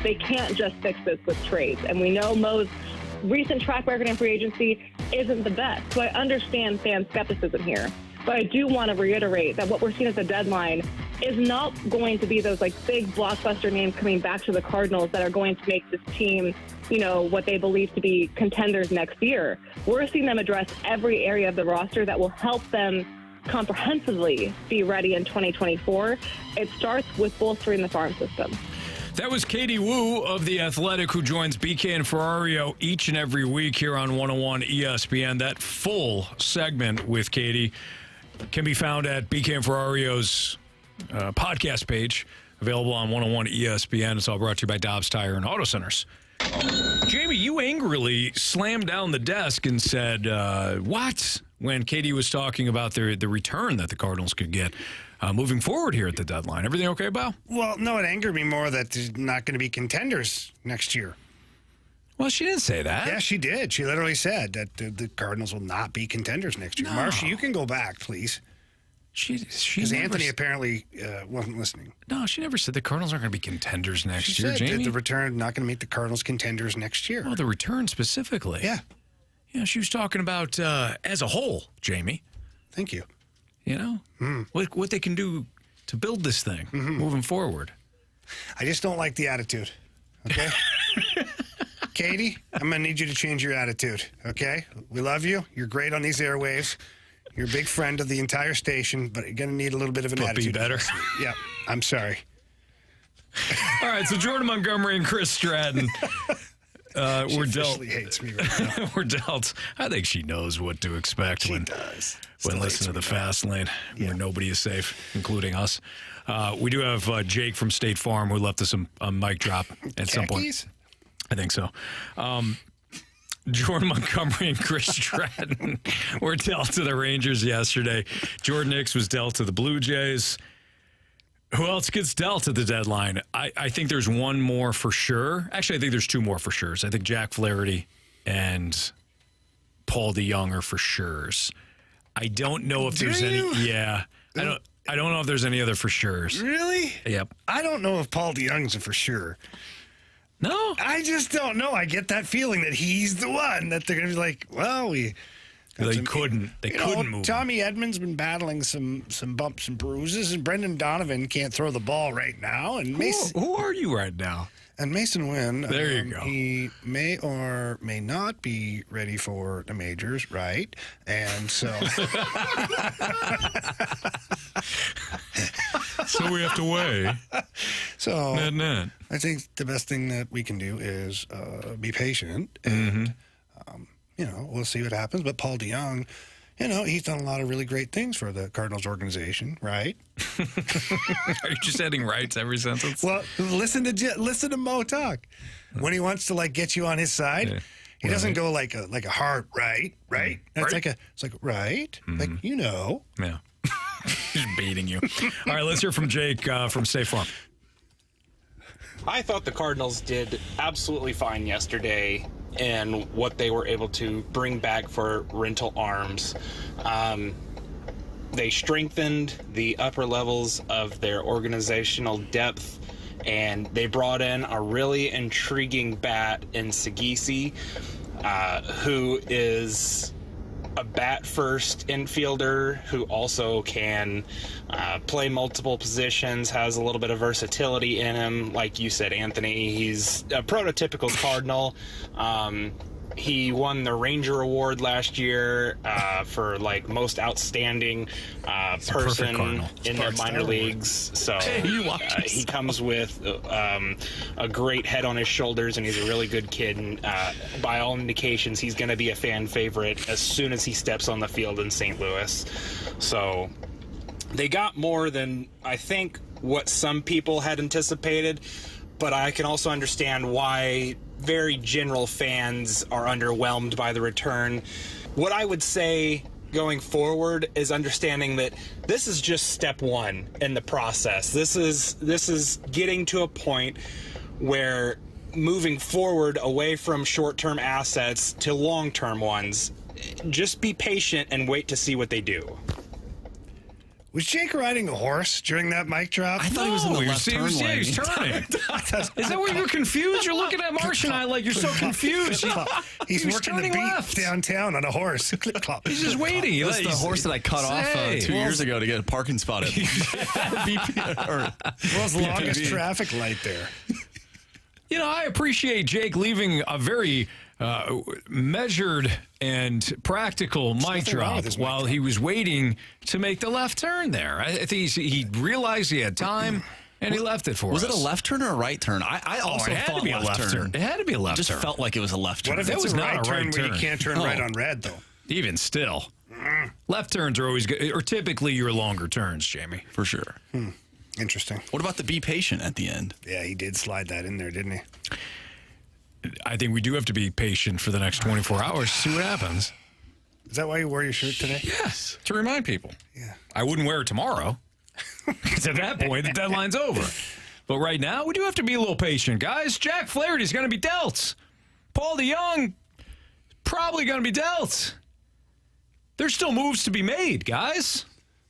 They can't just fix this with trades. And we know Mo's recent track record in free agency isn't the best. So I understand fan skepticism here. But I do want to reiterate that what we're seeing at the deadline is not going to be those like big blockbuster names coming back to the Cardinals that are going to make this team, what they believe to be contenders next year. We're seeing them address every area of the roster that will help them comprehensively be ready in 2024. It starts with bolstering the farm system. That was Katie Wu of The Athletic, who joins BK and Ferrario each and every week here on 101 ESPN. That full segment with Katie can be found at BK and Ferrario's podcast page, available on 101 ESPN. It's all brought to you by Dobbs Tire and Auto Centers. Jamie, you angrily slammed down the desk and said, what? When Katie was talking about the return that the Cardinals could get moving forward here at the deadline. Everything okay, Bo? Well, no, it angered me more that they're not going to be contenders next year. Well, she didn't say that. Yeah, she did. She literally said that the Cardinals will not be contenders next year. No. Marcia, you can go back, please. Because Anthony apparently wasn't listening. No, she never said the Cardinals aren't going to be contenders next year, said Jamie. That the return not going to make the Cardinals contenders next year. Well, the return specifically. Yeah. Yeah, she was talking about as a whole, Jamie. Thank you. What they can do to build this thing moving forward. I just don't like the attitude, okay? Katie, I'm going to need you to change your attitude, okay? We love you. You're great on these airwaves. You're a big friend of the entire station, but you're going to need a little bit of an attitude. Be better. Yeah, I'm sorry. All right, so Jordan Montgomery and Chris Stratton were dealt. Hates me right now. We're dealt. I think she knows what to expect when listening to the Fast Lane, where nobody is safe, including us. We do have Jake from State Farm who left us a mic drop at some point. I think so. Jordan Montgomery and Chris Stratton were dealt to the Rangers yesterday. Jordan Hicks was dealt to the Blue Jays. Who else gets dealt at the deadline? I think there's one more for sure. Actually, I think there's two more for sure. I think Jack Flaherty and Paul DeJong are for sures. I don't know if there's any. Yeah, I don't know if there's any other for sures. Really? Yep. I don't know if Paul DeJong's a for sure. No, I just don't know. I get that feeling that he's the one that they're going to be like, well, they couldn't move. Tommy Edman's been battling some bumps and bruises, and Brendan Donovan can't throw the ball right now. And who are you right now? And Mason Wynn, there you go. He may or may not be ready for the majors, right? And so, so we have to weigh. So net. I think the best thing that we can do is be patient, and we'll see what happens. But Paul DeJong, he's done a lot of really great things for the Cardinals organization, right? Are you just adding right to every sentence? Well, listen to Mo talk. When he wants to get you on his side, he doesn't go like a hard right. It's like right, Yeah. He's baiting you. All right, let's hear from Jake from State Farm. I thought the Cardinals did absolutely fine yesterday in what they were able to bring back for rental arms. They strengthened the upper levels of their organizational depth, and they brought in a really intriguing bat in Sagisi, who is a bat-first infielder who also can play multiple positions, has a little bit of versatility in him. Like you said, Anthony, he's a prototypical Cardinal. He won the Ranger Award last year for most outstanding person in the minor leagues. So he comes with a great head on his shoulders, and he's a really good kid. And by all indications, he's going to be a fan favorite as soon as he steps on the field in St. Louis. So they got more than I think what some people had anticipated, but I can also understand why very general fans are underwhelmed by the return. What I would say going forward is understanding that this is just step one in the process. This is getting to a point where moving forward away from short-term assets to long-term ones. Just be patient and wait to see what they do. Was Jake riding a horse during that mic drop? I thought he was in the left turn lane. Yeah, he was turning. Is that why you're confused? You're looking at Marsh and I like you're so confused. He's working the beat left downtown on a horse. He's just waiting. That's the horse that I cut off 2 years ago to get a parking spot at. World's longest traffic light there. You know, I appreciate Jake leaving a very measured and practical mic drop while he was waiting to make the left turn there. I think he realized he had time, and he left it for us. Was it a left turn or a right turn? I also thought to be a left turn. It had to be a left turn. It just felt like it was a left turn. What if it's a right turn where you can't turn right on red, though? Even still. Left turns are always good, or typically your longer turns, Jamie. For sure. Interesting. What about the be patient at the end? Yeah, he did slide that in there, didn't he? I think we do have to be patient for the next 24 hours to see what happens. Is that why you wore your shirt today? Yes, to remind people. Yeah. I wouldn't wear it tomorrow because at that point, the deadline's over. But right now, we do have to be a little patient, guys. Jack Flaherty's going to be dealt. Paul DeJong probably going to be dealt. There's still moves to be made, guys.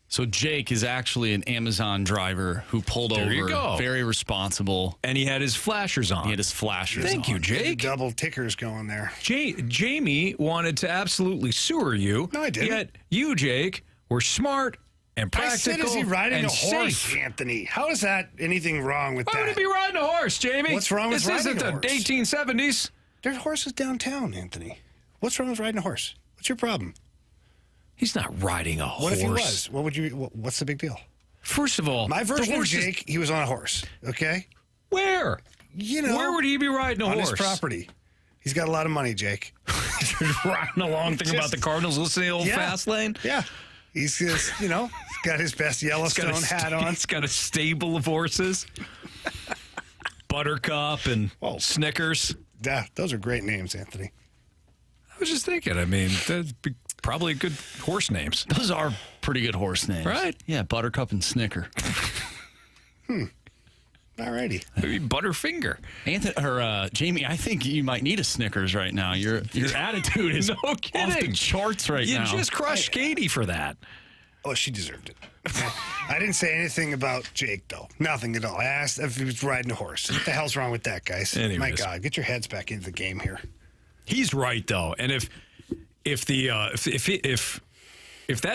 So Jake is actually an Amazon driver who pulled over. You go. Very responsible. And he had his flashers on. He had his flashers Thank you, Jake. Double tickers going there. Jamie wanted to absolutely sewer you. No, I didn't. Yet you, Jake, were smart and practical. I said, is he riding and a horse, safe. Anthony? How is that anything wrong with that? Why would he be riding a horse, Jamie? What's wrong with riding a horse? This isn't the 1870s. There's horses downtown, Anthony. What's wrong with riding a horse? What's your problem? He's not riding a horse. What if he was? What would you? What's the big deal? First of all, my version of Jake, he was on a horse. Okay. Where? You know, where would he be riding a horse? On his property. He's got a lot of money, Jake. Riding along, thinking about the Cardinals, listening to the old fast lane. Yeah. He's just, he's got his best Yellowstone hat on. He's got a stable of horses. Buttercup and Snickers. Yeah, those are great names, Anthony. I was just thinking, I mean, that'd be probably good horse names. Those are pretty good horse names. Right? Yeah, Buttercup and Snicker. Alrighty. Maybe Butterfinger. Jamie, I think you might need a Snickers right now. Your attitude is no kidding. Off the charts right now. You just crushed Katie for that. Oh, she deserved it. I didn't say anything about Jake, though. Nothing at all. I asked if he was riding a horse. What the hell's wrong with that, guys? Anyways. My God, get your heads back into the game here. He's right, though. And if that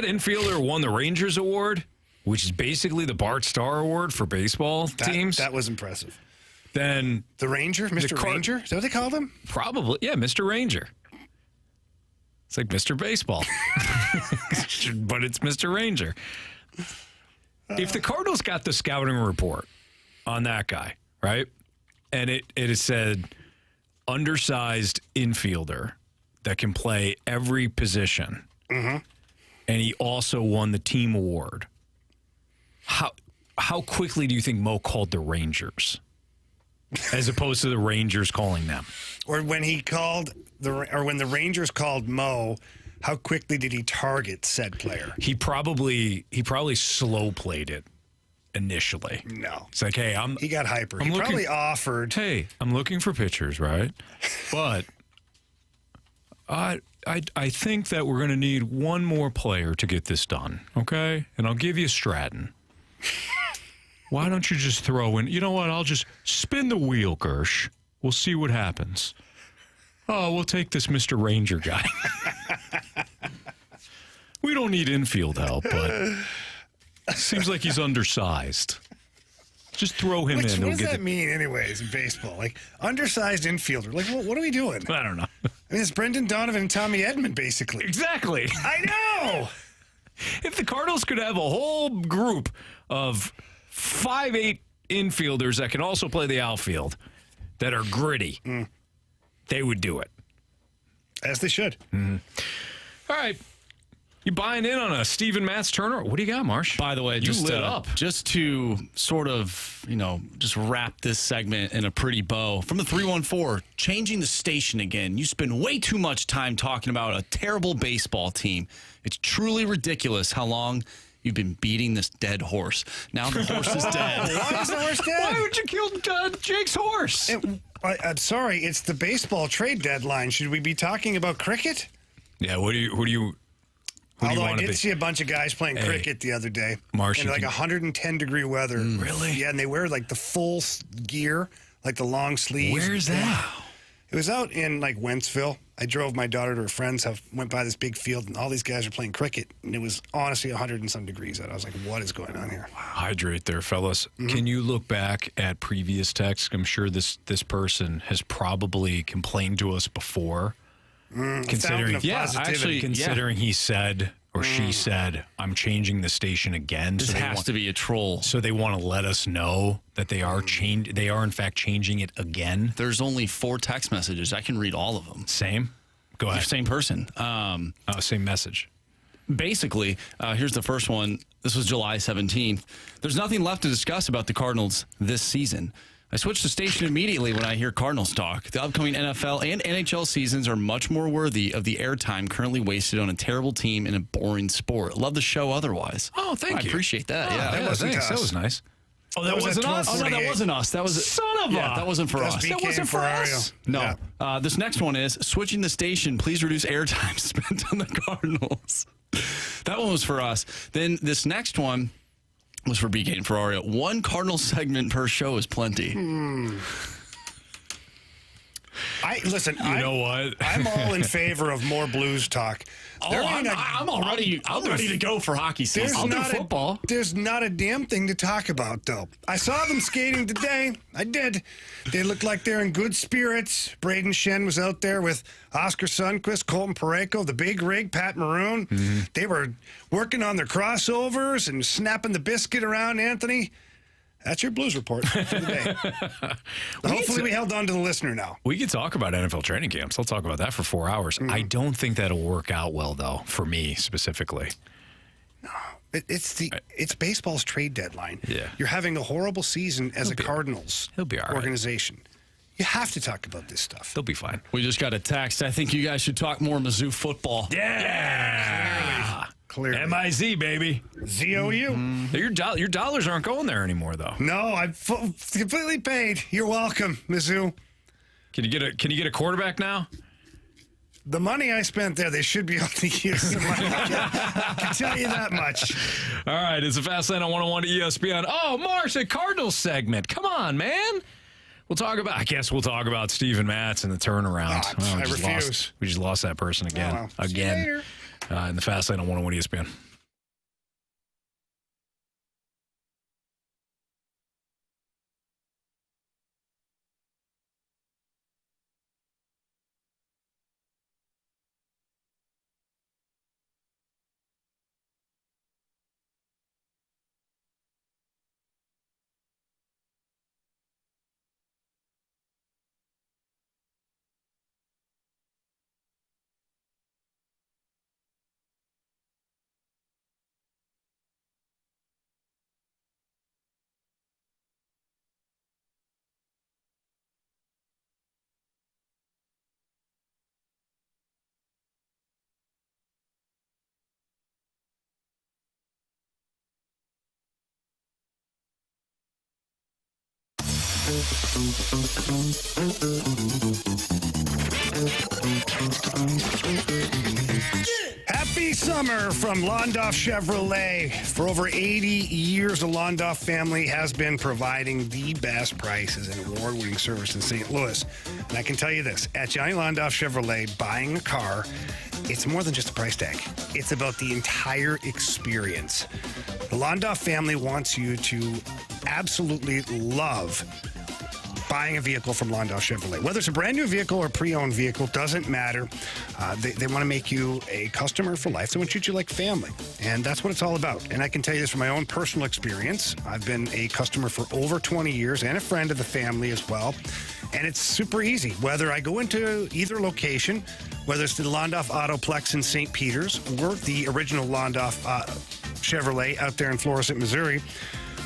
infielder won the Rangers Award, which is basically the Bart Starr Award for baseball teams, that was impressive. Then the Ranger, Mr. Ranger, is that what they called him? Probably, yeah, Mr. Ranger. It's like Mr. Baseball, but it's Mr. Ranger. If the Cardinals got the scouting report on that guy, right, and it said undersized infielder that can play every position, and he also won the team award, how quickly do you think Mo called the Rangers, as opposed to the Rangers calling them? Or when he called when the Rangers called Mo, how quickly did he target said player? He probably slow played it initially. No, it's like, hey, he got hyper. He probably offered. Hey, I'm looking for pitchers, right? But I think that we're going to need one more player to get this done, okay? And I'll give you Stratton. Why don't you just throw in? You know what? I'll just spin the wheel, Gersh. We'll see what happens. Oh, we'll take this Mr. Ranger guy. We don't need infield help, but seems like he's undersized. Just throw him in. What does that mean, anyways, in baseball? Like, undersized infielder. Like, what are we doing? I don't know. I mean, it's Brendan Donovan and Tommy Edman, basically. Exactly. I know. If the Cardinals could have a whole group of 5'8" infielders that can also play the outfield that are gritty, they would do it. As they should. Mm-hmm. All right. You buying in on a Steven Matz Turner? What do you got, Marsh? By the way, you just lit up. Just to sort of, just wrap this segment in a pretty bow. From the 314, changing the station again. You spend way too much time talking about a terrible baseball team. It's truly ridiculous how long you've been beating this dead horse. Now the horse is dead. Why is the horse dead? Why would you kill Jake's horse? I'm sorry, it's the baseball trade deadline. Should we be talking about cricket? Yeah, who do you Who do you Although I want to did be? see a bunch of guys playing cricket the other day. Marsh, in you like can- 110-degree weather. Really? Yeah, and they wear like the full gear, like the long sleeves. Where's that? It was out in like Wentzville. I drove my daughter to her friend's house, went by this big field, and all these guys are playing cricket. And it was honestly 100 and some degrees out. I was like, what is going on here? Hydrate there, fellas. Mm-hmm. Can you look back at previous texts? I'm sure this person has probably complained to us before. Considering, considering he said or she said, "I'm changing the station again." This has to be a troll. So they want to let us know that they are They are in fact changing it again. There's only 4 text messages. I can read all of them. Same. Go ahead. Same person. Same message. Basically, here's the first one. This was July 17th. There's nothing left to discuss about the Cardinals this season. I switch the station immediately when I hear Cardinals talk. The upcoming NFL and NHL seasons are much more worthy of the airtime currently wasted on a terrible team in a boring sport. Love the show otherwise. Oh, thank you. I appreciate that. Oh, yeah, that wasn't us. That was nice. Oh, that wasn't us? Oh, no, that wasn't us. That was Son of a... that wasn't for us. That wasn't for us. No. This next one is switching the station. Please reduce airtime spent on the Cardinals. That one was for us. Then this next one was for BK and Ferrari. 1 Cardinal segment per show is plenty. Listen. You know what? I'm all in favor of more Blues talk. I'm ready to go for hockey season. I'll do football. There's not a damn thing to talk about, though. I saw them skating today. I did. They looked like they're in good spirits. Braden Shen was out there with Oscar Sundquist, Colton Parayko, the big rig, Pat Maroon. Mm-hmm. They were working on their crossovers and snapping the biscuit around, Anthony. That's your Blues report for the day. Hopefully we held on to the listener now. We could talk about NFL training camps. I'll talk about that for 4 hours. I don't think that'll work out well, though, for me specifically. No, it's baseball's trade deadline. Yeah. You're having a horrible season as a Cardinals organization. You have to talk about this stuff. They'll be fine. We just got a text. I think you guys should talk more Mizzou football. Yeah. Clearly. MIZ, baby. ZOU. Your dollars aren't going there anymore, though. No, I'm completely paid. You're welcome, Mizzou. Can you get a quarterback now? The money I spent there, they should be able to use the money. I can tell you that much. All right, it's a Fast Lane on 101 to ESPN. Oh, Marsh, a Cardinals segment. Come on, man. I guess we'll talk about Steven Matz and the turnaround. I refuse. We just lost that person again. Oh, well. Again. In the Fast Lane on 101 ESPN. Happy summer from Londoff Chevrolet. For over 80 years, the Londoff family has been providing the best prices and award-winning service in St. Louis. And I can tell you this, at Johnny Londoff Chevrolet, buying a car, it's more than just a price tag. It's about the entire experience. The Londoff family wants you to absolutely love buying a vehicle from Londoff Chevrolet. Whether it's a brand new vehicle or a pre-owned vehicle, doesn't matter. They want to make you a customer for life. They want to treat you like family. And that's what it's all about. And I can tell you this from my own personal experience. I've been a customer for over 20 years and a friend of the family as well. And it's super easy. Whether I go into either location, whether it's the Londoff Autoplex in St. Peters or the original Londoff Chevrolet out there in Florissant, Missouri,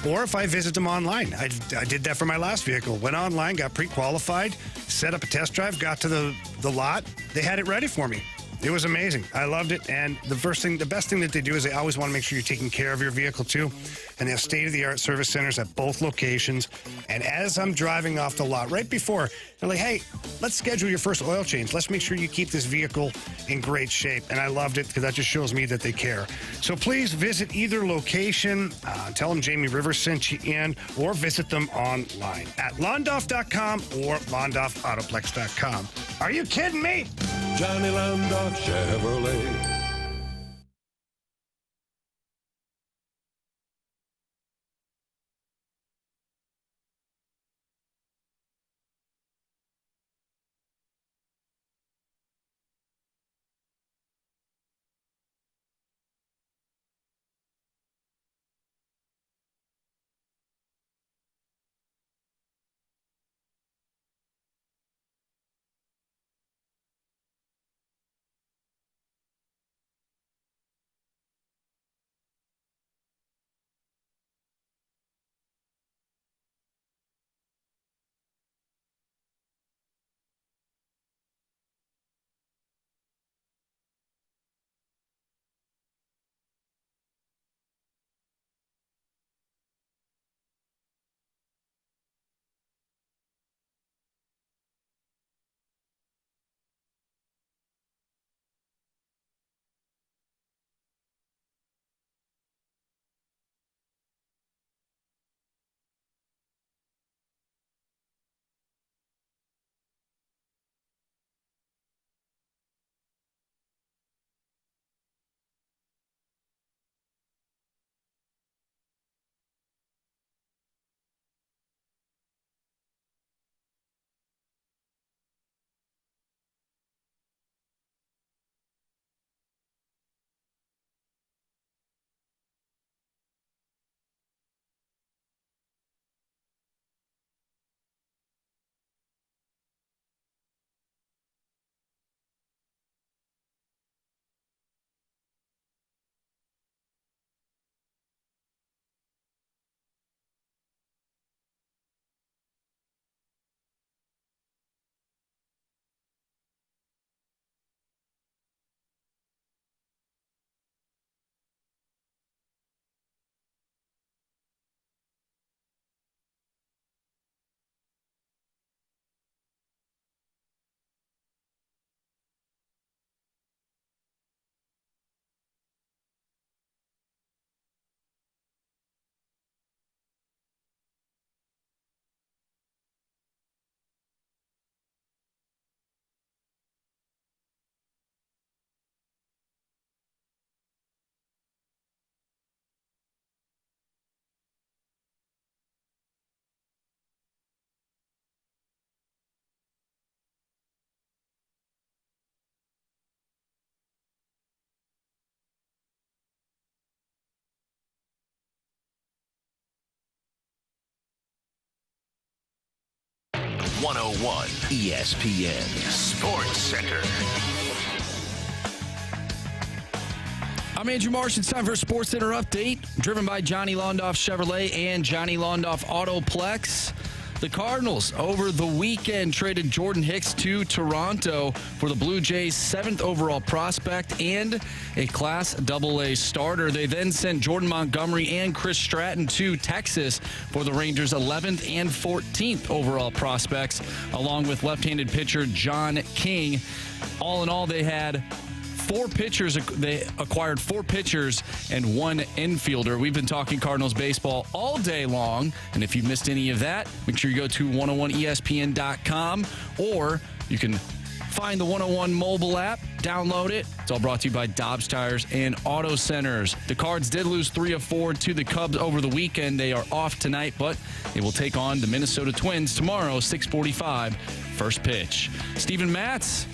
or if I visit them online. I did that for my last vehicle. Went online, got pre-qualified, set up a test drive, got to the lot. They had it ready for me. It was amazing. I loved it. And the best thing that they do is they always want to make sure you're taking care of your vehicle too. And they have state-of-the-art service centers at both locations. And as I'm driving off the lot, right before, they're like, hey, let's schedule your first oil change. Let's make sure you keep this vehicle in great shape. And I loved it because that just shows me that they care. So please visit either location. Tell them Jamie Rivers sent you in, or visit them online at Londoff.com or LondoffAutoplex.com. Are you kidding me? Johnny Londoff Chevrolet. ESPN Sports Center. I'm Andrew Marsh. It's time for a Sports Center update, driven by Johnny Londoff Chevrolet and Johnny Londoff Autoplex. The Cardinals over the weekend traded Jordan Hicks to Toronto for the Blue Jays' 7th overall prospect and a Class AA starter. They then sent Jordan Montgomery and Chris Stratton to Texas for the Rangers' 11th and 14th overall prospects, along with left-handed pitcher John King. All in all, they had 4 pitchers. They acquired 4 pitchers and 1 infielder. We've been talking Cardinals baseball all day long, and if you missed any of that, make sure you go to 101ESPN.com, or you can find the 101 mobile app, download it. It's all brought to you by Dobbs Tires and Auto Centers. The Cards did lose 3 of 4 to the Cubs over the weekend. They are off tonight, but they will take on the Minnesota Twins tomorrow, 6:45, first pitch. Steven Matz,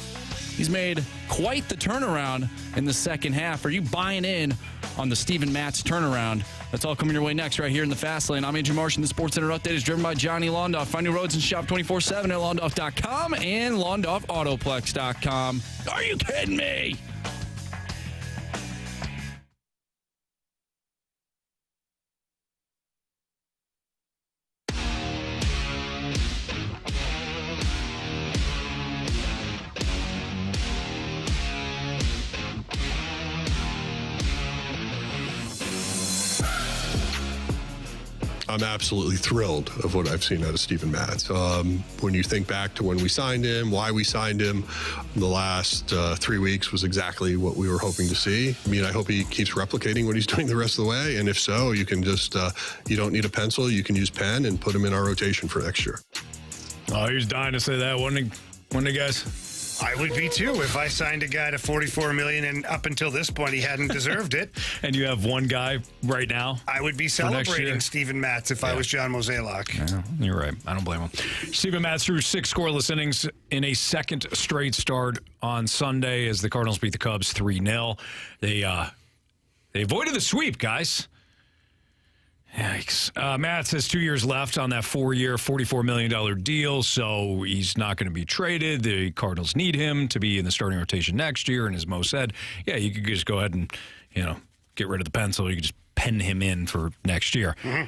he's made quite the turnaround in the second half. Are you buying in on the Steven Matz turnaround? That's all coming your way next right here in the Fast Lane. I'm Andrew Marsh, and the Sports Center update is driven by Johnny Londoff. Find new roads and shop 24/7 at Londoff.com and LondoffAutoplex.com. Are you kidding me? I'm absolutely thrilled of what I've seen out of Steven Matz. When you think back to when we signed him, why we signed him, the last 3 weeks was exactly what we were hoping to see. I mean, I hope he keeps replicating what he's doing the rest of the way. And if so, you can just, you don't need a pencil. You can use pen and put him in our rotation for next year. Oh, he was dying to say that, wasn't he, guys? I would be too if I signed a guy to $44 million and up until this point he hadn't deserved it. And you have one guy right now. I would be celebrating Steven Matz if I was John Mozeliak. Yeah, you're right. I don't blame him. Steven Matz threw 6 scoreless innings in a second straight start on Sunday as the Cardinals beat the Cubs 3-0. They avoided the sweep, guys. Yikes. Matz has 2 years left on that 4-year, $44 million deal, so he's not going to be traded. The Cardinals need him to be in the starting rotation next year, and as Mo said, yeah, you could just go ahead and, get rid of the pencil. You could just pen him in for next year. Mm-hmm.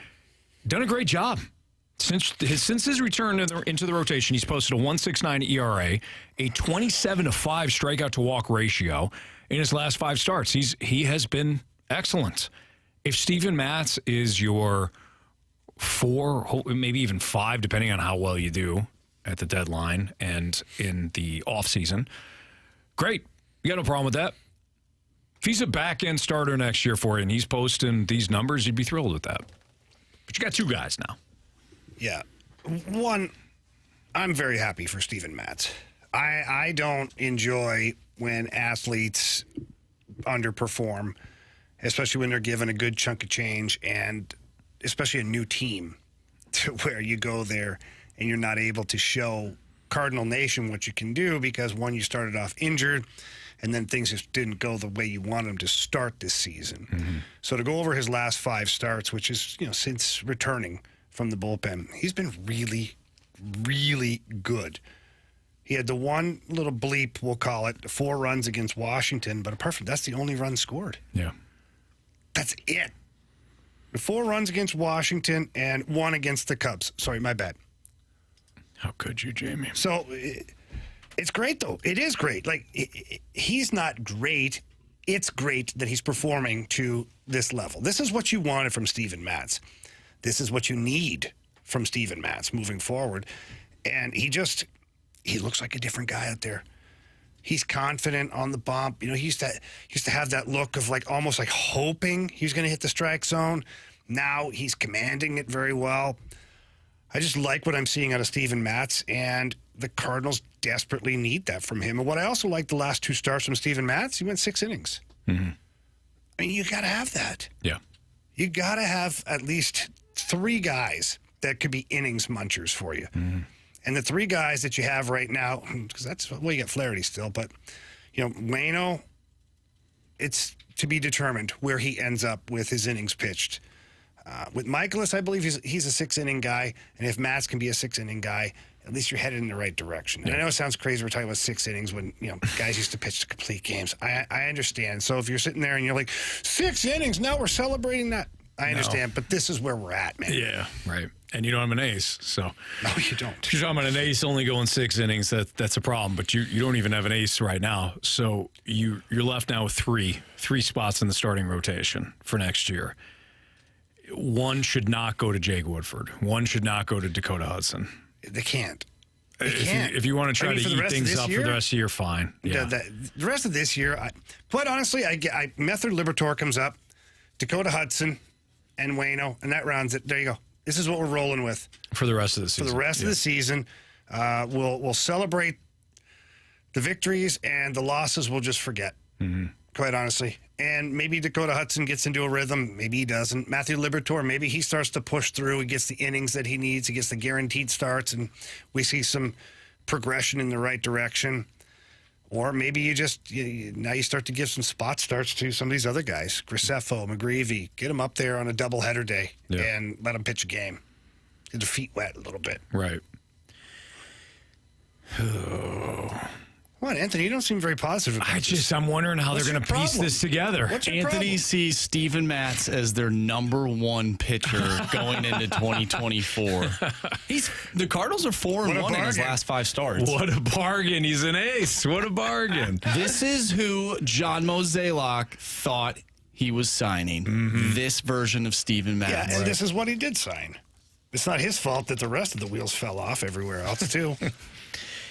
Done a great job. Since his return into the rotation, he's posted a 1.69 ERA, a 27-5 strikeout to walk ratio in his last 5 starts. He has been excellent. If Steven Matz is your 4, maybe even 5, depending on how well you do at the deadline and in the offseason, great. You got no problem with that. If he's a back-end starter next year for you and he's posting these numbers, you'd be thrilled with that. But you got 2 guys now. Yeah. One, I'm very happy for Steven Matz. I don't enjoy when athletes underperform, especially when they're given a good chunk of change and especially a new team to where you go there and you're not able to show Cardinal Nation what you can do because, one, you started off injured and then things just didn't go the way you wanted them to start this season. Mm-hmm. So to go over his last 5 starts, which is, since returning from the bullpen, he's been really, really good. He had the one little bleep, we'll call it, 4 runs against Washington, but apart from that's the only run scored. Yeah. That's it. 4 runs against Washington and 1 against the Cubs. Sorry, my bad. How could you, Jamie? So it's great, though. It is great. He's not great. It's great that he's performing to this level. This is what you wanted from Steven Matz. This is what you need from Steven Matz moving forward. And he looks like a different guy out there. He's confident on the bump. He used to have that look of almost like hoping he was going to hit the strike zone. Now he's commanding it very well. I just like what I'm seeing out of Steven Matz, and the Cardinals desperately need that from him. And what I also like the last 2 starts from Steven Matz, he went 6 innings. Mm-hmm. I mean, you got to have that. Yeah. You got to have at least 3 guys that could be innings munchers for you. Mm-hmm. And the 3 guys that you have right now, because you got Flaherty still, but, Waino, it's to be determined where he ends up with his innings pitched. With Michaelis, I believe he's a 6-inning guy, and if Matz can be a 6-inning guy, at least you're headed in the right direction. And I know it sounds crazy we're talking about 6 innings when, guys used to pitch to complete games. I understand. So if you're sitting there and you're like, 6 innings, now we're celebrating that. I understand, but this is where we're at, man. Yeah, right. And you don't have an ace, so. No, you don't. If you're talking about an ace only going 6 innings, that's a problem. But you don't even have an ace right now. So you're left now with 3 spots in the starting rotation for next year. 1 should not go to Jake Woodford. 1 should not go to Dakota Hudson. They can't. If you want to try to eat things up for the rest of the year, fine. Yeah. The rest of this year, quite honestly, Method Liberatore comes up, Dakota Hudson, and Waino, and that rounds it. There you go. This is what we're rolling with for the rest of the season. For the rest of the season, we'll celebrate the victories, and the losses we'll just forget. Mm-hmm. Quite honestly. And maybe Dakota Hudson gets into a rhythm. Maybe he doesn't. Matthew Liberatore, maybe he starts to push through. He gets the innings that he needs. He gets the guaranteed starts, and we see some progression in the right direction. Or maybe now you start to give some spot starts to some of these other guys. Graceffo, McGreevy. Get them up there on a doubleheader day and let them pitch a game. Get their feet wet a little bit. Right. What, Anthony? You don't seem very positive about this. I'm wondering how they're going to piece this together. Anthony problem? Sees Steven Matz as their number 1 pitcher going into 2024. The Cardinals are 4-1 in his last 5 starts. What a bargain. He's an ace. What a bargain. This is who John Mozeliak thought he was signing this version of Steven Matz. Yeah, and this is what he did sign. It's not his fault that the rest of the wheels fell off everywhere else, too.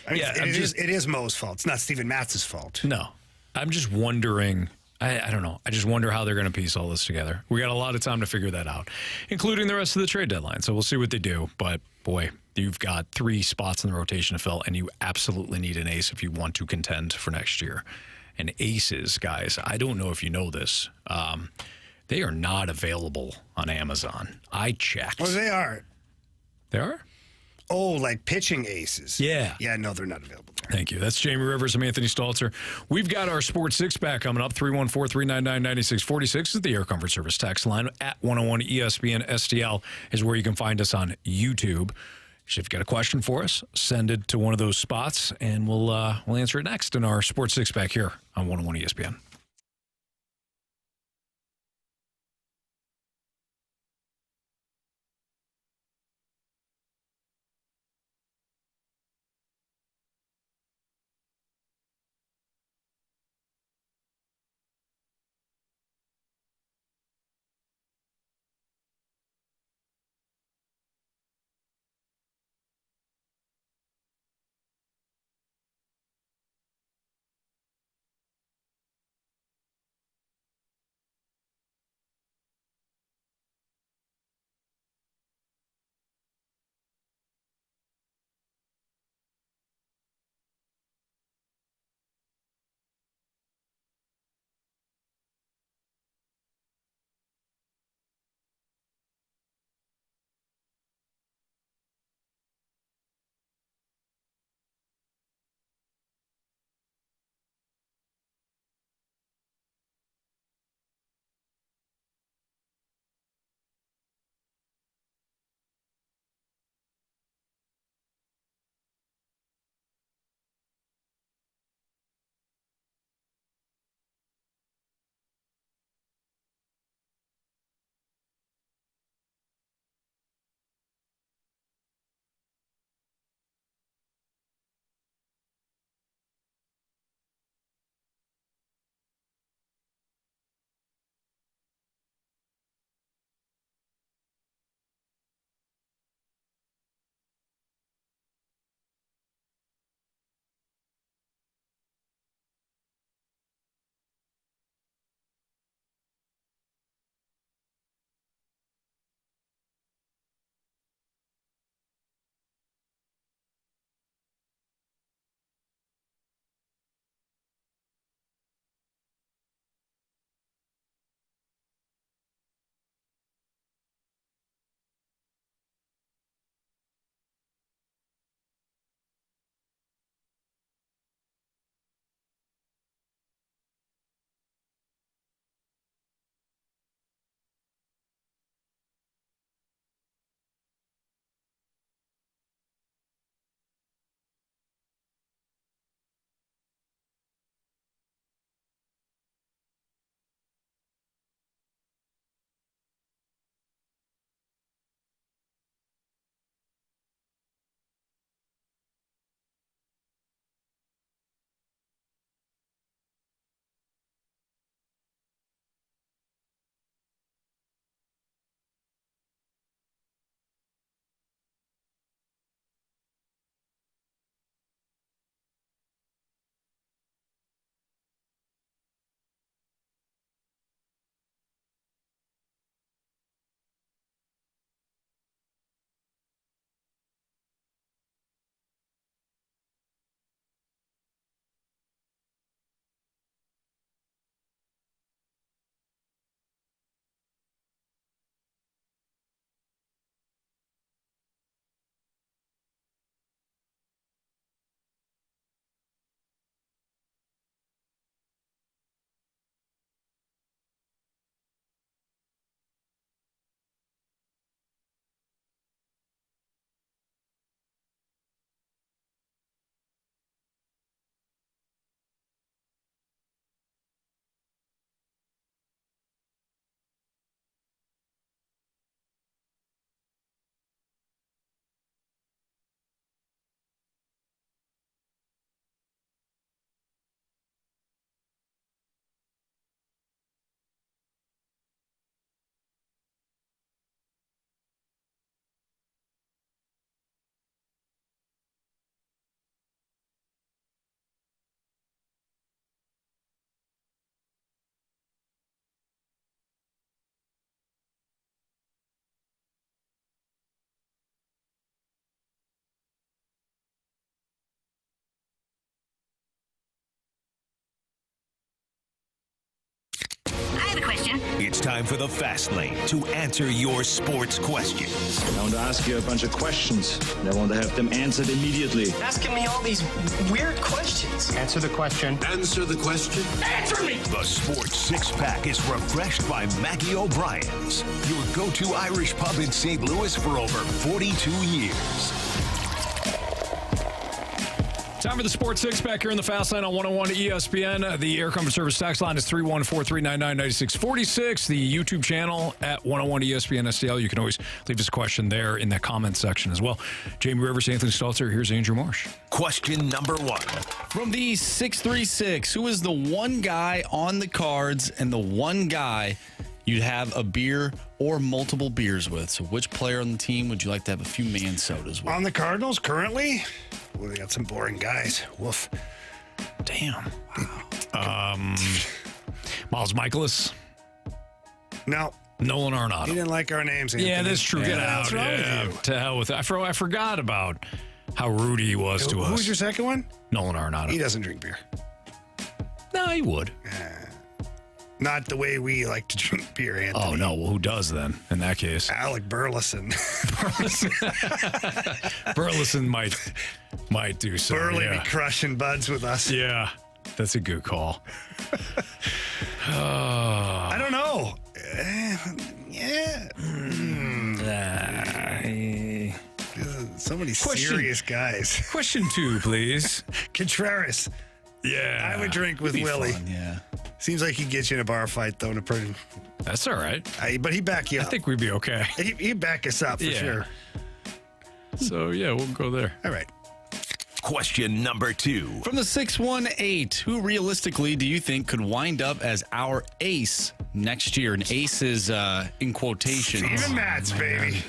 I mean, it is Mo's fault. It's not Steven Matz's fault. No. I'm just wondering, I don't know. I just wonder how they're going to piece all this together. We got a lot of time to figure that out, including the rest of the trade deadline. So we'll see what they do. But, boy, you've got 3 spots in the rotation to fill, and you absolutely need an ace if you want to contend for next year. And aces, guys, I don't know if you know this. They are not available on Amazon. I checked. Oh, they are. They are? Oh, like pitching aces. Yeah. Yeah, no, they're not available there. Thank you. That's Jamie Rivers. I'm Anthony Stalter. We've got our Sports Six-Pack coming up. 314-399-9646 is the Air Comfort Service text line. At 101 ESPN STL is where you can find us on YouTube. So if you've got a question for us, send it to one of those spots, and we'll answer it next in our Sports Six-Pack here on 101 ESPN. California. It's time for the Fast Lane to answer your sports questions. I want to ask you a bunch of questions, and I want to have them answered immediately. Asking me all these weird questions. Answer the question. Answer the question. Answer me! The Sports Six-Pack is refreshed by Maggie O'Brien's, your go-to Irish pub in St. Louis for over 42 years. Time for the Sports Six-Pack here in the Fast Lane on 101 ESPN. The Air Comfort Service tax line is 314-399-9646. The YouTube channel at 101 ESPN STL. You can always leave us a question there in the comments section as well. Jamie Rivers, Anthony Stalter. Here's Andrew Marsh. Question number 1. From the 636, who is the one guy on the Cards and the one guy you'd have a beer or multiple beers with? So which player on the team would you like to have a few man sodas with? On the Cardinals currently? Well, they got some boring guys. Woof. Damn. Miles Michaelis? No. Nolan Arenado. You didn't like our names, Anthony. Yeah, that's true. Get out. What's wrong with you? To hell with it. I forgot about how rude he was to us. Who's your second one? Nolan Arenado. He doesn't drink beer. No, he would. Not the way we like to drink beer, Anthony. Oh, no. Well, who does then, in that case? Alec Burleson. Burleson might do so. Burley yeah. be crushing buds with us. Yeah, that's a good call. I don't know. So many serious guys. Question 2, please. Contreras. Yeah. I would drink with Willie. Fun, yeah. Seems like he'd get you in a bar fight, though. That's all right. But he'd back you up. I think we'd be okay. He'd back us up for sure. So, yeah, we'll go there. All right. Question number 2. From the 618, who realistically do you think could wind up as our ace next year? And ace is in quotations. Steven Matz, baby.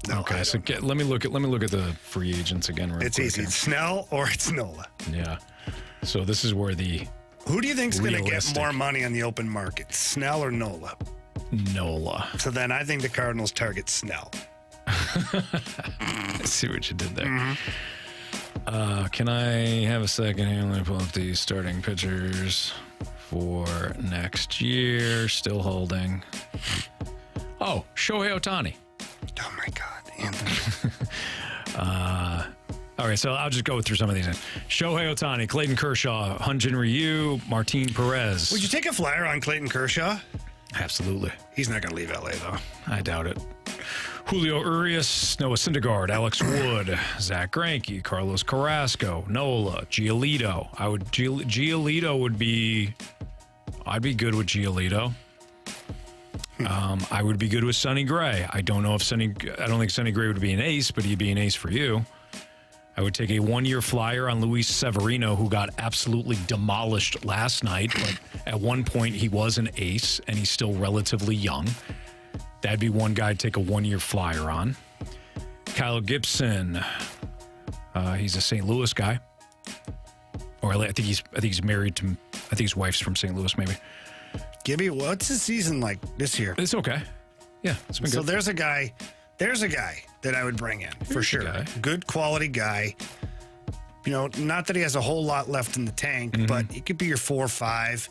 No, okay, so let me look at the free agents again. It's easy. It's Snell or it's Nola. Yeah. So this is where who do you think's going to get more money on the open market, Snell or Nola? Nola. So then I think the Cardinals target Snell. I see what you did there. Mm-hmm. Can I have a second here? Let me pull up the starting pitchers for next year. Still holding. Oh, Shohei Ohtani. Oh, my God, Anthony. All right, so I'll just go through some of these. Shohei Ohtani, Clayton Kershaw, Hyun-Jin Ryu, Martin Perez. Would you take a flyer on Clayton Kershaw? Absolutely. He's not going to leave L.A., though. I doubt it. Julio Urias, Noah Syndergaard, Alex Wood, Zach Greinke, Carlos Carrasco, Nola, Giolito. Giolito would be... I'd be good with Giolito. I would be good with Sonny Gray. I don't think Sonny Gray would be an ace, but he'd be an ace for you. I would take a one-year flyer on Luis Severino, who got absolutely demolished last night, but at one point he was an ace, and he's still relatively young. That'd be one guy I'd take a one-year flyer on. Kyle Gibson, he's a St. Louis guy. Or I think he's married to, I think his wife's from St. Louis, maybe. Gibby, what's the season like this year? It's okay. Yeah, it's been good. So there's a guy that I would bring in for sure. Good quality guy. You know, not that he has a whole lot left in the tank, but he could be your 4 or 5.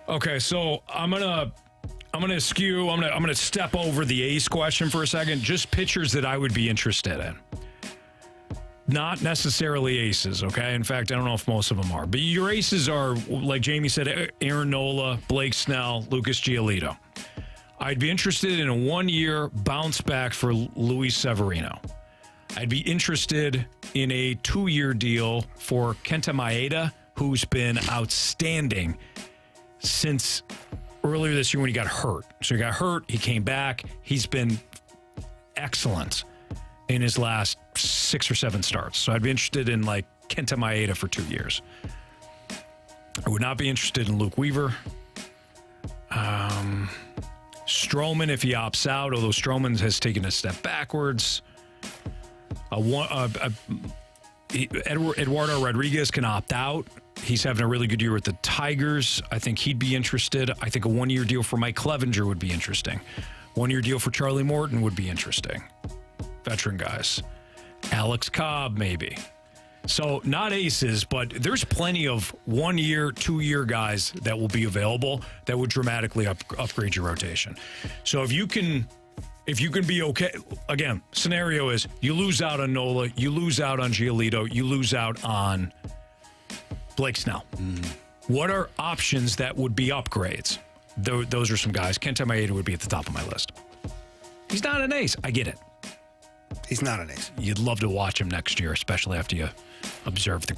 Okay, so I'm gonna step over the ace question for a second. Just pitchers that I would be interested in. Not necessarily aces, okay? In fact, I don't know if most of them are. But your aces are, like Jamie said, Aaron Nola, Blake Snell, Lucas Giolito. I'd be interested in a one-year bounce back for Luis Severino. I'd be interested in a 2-year deal for Kenta Maeda, who's been outstanding since earlier this year when he got hurt. So he got hurt, he came back, he's been excellent in his last 6 or 7 starts. So I'd be interested in like Kenta Maeda for 2 years. I would not be interested in Luke Weaver. Stroman, if he opts out, although Stroman has taken a step backwards. Eduardo Rodriguez can opt out. He's having a really good year with the Tigers. I think he'd be interested. I think a 1-year deal for Mike Clevenger would be interesting. 1-year deal for Charlie Morton would be interesting. Veteran guys. Alex Cobb, maybe. So not aces, but there's plenty of 1 year, 2 year guys that will be available that would dramatically upgrade your rotation. So if you can be okay, again, scenario is you lose out on Nola, you lose out on Giolito, you lose out on Blake Snell. What are options that would be upgrades? Those are some guys. Kenta Maeda would be at the top of my list. He's not an ace. I get it. He's not an ace. You'd love to watch him next year, especially after you observe the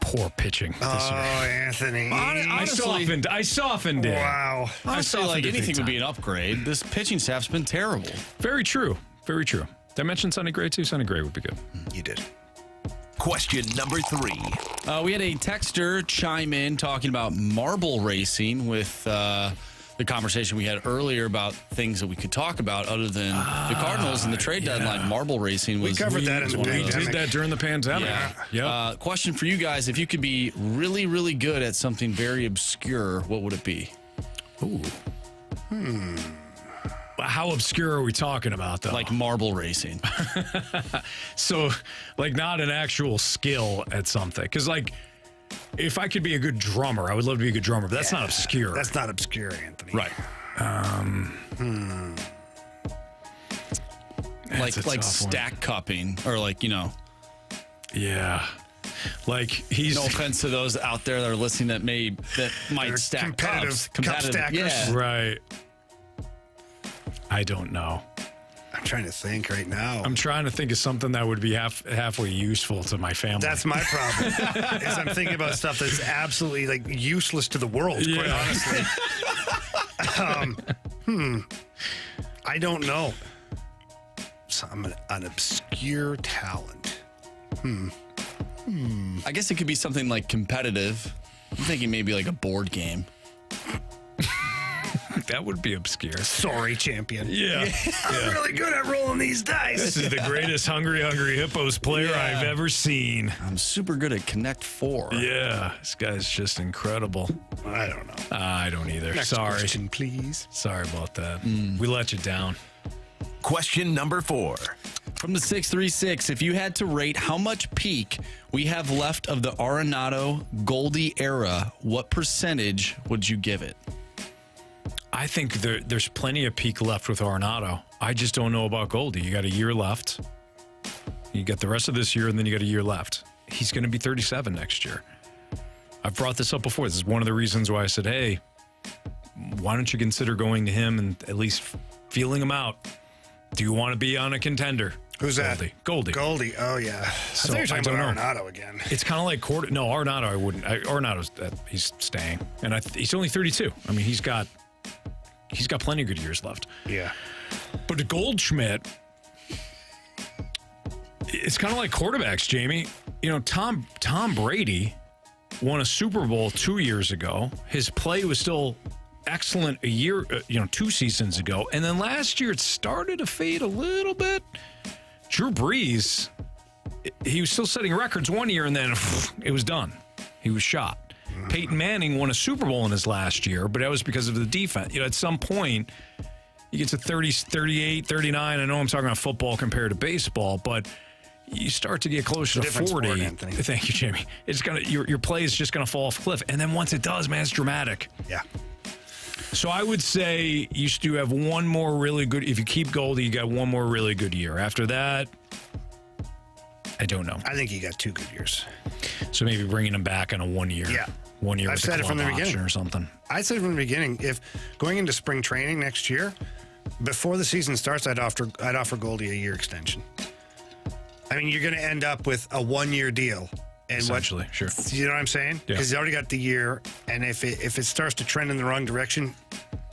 poor pitching this year. Oh, Anthony. Honestly, I softened it. Wow. Honestly, like anything would be an upgrade. This pitching staff's been terrible. Very true. Very true. Did I mention Sonny Gray too? Sonny Gray would be good. You did. Question number 3. We had a texter chime in talking about marble racing with the conversation we had earlier about things that we could talk about other than the Cardinals and the trade deadline. Marble racing was... We covered that in the pandemic. We did that during the pandemic. Yeah. Question for you guys. If you could be really, really good at something very obscure, what would it be? Ooh. How obscure are we talking about, though? Like marble racing. So, like, not an actual skill at something. Because, like, if I could be a good drummer, I would love to be a good drummer, but that's not obscure. That's not obscure, Anthony. Right. Like stack cupping or like, you know. Yeah. Like he's... No offense to those out there that are listening that might stack cups. Cup stackers. Yeah. Right. I don't know. I'm trying to think right now. I'm trying to think of something that would be halfway useful to my family. That's my problem. Is I'm thinking about stuff that's absolutely like useless to the world, quite honestly. I don't know. So I'm an obscure talent. I guess it could be something like competitive. I'm thinking maybe like a board game. That would be obscure. Sorry, champion. Yeah. I'm really good at rolling these dice. This is the greatest Hungry Hippos player I've ever seen. I'm super good at Connect 4. Yeah, this guy's just incredible. I don't know. I don't either. Next Sorry. question, please. Sorry about that. We let you down. Question number 4. From the 636, if you had to rate how much peak we have left of the Arenado Goldie era, what percentage would you give it? I think there's plenty of peak left with Arenado. I just don't know about Goldie. You got a year left. You got the rest of this year, and then you got a year left. He's going to be 37 next year. I've brought this up before. This is one of the reasons why I said, hey, why don't you consider going to him and at least feeling him out? Do you want to be on a contender? Who's that? Goldie. Goldie. Oh, yeah. So, I thought you were talking about know. Arenado again. It's kind of like Arenado, I wouldn't. Arenado's he's staying. And he's only 32. I mean, he's got plenty of good years left. Yeah. But the Goldschmidt, it's kind of like quarterbacks, Jamie. You know, Tom Brady won a Super Bowl 2 years ago. His play was still excellent 2 seasons ago. And then last year it started to fade a little bit. Drew Brees, he was still setting records 1 year and then it was done. He was shot. Peyton Manning won a Super Bowl in his last year, but that was because of the defense. You know, at some point, you get to 30, 38, 39. I know I'm talking about football compared to baseball, but you start to get closer to 40. Sport, Anthony. Thank you, Jamie. It's gonna your play is just gonna fall off a cliff, and then once it does, man, it's dramatic. Yeah. So I would say you still have one more really good. If you keep Goldie, you got one more really good year. After that, I don't know. I think you got 2 good years. So maybe bringing him back on a 1 year. Yeah. 1 year. I've said it from the beginning or something. I said from the beginning, if going into spring training next year, before the season starts, I'd offer Goldie a year extension. I mean, you're going to end up with a 1 year deal. And essentially, sure. You know what I'm saying? Yeah. Because you already got the year, and if it starts to trend in the wrong direction,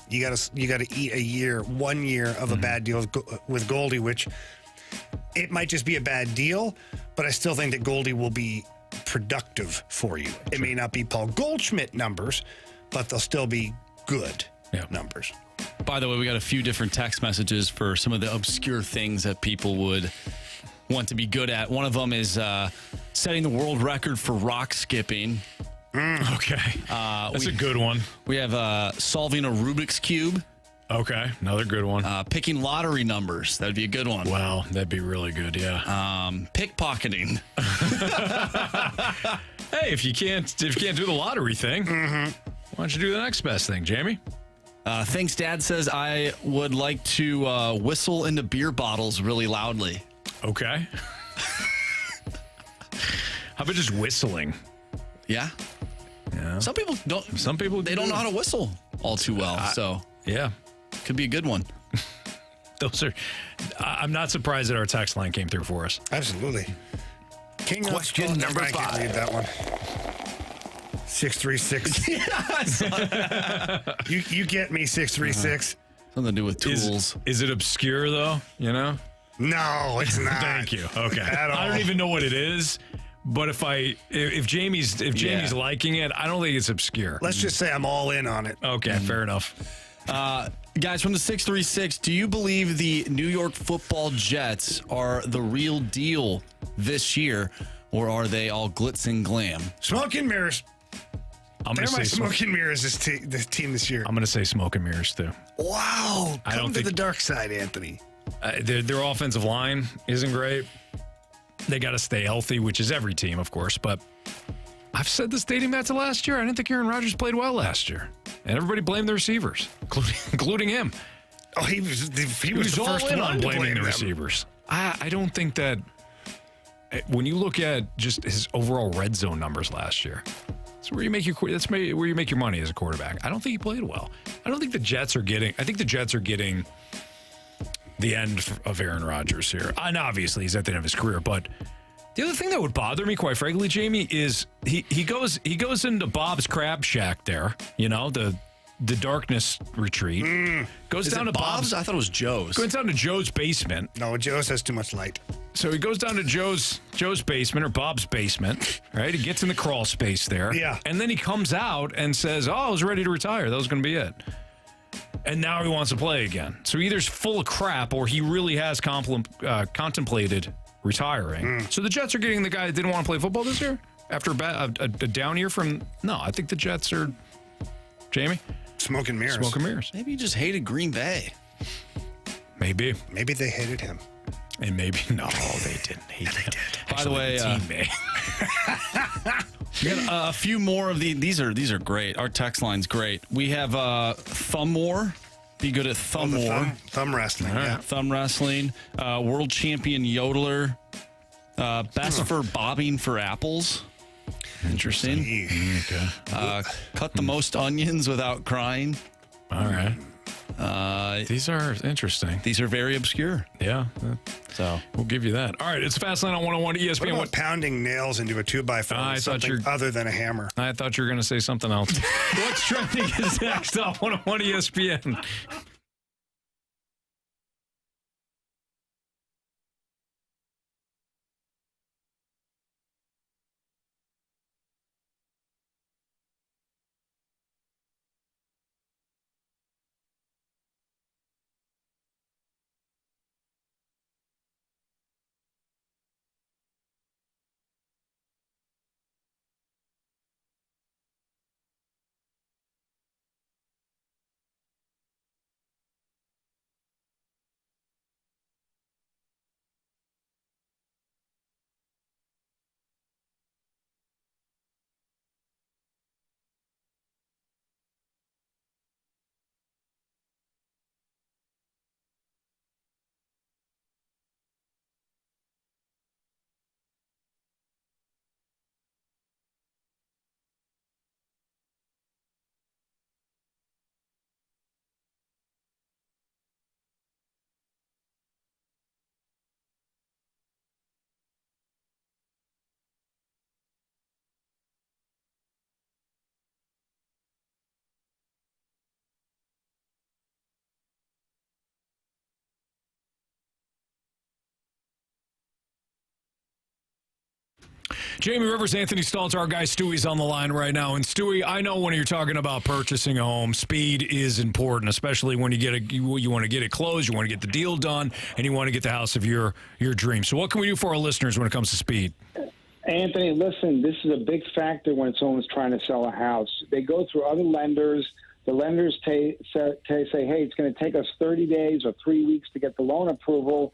you got to eat 1 year of a bad deal with Goldie, which it might just be a bad deal, but I still think that Goldie will be productive for you. It may not be Paul Goldschmidt numbers, but they'll still be good numbers. By the way, we got a few different text messages for some of the obscure things that people would want to be good at. One of them is setting the world record for rock skipping. Okay. That's a good one. We have solving a Rubik's Cube. Okay, another good one. Picking lottery numbers. That'd be a good one. Wow, that'd be really good, yeah. Pickpocketing. Hey, if you can't do the lottery thing, why don't you do the next best thing, Jamie? Thanks, Dad says I would like to whistle into beer bottles really loudly. Okay. How about just whistling? Yeah. Yeah. Some people don't. They don't know how to whistle all too well. So yeah, could be a good one. I'm not surprised that our text line came through for us. Absolutely. King Question number I can't 5. read that one. 636. You get me, 636. Something to do with tools. Is it obscure though? You know? No, it's not. Thank you. Okay. At all. I don't even know what it is, but if Jamie's liking it, I don't think it's obscure. Let's just say I'm all in on it. Okay, fair enough. Guys, from the 636, do you believe the New York Football Jets are the real deal this year, or are they all glitz and glam? Smoke and mirrors. They're my smoke and mirrors this team this year. I'm going to say smoke and mirrors too. Wow. Come to the dark side, Anthony. Their offensive line isn't great. They got to stay healthy, which is every team, of course. But I've said this dating back to last year. I didn't think Aaron Rodgers played well last year. And everybody blamed the receivers, including him. Oh, he was the all first in one on to blaming blame the them. receivers. I don't think that when you look at just his overall red zone numbers last year, that's where you make your money as a quarterback. I don't think he played well. I think the Jets are getting the end of Aaron Rodgers here. And obviously he's at the end of his career, but the other thing that would bother me, quite frankly, Jamie, is he goes into Bob's Crab Shack there, the darkness retreat. Goes down to Bob's. I thought it was Joe's. Goes down to Joe's basement. No, Joe's has too much light. So he goes down to Joe's basement or Bob's basement, right? He gets in the crawl space there. Yeah. And then he comes out and says, I was ready to retire. That was going to be it. And now he wants to play again. So either he's full of crap or he really has contemplated retiring. So the Jets are getting the guy that didn't want to play football this year after a down year from... No, I think the Jets are... Jamie? Smoke and mirrors. Smoke and mirrors. Maybe he just hated Green Bay. Maybe. Maybe they hated him. And maybe... No, they didn't hate him. By the way... We got a few more of these are great. Our text line's great. We have Thumb War. Be good at Thumb War. Thumb wrestling. All right. Yeah. Thumb wrestling. World champion yodeler. Best for bobbing for apples. Interesting. Okay. Cut the most onions without crying. All right. These are interesting. These are very obscure. Yeah. So we'll give you that. All right. It's Fastline on 101 ESPN. What about pounding nails into a 2x4 with something other than a hammer? I thought you were going to say something else. What's trending is next on 101 ESPN. Jamie Rivers, Anthony Stalter, our guy Stewie's on the line right now. And Stewie, I know when you're talking about purchasing a home, speed is important, especially when you want to get it closed, you want to get the deal done, and you want to get the house of your dreams. So what can we do for our listeners when it comes to speed? Anthony, listen, this is a big factor when someone's trying to sell a house. They go through other lenders. The lenders say, hey, it's going to take us 30 days or 3 weeks to get the loan approval.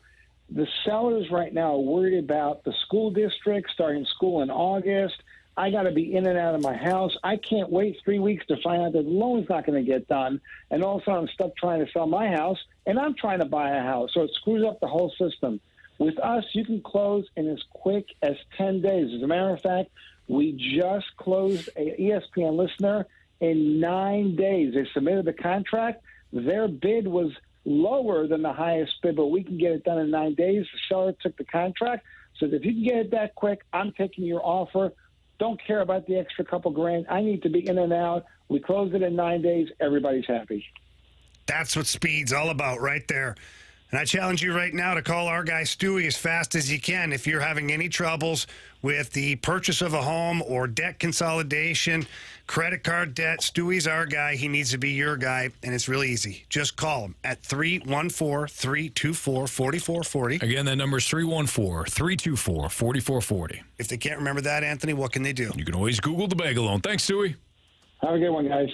The sellers right now are worried about the school district starting school in August. I got to be in and out of my house. I can't wait 3 weeks to find out that the loan's not going to get done. And also I'm stuck trying to sell my house, and I'm trying to buy a house. So it screws up the whole system. With us, you can close in as quick as 10 days. As a matter of fact, we just closed an ESPN listener in 9 days. They submitted the contract. Their bid was lower than the highest bid, but we can get it done in 9 days. The seller took the contract. So if you can get it that quick, I'm taking your offer. Don't care about the extra couple grand. I need to be in and out. We closed it in 9 days. Everybody's happy. That's what speed's all about right there. And I challenge you right now to call our guy Stewie as fast as you can if you're having any troubles with the purchase of a home or debt consolidation, credit card debt. Stewie's our guy. He needs to be your guy, and it's really easy. Just call him at 314-324-4440. Again, that number is 314-324-4440. If they can't remember that, Anthony, what can they do? You can always Google the bagel loan. Thanks, Stewie. Have a good one, guys.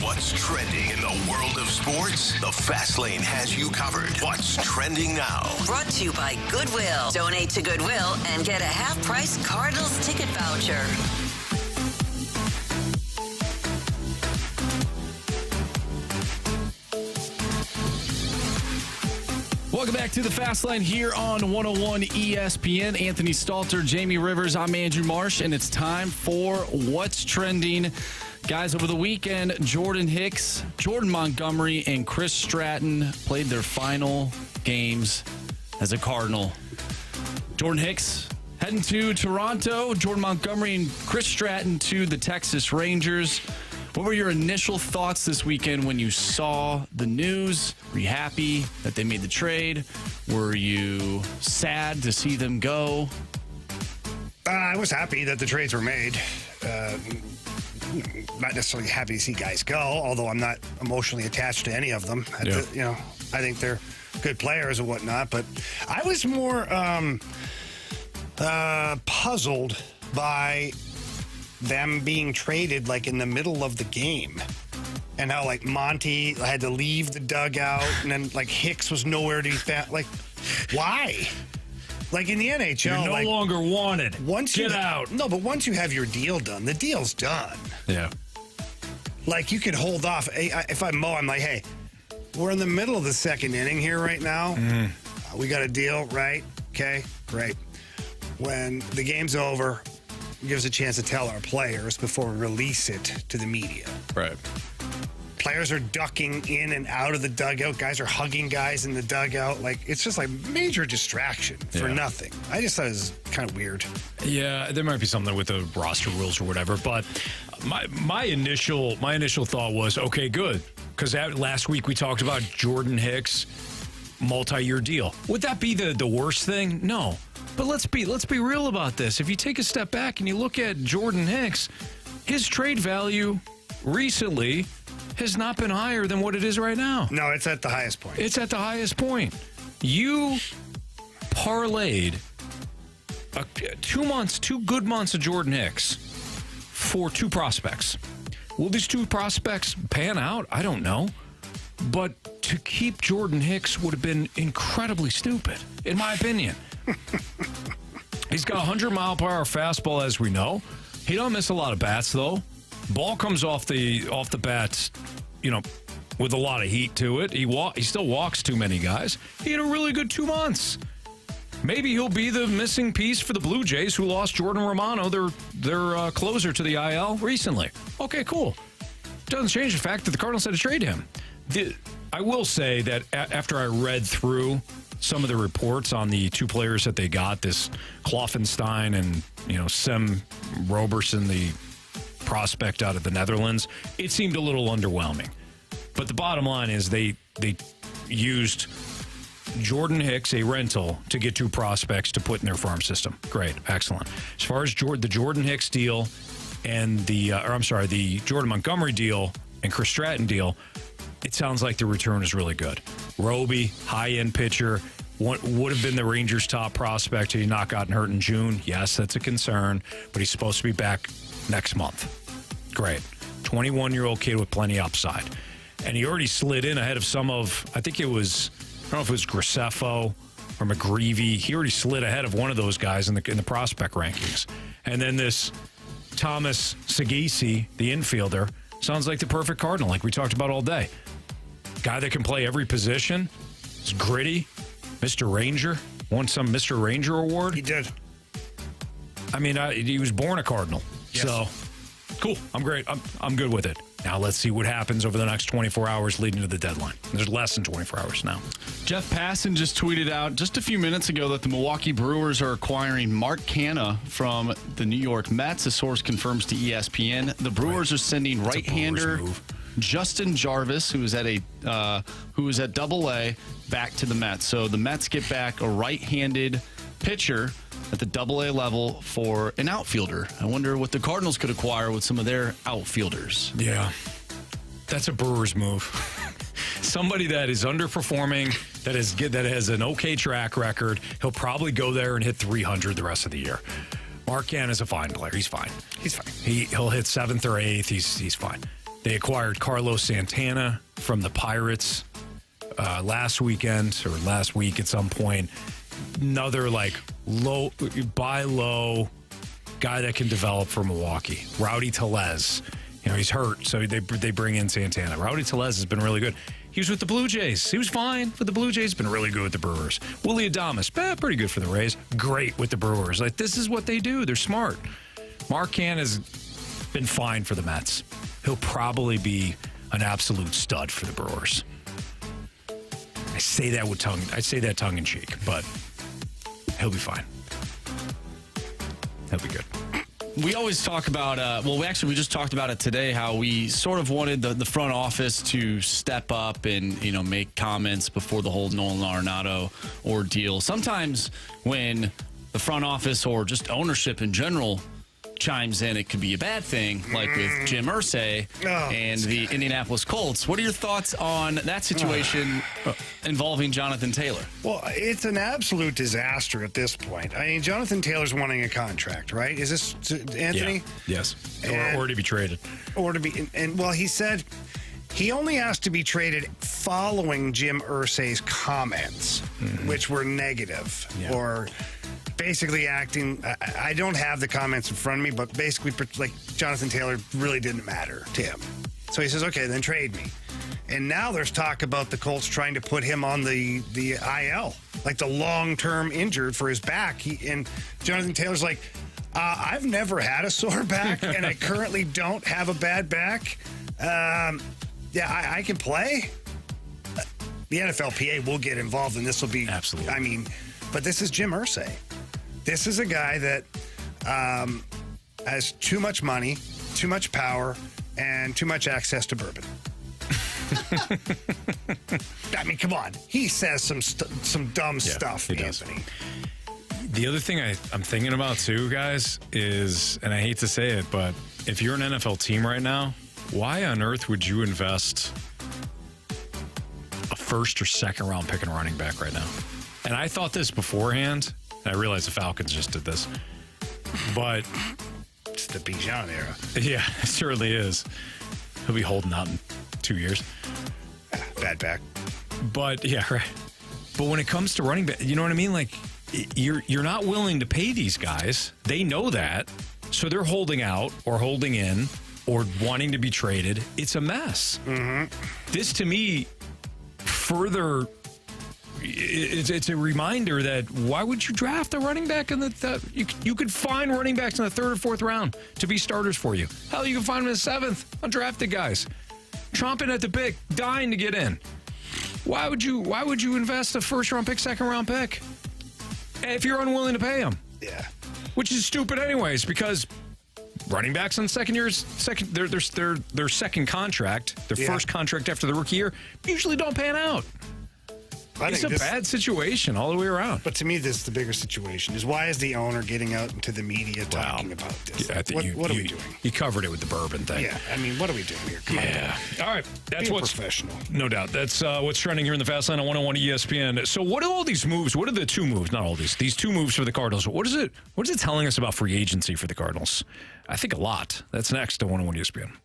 What's trending in the world of sports? The Fast Lane has you covered. What's trending now? Brought to you by Goodwill. Donate to Goodwill and get a half-price Cardinals ticket voucher. Welcome back to the Fast Lane here on 101 ESPN. Anthony Stalter, Jamie Rivers, I'm Andrew Marsh, and it's time for What's Trending. Guys, over the weekend, Jordan Hicks, Jordan Montgomery, and Chris Stratton played their final games as a Cardinal. Jordan Hicks heading to Toronto, Jordan Montgomery and Chris Stratton to the Texas Rangers. What were your initial thoughts this weekend when you saw the news? Were you happy that they made the trade? Were you sad to see them go? I was happy that the trades were made. Not necessarily happy to see guys go, although I'm not emotionally attached to any of them. I think they're good players and whatnot, but I was more puzzled by them being traded like in the middle of the game, and how like Monty had to leave the dugout, and then like Hicks was nowhere to be found. Like, why? Like in the NHL, you're no longer wanted. Get out. No, but once you have your deal done, the deal's done. Yeah. Like you could hold off. If I'm Mo, I'm like, hey, we're in the middle of the second inning here right now. We got a deal, right? Okay, great. When the game's over, give us a chance to tell our players before we release it to the media. Right. Players are ducking in and out of the dugout. Guys are hugging guys in the dugout. Like, it's just like major distraction for nothing. I just thought it was kind of weird. Yeah, there might be something with the roster rules or whatever, but my initial thought was, okay, good. Because last week we talked about Jordan Hicks, multi-year deal. Would that be the worst thing? No. But let's be real about this. If you take a step back and you look at Jordan Hicks, his trade value recently has not been higher than what it is right now. No, it's at the highest point. It's at the highest point. You parlayed 2 good months of Jordan Hicks for 2 prospects. Will these 2 prospects pan out? I don't know. But to keep Jordan Hicks would have been incredibly stupid, in my opinion. He's got 100-mile-per-hour fastball, as we know. He don't miss a lot of bats, though. Ball comes off the bats, with a lot of heat to it. He still walks too many guys. He had a really good 2 months. Maybe he'll be the missing piece for the Blue Jays, who lost Jordan Romano, their closer, to the IL recently. Okay, cool. Doesn't change the fact that the Cardinals had to trade him. I will say that after I read through some of the reports on the 2 players that they got, this Kloffenstein and Sem Roberson, the prospect out of the Netherlands, it seemed a little underwhelming. But the bottom line is they used Jordan Hicks, a rental, to get 2 prospects to put in their farm system. Great, excellent. As far as the Jordan Hicks deal and the Jordan Montgomery deal and Chris Stratton deal, it sounds like the return is really good. Roby, high-end pitcher, would have been the Rangers' top prospect had he not gotten hurt in June. Yes, that's a concern, but he's supposed to be back next month. Great. 21-year-old kid with plenty upside. And he already slid in ahead of I don't know if it was Graceffo or McGreevy. He already slid ahead of one of those guys in the prospect rankings. And then this Thomas Segisi, the infielder, sounds like the perfect Cardinal, like we talked about all day. Guy that can play every position. He's gritty. Mr. Ranger. Won some Mr. Ranger award. He did. I mean, he was born a Cardinal. Yes. So, cool. I'm great. I'm good with it. Now let's see what happens over the next 24 hours leading to the deadline. There's less than 24 hours now. Jeff Passan just tweeted out just a few minutes ago that the Milwaukee Brewers are acquiring Mark Canha from the New York Mets. A source confirms to ESPN. The Brewers are sending right-hander Justin Jarvis, who is at Double-A, back to the Mets. So the Mets get back a right-handed pitcher at the Double-A level for an outfielder. I wonder what the Cardinals could acquire with some of their outfielders. Yeah, that's a Brewers move. Somebody that is underperforming, that has an okay track record. He'll probably go there and hit 300 the rest of the year. Mark Canha is a fine player. He's fine. He's fine. He'll hit 7th or 8th. He's fine. They acquired Carlos Santana from the Pirates last week at some point. Another low guy that can develop for Milwaukee. Rowdy Tellez. He's hurt, so they bring in Santana. Rowdy Tellez has been really good. He was with the Blue Jays. He was fine with the Blue Jays. Been really good with the Brewers. Willie Adames, pretty good for the Rays. Great with the Brewers. This is what they do. They're smart. Mark Canha has been fine for the Mets. He'll probably be an absolute stud for the Brewers. I say that tongue in cheek, but he'll be fine. He'll be good. We always talk about, we just talked about it today, how we sort of wanted the front office to step up and, make comments before the whole Nolan Arenado ordeal. Sometimes when the front office or just ownership in general chimes in, it could be a bad thing, like with Jim Irsay and the Indianapolis Colts. What are your thoughts on that situation involving Jonathan Taylor? Well, it's an absolute disaster at this point. I mean, Jonathan Taylor's wanting a contract, right? Is this Anthony? Yeah. Yes. Or to be traded. He said he only asked to be traded following Jim Irsay's comments, which were negative or basically acting. I don't have the comments in front of me, but basically, Jonathan Taylor really didn't matter to him. So he says, okay, then trade me. And now there's talk about the Colts trying to put him on the IL, the long-term injured for his back. And Jonathan Taylor's like, I've never had a sore back, and I currently don't have a bad back. I can play. The NFLPA will get involved, and this will be absolutely. But this is Jim Irsay. This is a guy that has too much money, too much power, and too much access to bourbon. Come on. He says some dumb stuff, Anthony. The other thing I'm thinking about too, guys, is, and I hate to say it, but if you're an NFL team right now, why on earth would you invest a first or second round pick and running back right now? And I thought this beforehand, and I realized the Falcons just did this, but it's the Bijan era. Yeah, it certainly is. He'll be holding out in 2 years. Bad back. But yeah, right. But when it comes to running back, you know what I mean? Like, you're not willing to pay these guys. They know that. So they're holding out or holding in or wanting to be traded. It's a mess. Mm-hmm. This, to me, further, it's a reminder that why would you draft a running back in you could find running backs in the third or fourth round to be starters for you. Hell, you can find them in the seventh, undrafted guys. Chomping at the bit, dying to get in. Why would you invest a first round pick, second round pick if you're unwilling to pay them? Yeah. Which is stupid anyways, because running backs on their second contract, their first contract after the rookie year, usually don't pan out. It's a bad situation all the way around. But to me, this is the bigger situation. Is why is the owner getting out into the media talking about this? Yeah, I think what are we doing? You covered it with the bourbon thing. Yeah, I mean, what are we doing here? Come on. All right. That's what's professional. No doubt. That's what's trending here in the Fast Lane on 101 ESPN. So what are all these moves? What are the two moves? Not all these two moves for the Cardinals. What is it telling us about free agency for the Cardinals? I think a lot. That's next on 101 ESPN.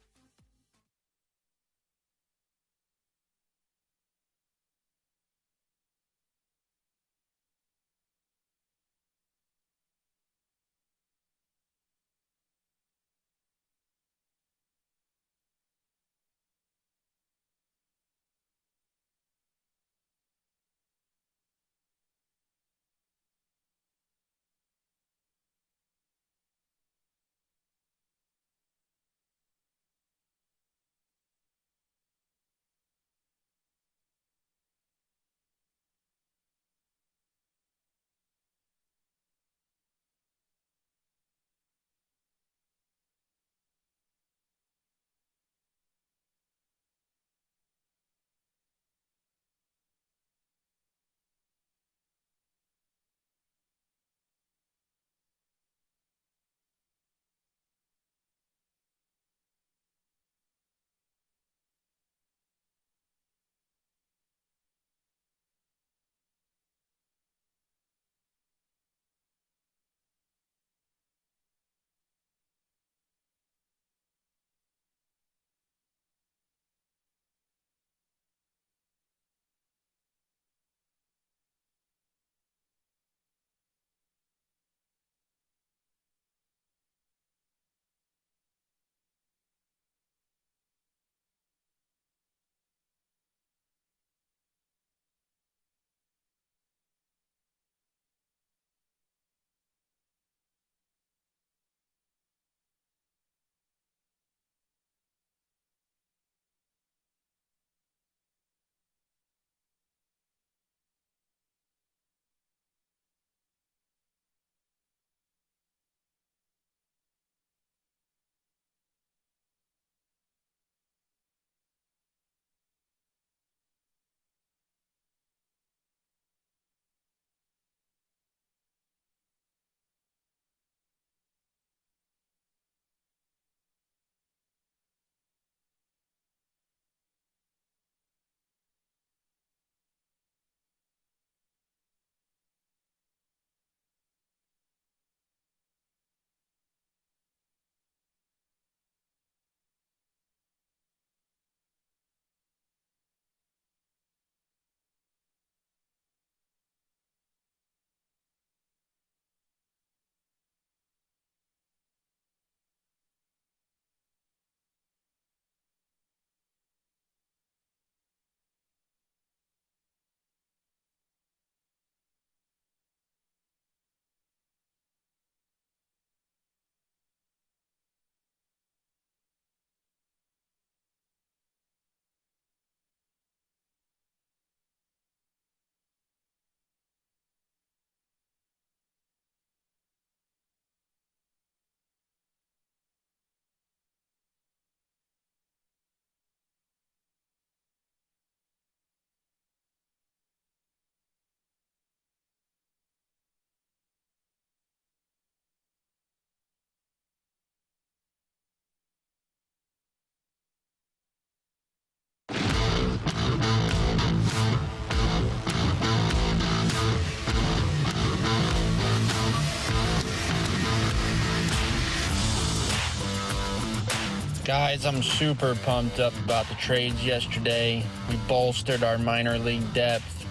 Guys, I'm super pumped up about the trades yesterday. We bolstered our minor league depth,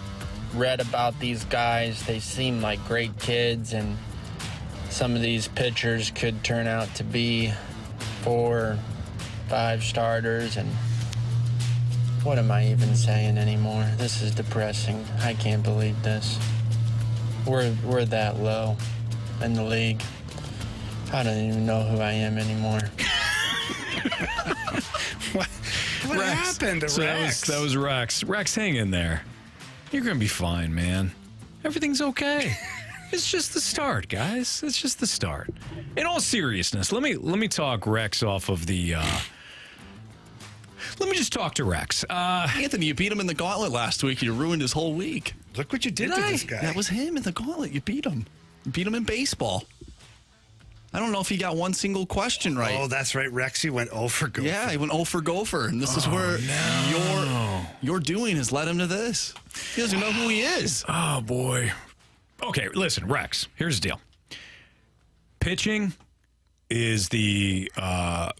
read about these guys. They seem like great kids, and some of these pitchers could turn out to be 4, 5 starters. And what am I even saying anymore? This is depressing. I can't believe this. We're that low in the league. I don't even know who I am anymore. What happened to Rex? That was Rex. Rex, hang in there. You're going to be fine, man. Everything's okay. It's just the start, guys. It's just the start. In all seriousness, let me talk Rex off of the... let me just talk to Rex. Anthony, you beat him in the Gauntlet last week. You ruined his whole week. Look what you did to this guy. That was him in the Gauntlet. You beat him. You beat him in baseball. I don't know if he got one single question right. Oh, that's right. Rexy went 0 for Gopher. Yeah, he went 0 for Gopher. And this is where your doing has led him to this. He doesn't know who he is. Oh, boy. Okay, listen, Rex, here's the deal. Pitching is the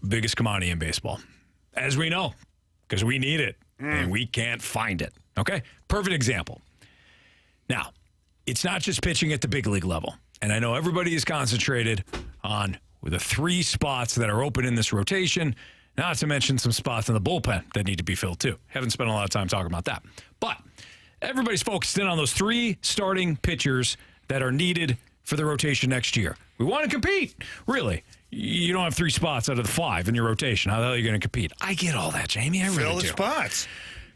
biggest commodity in baseball, as we know, because we need it, and we can't find it. Okay? Perfect example. Now, it's not just pitching at the big league level. And I know everybody is concentrated on the 3 spots that are open in this rotation, not to mention some spots in the bullpen that need to be filled too. Haven't spent a lot of time talking about that. But everybody's focused in on those 3 starting pitchers that are needed for the rotation next year. We want to compete. Really. You don't have 3 spots out of the 5 in your rotation. How the hell are you going to compete? I get all that, Jamie. I really do. Fill the spots.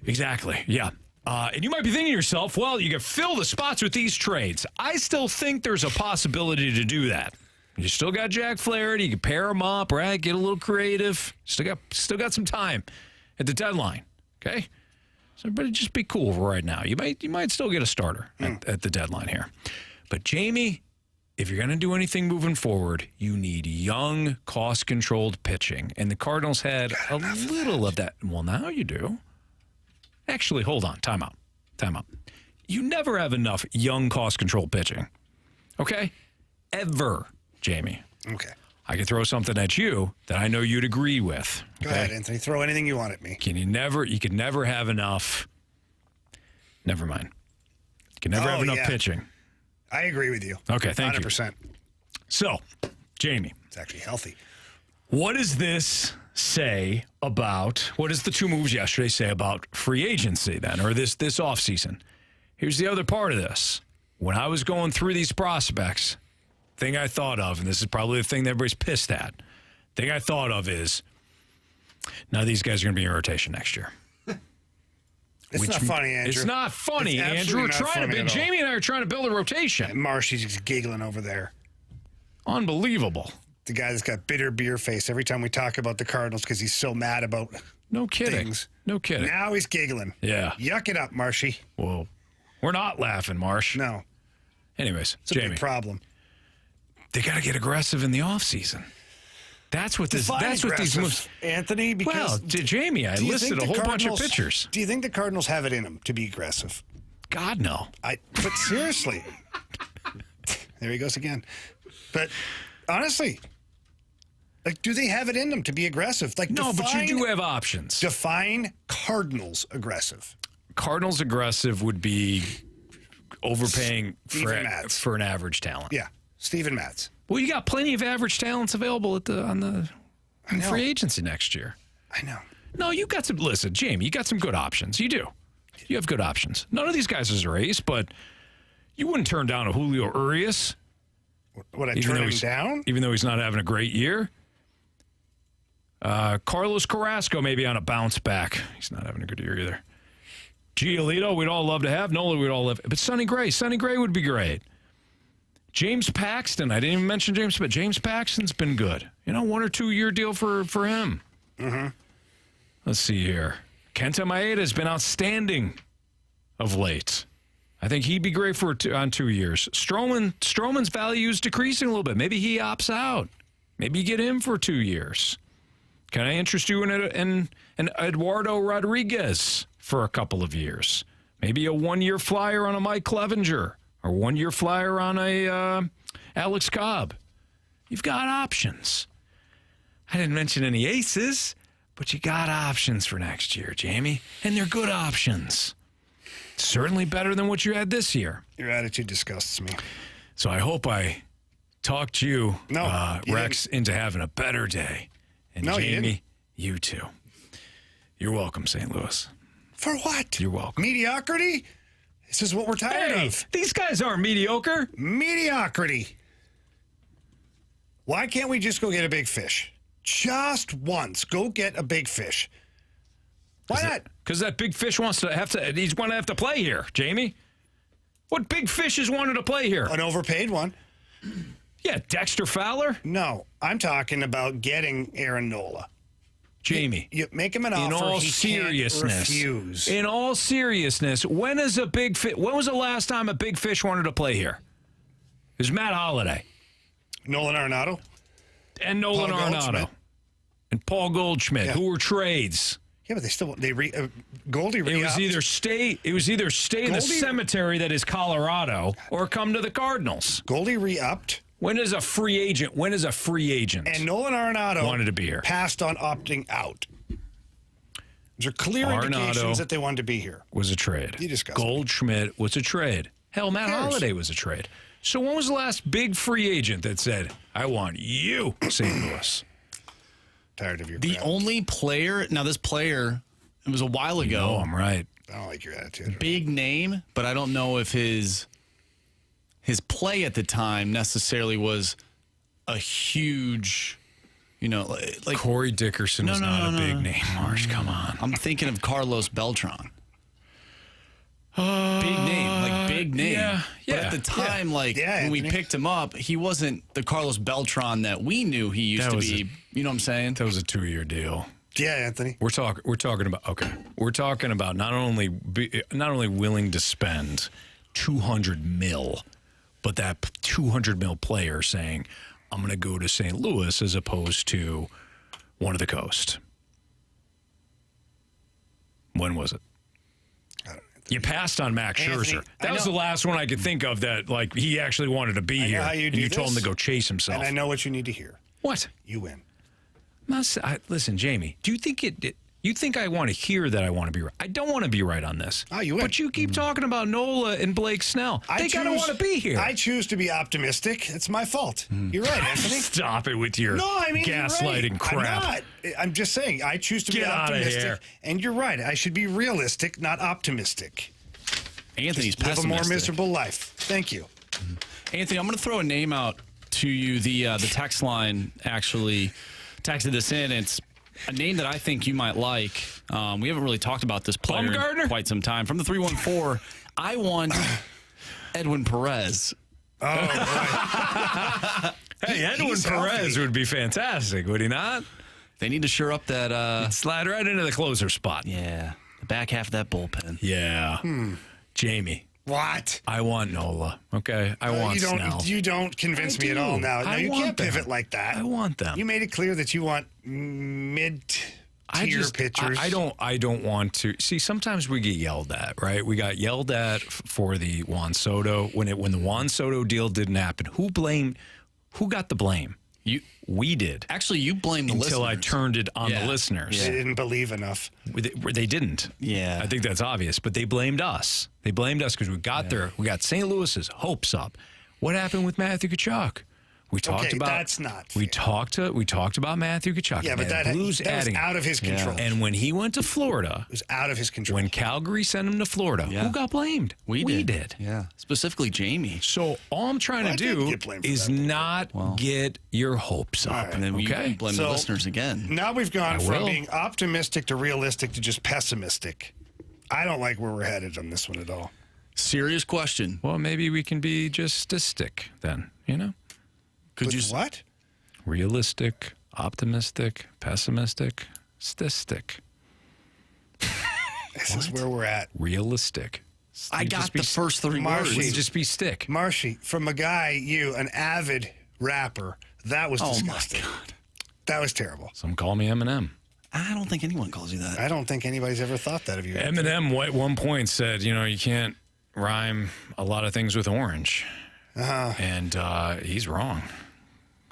Exactly. Yeah. And you might be thinking to yourself, well, you can fill the spots with these trades. I still think there's a possibility to do that. You still got Jack Flaherty. You can pair them up, right? Get a little creative. Still got some time at the deadline. Okay? So everybody just be cool right now. You might still get a starter at the deadline here. But Jamie, if you're going to do anything moving forward, you need young, cost-controlled pitching. And the Cardinals had a little of that. Well, now you do. Actually, hold on. Time out. You never have enough young, cost-controlled pitching. Okay? Ever, Jamie. Okay. I can throw something at you that I know you'd agree with. Go ahead, Anthony. Throw anything you want at me. You could never have enough. Never mind. You can never have enough pitching. I agree with you. Okay, thank 100%. you. So, Jamie. It's actually healthy. What does this say about, what does the 2 moves yesterday say about free agency then, or this offseason? Here's the other part of this. When I was going through these prospects, thing I thought of, and this is probably the thing that everybody's pissed at, thing I thought of is, now these guys are going to be in rotation next year. It's not funny, Andrew. It's not funny, Andrew. Jamie and I are trying to build a rotation. Marshy's just giggling over there. Unbelievable. The guy that's got bitter beer face every time we talk about the Cardinals because he's so mad about No kidding. things. No kidding. Now he's giggling. Yeah. Yuck it up, Marshy. Well, we're not laughing, Marsh. No. Anyways, It's a Jamie. big problem. They got to get aggressive in the offseason. That's what these moves. Anthony, because Jamie, I listed a whole bunch of pitchers. Do you think the Cardinals have it in them to be aggressive? God, no. But seriously. There he goes again. But honestly, do they have it in them to be aggressive? No, but you do have options. Define Cardinals aggressive. Cardinals aggressive would be overpaying for an average talent. Yeah, Steven Matz. Well, you got plenty of average talents available in free agency next year. I know. No, you got some. Listen, Jamie, you got some good options. You do. You have good options. None of these guys is a race, but you wouldn't turn down a Julio Urias. Would I turn him down? Even though he's not having a great year. Carlos Carrasco maybe on a bounce back. He's not having a good year either. Giolito, we'd all love to have. Nola, we'd all love. But Sonny Gray would be great. James Paxton, I didn't even mention James, but James Paxton's been good. 1 or 2 year deal for him. Mm-hmm. Let's see here. Kenta Maeda has been outstanding of late. I think he'd be great on 2 years. Stroman's value is decreasing a little bit. Maybe he opts out. Maybe you get him for 2 years. Can I interest you in Eduardo Rodriguez for a couple of years? Maybe a 1 year flyer on a Mike Clevenger or 1 year flyer on a Alex Cobb. You've got options. I didn't mention any aces. But you got options for next year, Jamie, and they're good options. Certainly better than what you had this year. Your attitude disgusts me. So I hope I talked you, Rex, into having a better day. And No, you Jamie, didn't. you too. You're welcome, St. Louis. For what? You're welcome. Mediocrity? This is what we're tired of. These guys aren't mediocre. Mediocrity. Why can't we just go get a big fish? Just once. Go get a big fish. Why not? Because that big fish he's going to have to play here, Jamie. What big fish has wanted to play here? An overpaid one. Yeah, Dexter Fowler? No, I'm talking about getting Aaron Nola. Jamie. You make him an offer. In all he seriousness. can't refuse. In all seriousness, when was the last time a big fish wanted to play here? It was Matt Holliday. Nolan Arenado. And Nolan Paul Arenado. Goldschmidt. And Paul Goldschmidt, Yeah. who were trades. Yeah, but Goldie re-upped. It was either stay in the cemetery that is Colorado or come to the Cardinals. Goldie re-upped. When is a free agent? And Nolan Arenado wanted to be here. Passed on opting out. There are clear indications that they wanted to be here. Was a trade. You discussed Goldschmidt was a trade. Hell, Matt Holliday was a trade. So when was the last big free agent that said, I want you, St. Louis? Tired of your The crap. only player, now this player, it was a while ago. I'm right. I don't like your attitude. Big name, but I don't know if his play at the time necessarily was a huge, like Corey Dickerson is not a big name, Marsh. Come on. I'm thinking of Carlos Beltran. Big name. Yeah. But at the time, when we picked him up, he wasn't the Carlos Beltran that we knew he used to be. You know what I'm saying? That was a 2-year deal. Yeah, Anthony. We're talking about not only willing to spend $200 million, but that $200 million player saying, I'm going to go to St. Louis as opposed to one of the coast. When was it? You passed on Max Scherzer. That was the last one I could think of that, he actually wanted to be here. And you told him to go chase himself. And I know what you need to hear. What? You win. Listen, Jamie, do you think you think I want to hear that I want to be right? I don't want to be right on this. Oh, you win. But you keep talking about Nola and Blake Snell. They got to want to be here. I choose to be optimistic. It's my fault. You're right, Anthony. Stop it with your gaslighting crap. I'm not. I'm just saying, I choose to be optimistic. Here. And you're right. I should be realistic, not optimistic. Anthony's just live a pessimistic. more miserable life. Thank you. Anthony, I'm going to throw a name out to you. The text line actually texted this in. It's a name that I think you might like. We haven't really talked about this player in quite some time. From the 314, I want Edwin Perez. Oh, right. Hey, Edwin Perez would be fantastic, would he not? They need to shore up that. He'd slide right into the closer spot. Yeah, the back half of that bullpen. Yeah. Jamie. What? I want Nola. Okay, I want Snell. You don't convince me at all now. No, you can't pivot like that. I want them. You made it clear that you want mid-tier pitchers. I don't want to. See, sometimes we get yelled at, right? We got yelled at for the Juan Soto. When the Juan Soto deal didn't happen, who got the blame? We did. Actually, you blamed the listeners. Until I turned it on the listeners. They didn't believe enough. They didn't. Yeah. I think that's obvious. But they blamed us. They blamed us because we got there. We got St. Louis's hopes up. What happened with Matthew Tkachuk? We talked about that's not fair. we talked about Matthew Tkachuk. Yeah, but that was out of his control. And when he went to Florida, it was out of his control. When Calgary sent him to Florida, who got blamed? We did. Yeah, specifically Jamie. So all I'm trying to do is not get your hopes up. Right. And then we blame the listeners again. Now we've gone from being optimistic to realistic to just pessimistic. I don't like where we're headed on this one at all. Serious question. Well, maybe we can be just statistic then, Could you what? Realistic, optimistic, pessimistic, statistic. This is where we're at. Realistic. I got the first three words. Just be stick. Marshy, from a guy, an avid rapper, that was disgusting. Oh, my God. That was terrible. Some call me Eminem. I don't think anyone calls you that. I don't think anybody's ever thought that of you. Eminem at one point said, you can't rhyme a lot of things with orange. And he's wrong.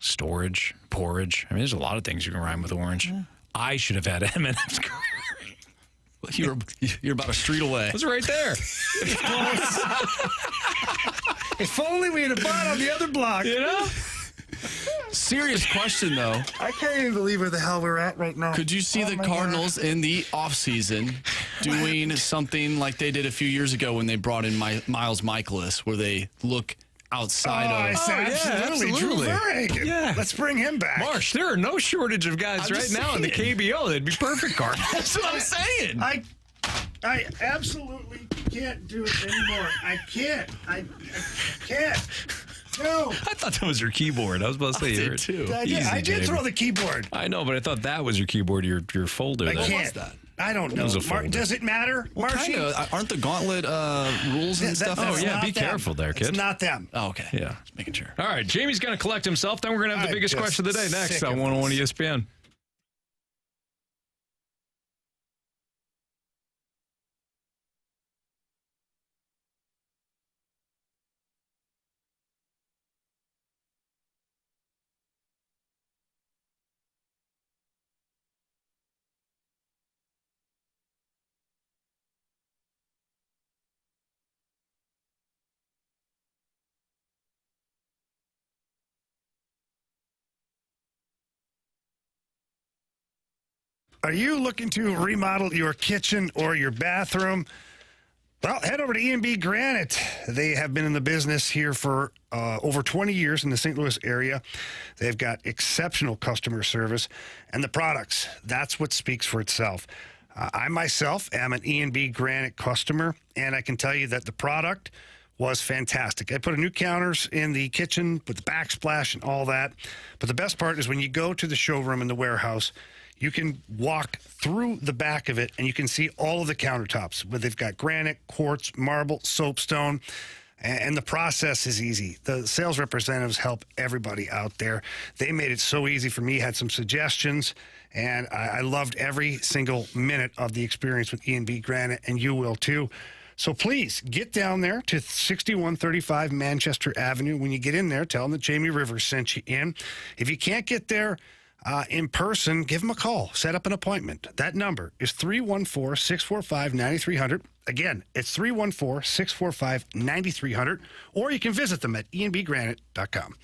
Storage, porridge. I mean, there's a lot of things you can rhyme with orange. I should have had Eminem's career. You're about a street away. It was right there. If only we had bought on the other block. You know? Serious question, though. I can't even believe where the hell we're at right now. Could you see the Cardinals in the offseason doing something like they did a few years ago when they brought in Miles Michaelis, where they look outside of... I said, absolutely. Drew Verhagen. Yeah. Let's bring him back. Marsh, there are no shortage of guys right now in the KBO. That'd be perfect, Cardinals. That's what I'm saying. I absolutely can't do it anymore. I can't. I can't. No. I thought that was your keyboard. I was about to say you too. I did throw the keyboard. I know, but I thought that was your keyboard, your folder. I there. can't. I don't know. Does it matter? Well, kinda. Aren't the Gauntlet rules and stuff? Oh, yeah. Be careful there, kid. It's not them. Oh, okay. Yeah. Just making sure. All right. Jamie's going to collect himself. Then we're going to have the biggest question of the day next on 101 ESPN. Are you looking to remodel your kitchen or your bathroom? Well, head over to E&B Granite. They have been in the business here for over 20 years in the St. Louis area. They've got exceptional customer service, and the products, that's what speaks for itself. I myself am an E&B Granite customer, and I can tell you that the product was fantastic. I put a new counters in the kitchen with the backsplash and all that. But the best part is when you go to the showroom in the warehouse, you can walk through the back of it and you can see all of the countertops where they've got granite, quartz, marble, soapstone, and the process is easy. The sales representatives help everybody out there. They made it so easy for me, had some suggestions, and I loved every single minute of the experience with E&B Granite, and you will too. So please get down there to 6135 Manchester Avenue. When you get in there, tell them that Jamie Rivers sent you in. If you can't get there in person, give them a call. Set up an appointment. That number is 314-645-9300. Again, it's 314-645-9300. Or you can visit them at enbgranite.com.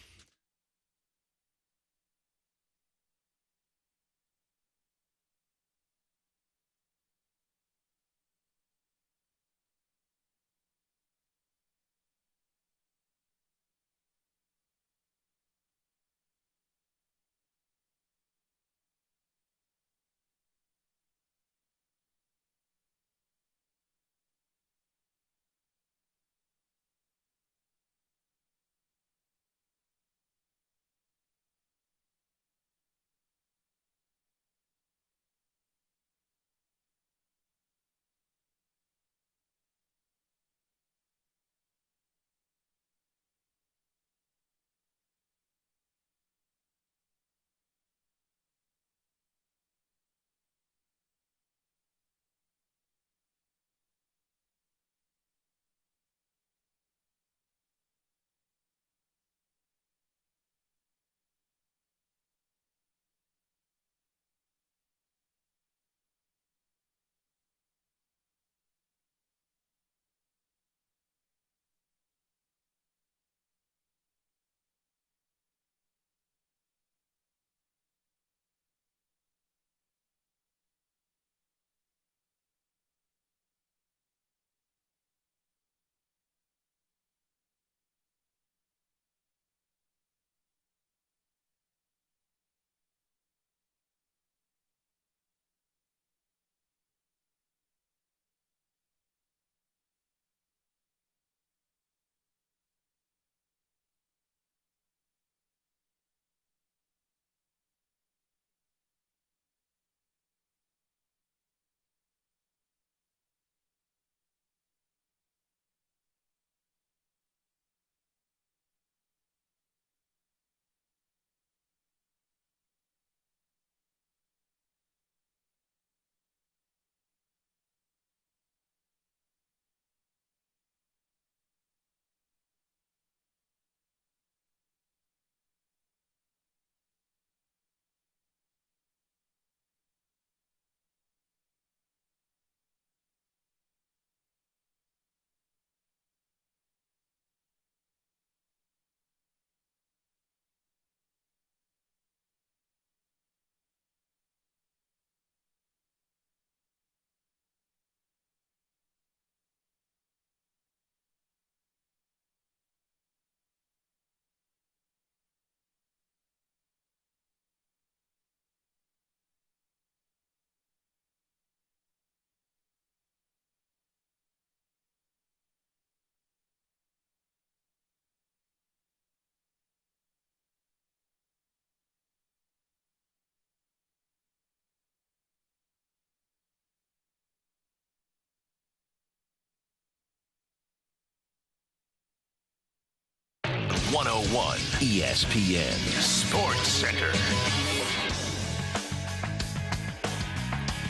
101 ESPN Sports Center.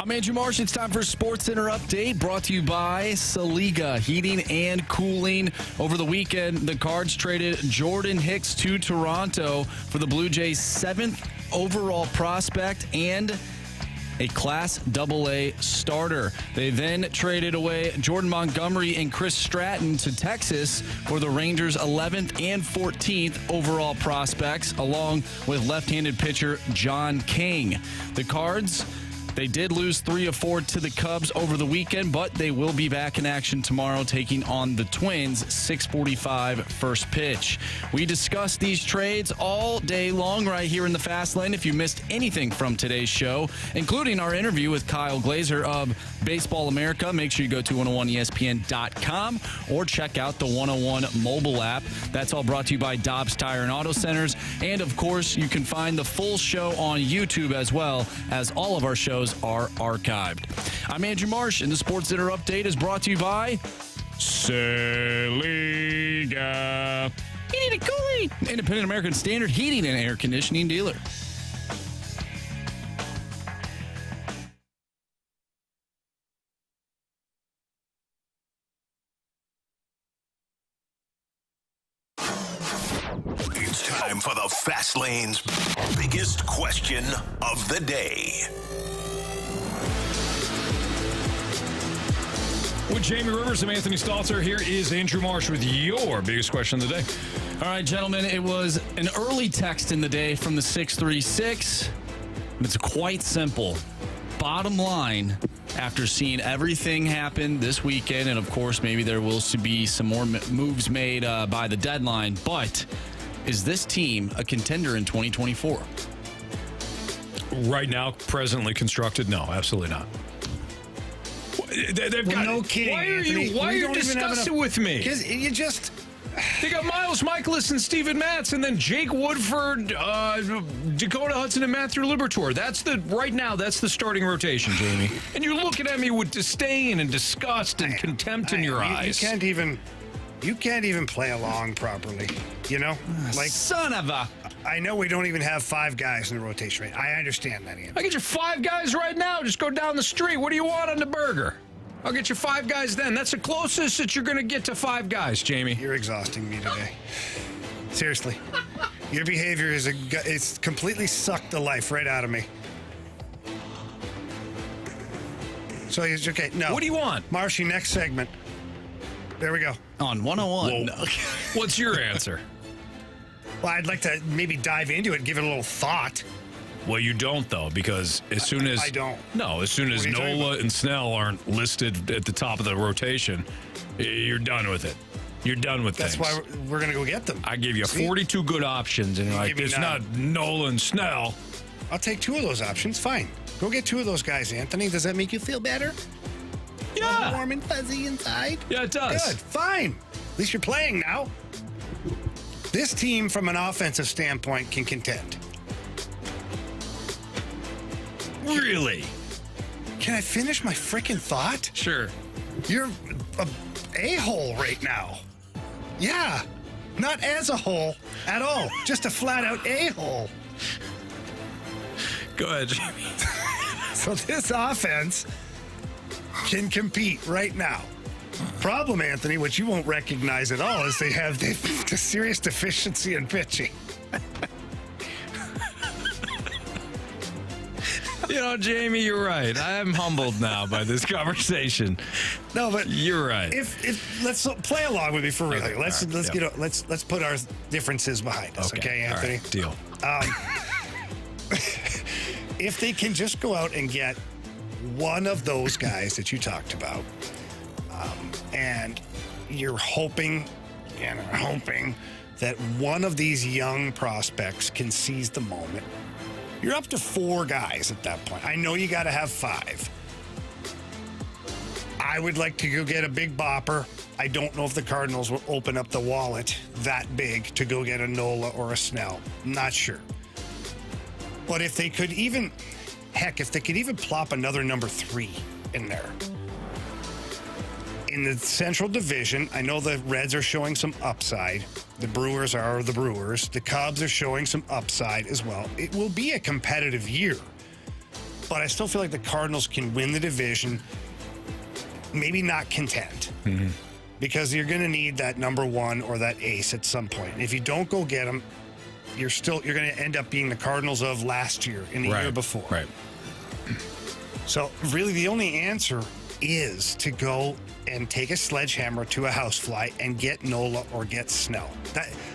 I'm Andrew Marsh. It's time for Sports Center Update, brought to you by Saliga Heating and Cooling. Over the weekend, the Cards traded Jordan Hicks to Toronto for the Blue Jays' 7th overall prospect and a Class AA starter. They then traded away Jordan Montgomery and Chris Stratton to Texas for the Rangers' 11th and 14th overall prospects, along with left-handed pitcher John King. The Cards, they did lose 3 of 4 to the Cubs over the weekend, but they will be back in action tomorrow taking on the Twins, 6:45 first pitch. We discussed these trades all day long right here in the Fast Lane. If you missed anything from today's show, including our interview with Kyle Glaser of Baseball America, make sure you go to 101ESPN.com or check out the 101 mobile app. That's all brought to you by Dobbs Tire and Auto Centers. And, of course, you can find the full show on YouTube as well, as all of our shows are archived. I'm Andrew Marsh, and the Sports Center Update is brought to you by Saliga Heating and Cooling, Independent American Standard Heating and Air Conditioning dealer. It's time for the Fast Lane's biggest question of the day. With Jamie Rivers and Anthony Stalter, here is Andrew Marsh with your biggest question of the day. All right, gentlemen, it was an early text in the day from the 636. It's quite simple. Bottom line, after seeing everything happen this weekend, and of course, maybe there will be some more moves made by the deadline, but is this team a contender in 2024? Right now, presently constructed, no, absolutely not. They've got, no kidding. Why are Anthony. you discussing with me? Because you just. They got Miles Michaelis and Steven Matz, and then Jake Woodford, Dakota Hudson, and Matthew Liberatore. That's the starting rotation, Jamie. And you're looking at me with disdain and disgust and contempt in your eyes. You can't even play along properly. You know, like son of a. I know we don't even have 5 guys in the rotation. Right? I understand that, Anthony. I get you 5 guys right now. Just go down the street. What do you want on the burger? I'll get you 5 guys then. That's the closest that you're going to get to 5 guys, Jamie. You're exhausting me today. Seriously. Your behavior it's completely sucked the life right out of me. So it's okay. No. What do you want? Marshy, next segment. There we go. On 101. No. What's your answer? Well, I'd like to maybe dive into it and give it a little thought. Well, you don't, though, because as soon as... I don't. No, as soon as Nola and Snell aren't listed at the top of the rotation, you're done with it. You're done with things. That's why we're going to go get them. I give you 42 good options, and you're like, it's not Nola and Snell. I'll take 2 of those options. Fine. Go get 2 of those guys, Anthony. Does that make you feel better? Yeah. Warm and fuzzy inside? Yeah, it does. Good. Fine. At least you're playing now. This team, from an offensive standpoint, can contend. Really? Can I finish my freaking thought? Sure. You're a a-hole right now. Yeah. Not as a hole at all. Just a flat-out a-hole. Go ahead, Jamie. So this offense can compete right now. Problem, Anthony, which you won't recognize at all, is they have the serious deficiency in pitching. You know, Jamie, you're right. I am humbled now by this conversation. No, but you're right. If let's play along with me for real. Okay, let's put our differences behind us, okay Anthony? Right, deal. If they can just go out and get one of those guys that you talked about, and you're hoping that one of these young prospects can seize the moment. You're up to 4 guys at that point. I know you got to have 5. I would like to go get a big bopper. I don't know if the Cardinals will open up the wallet that big to go get a Nola or a Snell. Not sure. But if they could even plop another number 3 in there, in the Central Division, I know the Reds are showing some upside. The Brewers are the Brewers. The Cubs are showing some upside as well. It will be a competitive year. But I still feel like the Cardinals can win the division, maybe not contend. Mm-hmm. Because you're going to need that number one or that ace at some point. And if you don't go get them, you're going to end up being the Cardinals of last year and the year before. Right. So really the only answer is to go and take a sledgehammer to a housefly and get Nola or get Snell.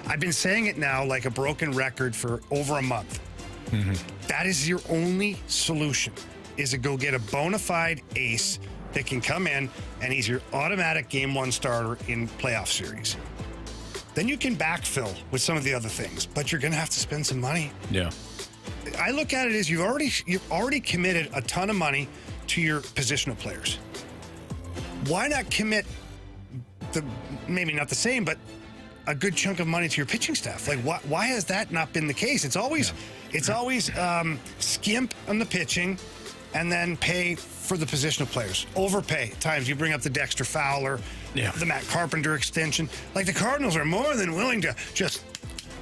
I've been saying it now like a broken record for over a month. Mm-hmm. That is your only solution, is to go get a bona fide ace that can come in and he's your automatic game one starter in playoff series. Then you can backfill with some of the other things, but you're going to have to spend some money. Yeah. I look at it as you've already committed a ton of money to your positional players. Why not commit maybe not the same, but a good chunk of money to your pitching staff? Like, why has that not been the case? It's always skimp on the pitching and then pay for the positional players. Overpay. At times you bring up the Dexter Fowler, the Matt Carpenter extension. Like, the Cardinals are more than willing to just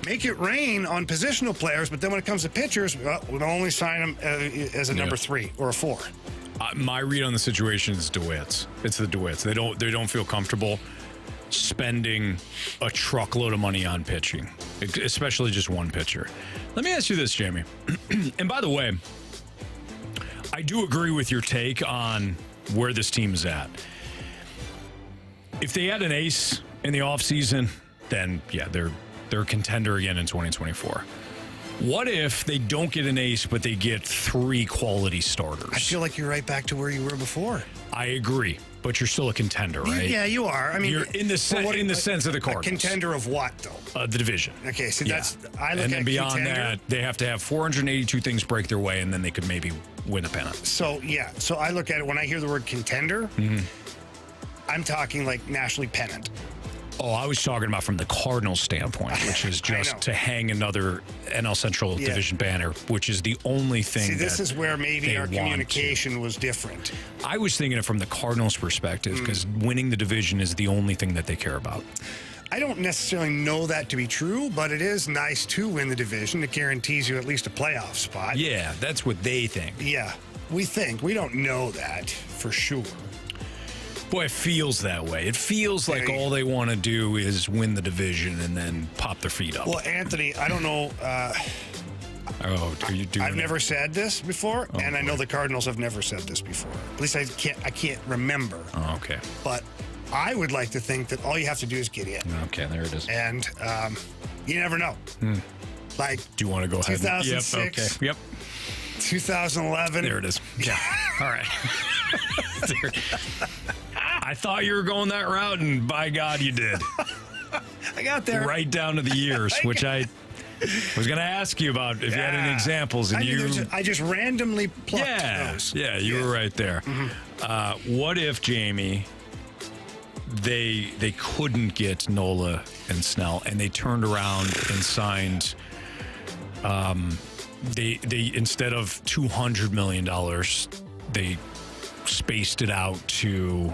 make it rain on positional players, but then when it comes to pitchers, we'll only sign them as a number 3 or a 4. My read on the situation is DeWitts. It's the DeWitts. They don't feel comfortable spending a truckload of money on pitching, especially just one pitcher. Let me ask you this, Jamie. And by the way, I do agree with your take on where this team is at. If they had an ace in the offseason, then yeah, they're a contender again in 2024. What if they don't get an ace, but they get 3 quality starters? I feel like you're right back to where you were before. I agree, but you're still a contender, right? Yeah, you are. I mean, you're in the sense of the Cardinals. A contender of what, though? The division. Okay, so that's I look and then at beyond contender. that, they have to have 482 things break their way, and then they could maybe win a pennant. So I look at it when I hear the word contender. Mm-hmm. I'm talking like nationally pennant. Oh, I was talking about from the Cardinals standpoint, which is just to hang another NL Central Division banner, which is the only thing. See, this is where maybe our communication was different. I was thinking it from the Cardinals' perspective, because winning the division is the only thing that they care about. I don't necessarily know that to be true, but it is nice to win the division. It guarantees you at least a playoff spot. Yeah, that's what they think. Yeah, we think. We don't know that for sure. Boy, it feels that way. It feels like all they want to do is win the division and then pop their feet up. Well, Anthony, I don't know. Are you doing I've never said this before, and I know the Cardinals have never said this before. At least I can't remember. Oh, okay. But I would like to think that all you have to do is get in. Okay, there it is. And you never know. Like, do you want to go ahead? 2006. Yep. Okay. Yep. 2011. There it is. Yeah. All right. I thought you were going that route, and by God, you did. I got there. Right down to the years, which I was going to ask you about if you had any examples. And I just randomly plucked those. Yeah, you were right there. Mm-hmm. What if, Jamie, they couldn't get Nola and Snell, and they turned around and signed they instead of $200 million, they spaced it out to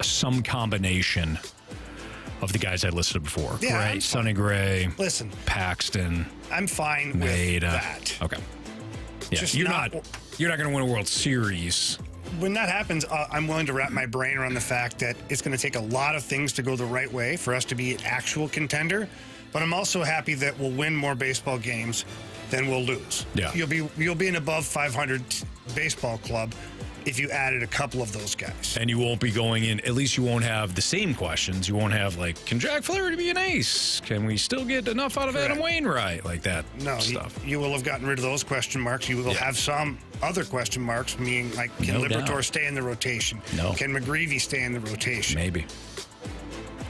some combination of the guys I listed before. Yeah, Gray, Sonny Gray, listen, Paxton. I'm fine with that. Okay. Yeah, Just you're not going to win a World Series. When that happens, I'm willing to wrap my brain around the fact that it's going to take a lot of things to go the right way for us to be an actual contender. But I'm also happy that we'll win more baseball games than we'll lose. Yeah. You'll be an above 500 baseball club if you added a couple of those guys. And you won't be going in, at least you won't have the same questions. You won't have, like, can Jack Flaherty be an ace? Can we still get enough out of Adam Wainwright? Like that stuff. You will have gotten rid of those question marks. You will have some other question marks, meaning, like, can Liberatore stay in the rotation? No. Can McGreevy stay in the rotation? Maybe.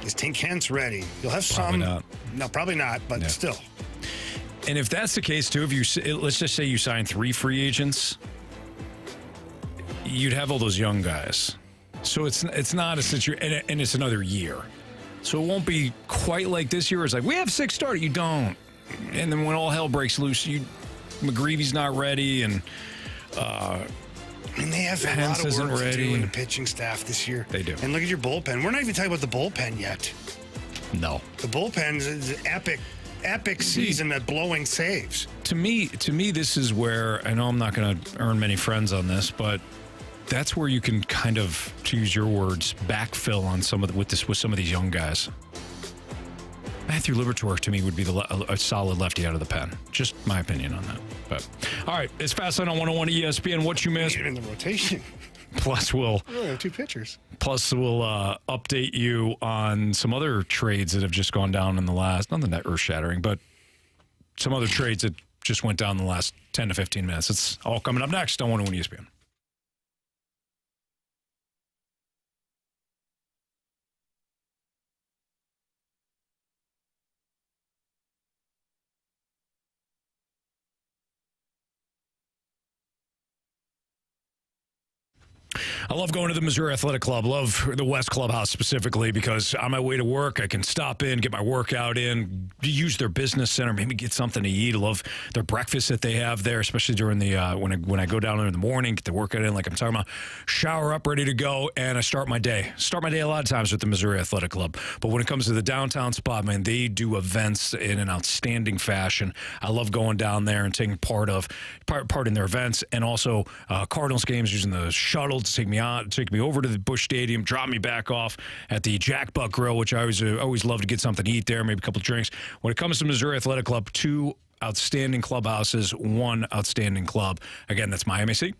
Is Tink Hence ready? You'll have Probably some. not. No, probably not, but still. And if that's the case, too, if you let's just say you sign 3 free agents, you'd have all those young guys. So it's not a situation, and it's another year. So it won't be quite like this year. It's like, we have 6 starters. You don't. And then when all hell breaks loose, McGreevy's not ready, and And they have a Hence lot of isn't work to ready. do in the pitching staff this year. They do. And look at your bullpen. We're not even talking about the bullpen yet. No. The bullpen is an epic season at blowing saves. To me, this is where, I know I'm not going to earn many friends on this, but that's where you can kind of, to use your words, backfill on with some of these young guys. Matthew Liberatore, to me, would be a solid lefty out of the pen. Just my opinion on that. But all right, it's Fastlane on 101 ESPN. What you missed? In the rotation. Plus, we'll have two pitchers. Plus, we'll update you on some other trades that have just gone down in the last, nothing that earth-shattering, but some other trades that just went down in the last 10 to 15 minutes. It's all coming up next on 101 ESPN. I love going to the Missouri Athletic Club. Love the West Clubhouse specifically because on my way to work, I can stop in, get my workout in, use their business center, maybe get something to eat. I love their breakfast that they have there, especially during the when I go down there in the morning, get the workout in, like I'm talking about, shower up, ready to go, and I start my day. Start my day a lot of times with the Missouri Athletic Club. But when it comes to the downtown spot, man, they do events in an outstanding fashion. I love going down there and taking part in their events, and also Cardinals games, using the shuttle to take me over to the Busch Stadium, drop me back off at the Jack Buck Grill, which I always love to get something to eat there, maybe a couple of drinks. When it comes to Missouri Athletic Club, 2 outstanding clubhouses, 1 outstanding club. Again, that's my MAC.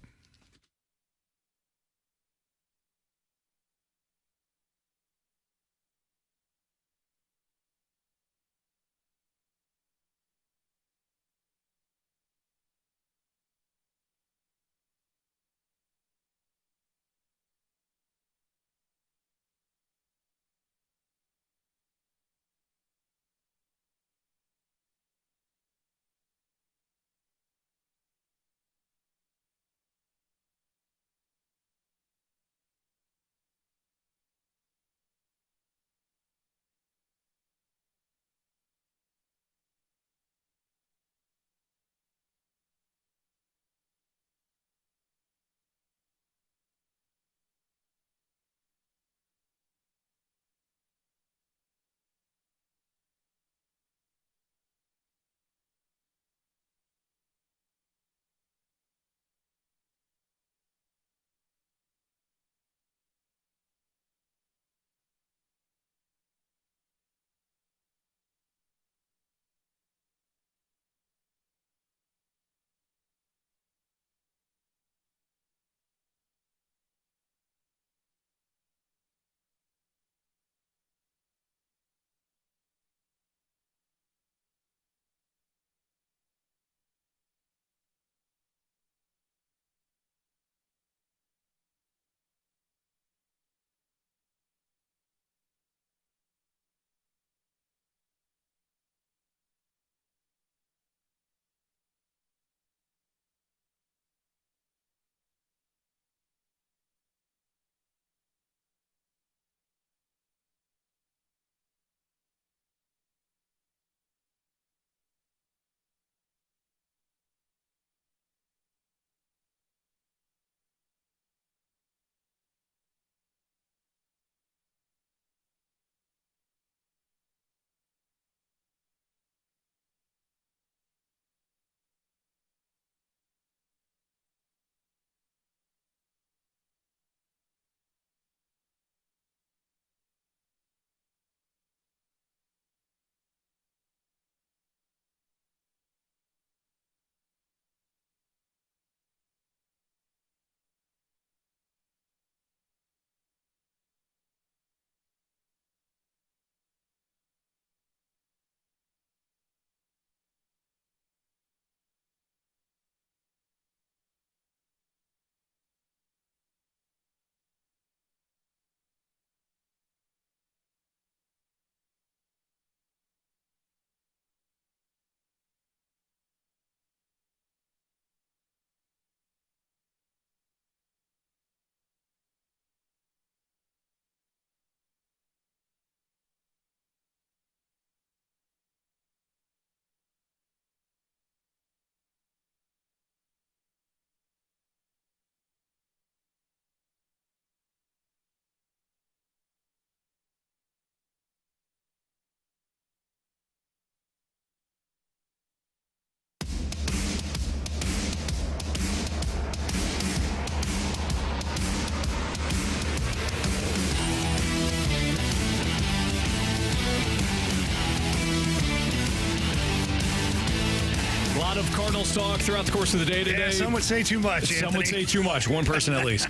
lot of Cardinals talk throughout the course of the day today. Yeah, some would say too much, Some would say too much. One person at least.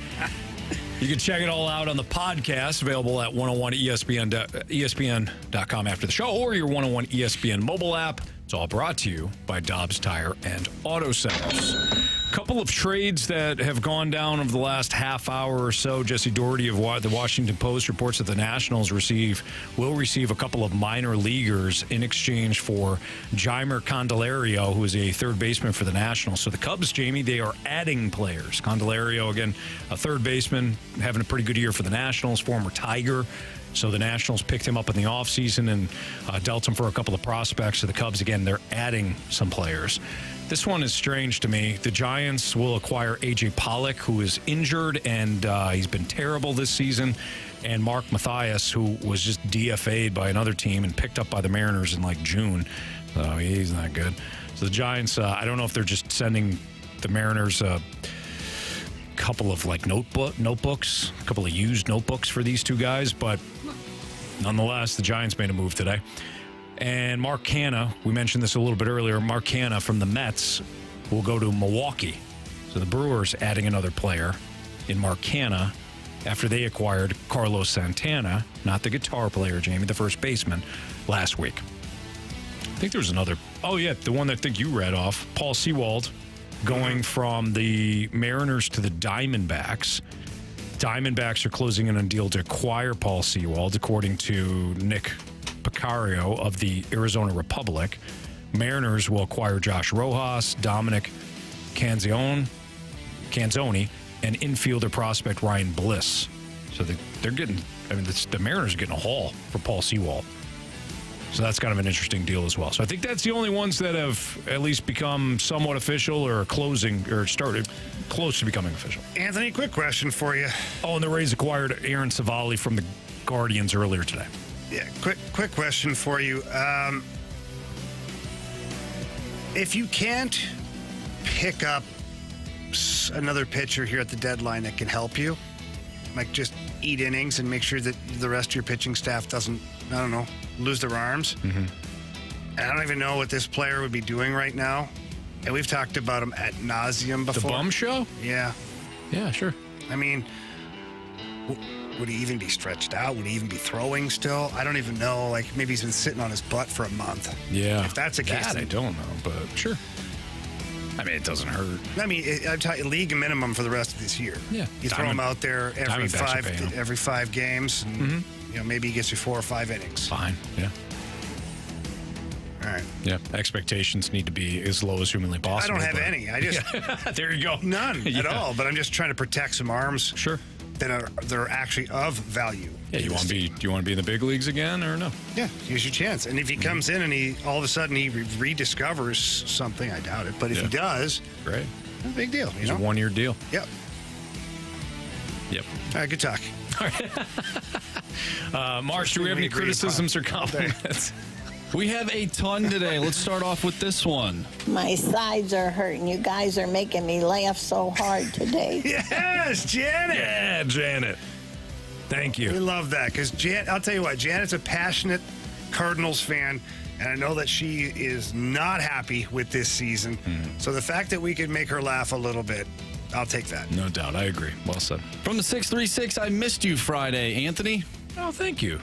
You can check it all out on the podcast, available at 101ESPN.com after the show, or your 101 ESPN mobile app. It's all brought to you by Dobbs Tire and Auto Centers. Couple of trades that have gone down over the last half hour or so. Jesse Doherty of the Washington Post reports that the Nationals will receive a couple of minor leaguers in exchange for Jeimer Candelario, who is a third baseman for the Nationals. So the Cubs, Jamie, they are adding players. Candelario, again, a third baseman, having a pretty good year for the Nationals, former Tiger. So the Nationals picked him up in the offseason and dealt him for a couple of prospects. So the Cubs, again, they're adding some players. This one is strange to me. The Giants will acquire A.J. Pollock, who is injured, and he's been terrible this season. And Mark Mathias, who was just DFA'd by another team and picked up by the Mariners in like June. So he's not good. So the Giants, I don't know if they're just sending the Mariners a couple of like notebooks, a couple of used notebooks for these two guys, but nonetheless, the Giants made a move today. And Mark Canha, we mentioned this a little bit earlier, Mark Canha from the Mets will go to Milwaukee. So the Brewers adding another player in Mark Canha after they acquired Carlos Santana, not the guitar player, Jamie, the first baseman, last week. I think there was another, the one that I think you read off, Paul Sewald, going from the Mariners to the Diamondbacks. Diamondbacks are closing in on a deal to acquire Paul Sewald, according to Nick Picario of the Arizona Republic. Mariners will acquire Josh Rojas, Dominic Canzone, and infielder prospect Ryan Bliss. So they're getting, the Mariners are getting a haul for Paul Sewald. So that's kind of an interesting deal as well. So I think that's the only ones that have at least become somewhat official or closing or started close to becoming official. Anthony, quick question for you. Oh, and the Rays acquired Aaron Savali from the Guardians earlier today. Yeah, quick question for you. If you can't pick up another pitcher here at the deadline that can help you, like just eat innings and make sure that the rest of your pitching staff doesn't, lose their arms. Mm-hmm. And I don't even know what this player would be doing right now. And we've talked about him ad nauseum before. The Bum Show? Yeah. Yeah, sure. I mean, would he even be stretched out? Would he even be throwing still? I don't even know. Like, maybe he's been sitting on his butt for a month. Yeah. If that's the case. That I don't know, but sure. I mean, it doesn't hurt. I mean, I'm talking league minimum for the rest of this year. Yeah. You throw him out there every 5 games, and maybe he gets you 4 or 5 innings. Fine. Yeah. All right. Yeah. Expectations need to be as low as humanly possible. I don't have any. I just there you go. None at all. But I'm just trying to protect some arms. Sure. That are actually of value. Yeah. Do you want to be in the big leagues again or no? Yeah. Here's your chance. And if he comes in and he all of a sudden he rediscovers something, I doubt it. But if he does, great. No big deal. It's a 1-year deal. Yep. All right. Good talk. Marsh, do we have any criticisms or compliments? We have a ton today. Let's start off with this one. My sides are hurting. You guys are making me laugh so hard today. Yes, Janet. Yeah, Janet. Thank you. We love that because I'll tell you what, Janet's a passionate Cardinals fan, and I know that she is not happy with this season. So the fact that we could make her laugh a little bit, I'll take that. No doubt. I agree. Well said. From the 636, I missed you Friday, Anthony. Oh, thank you.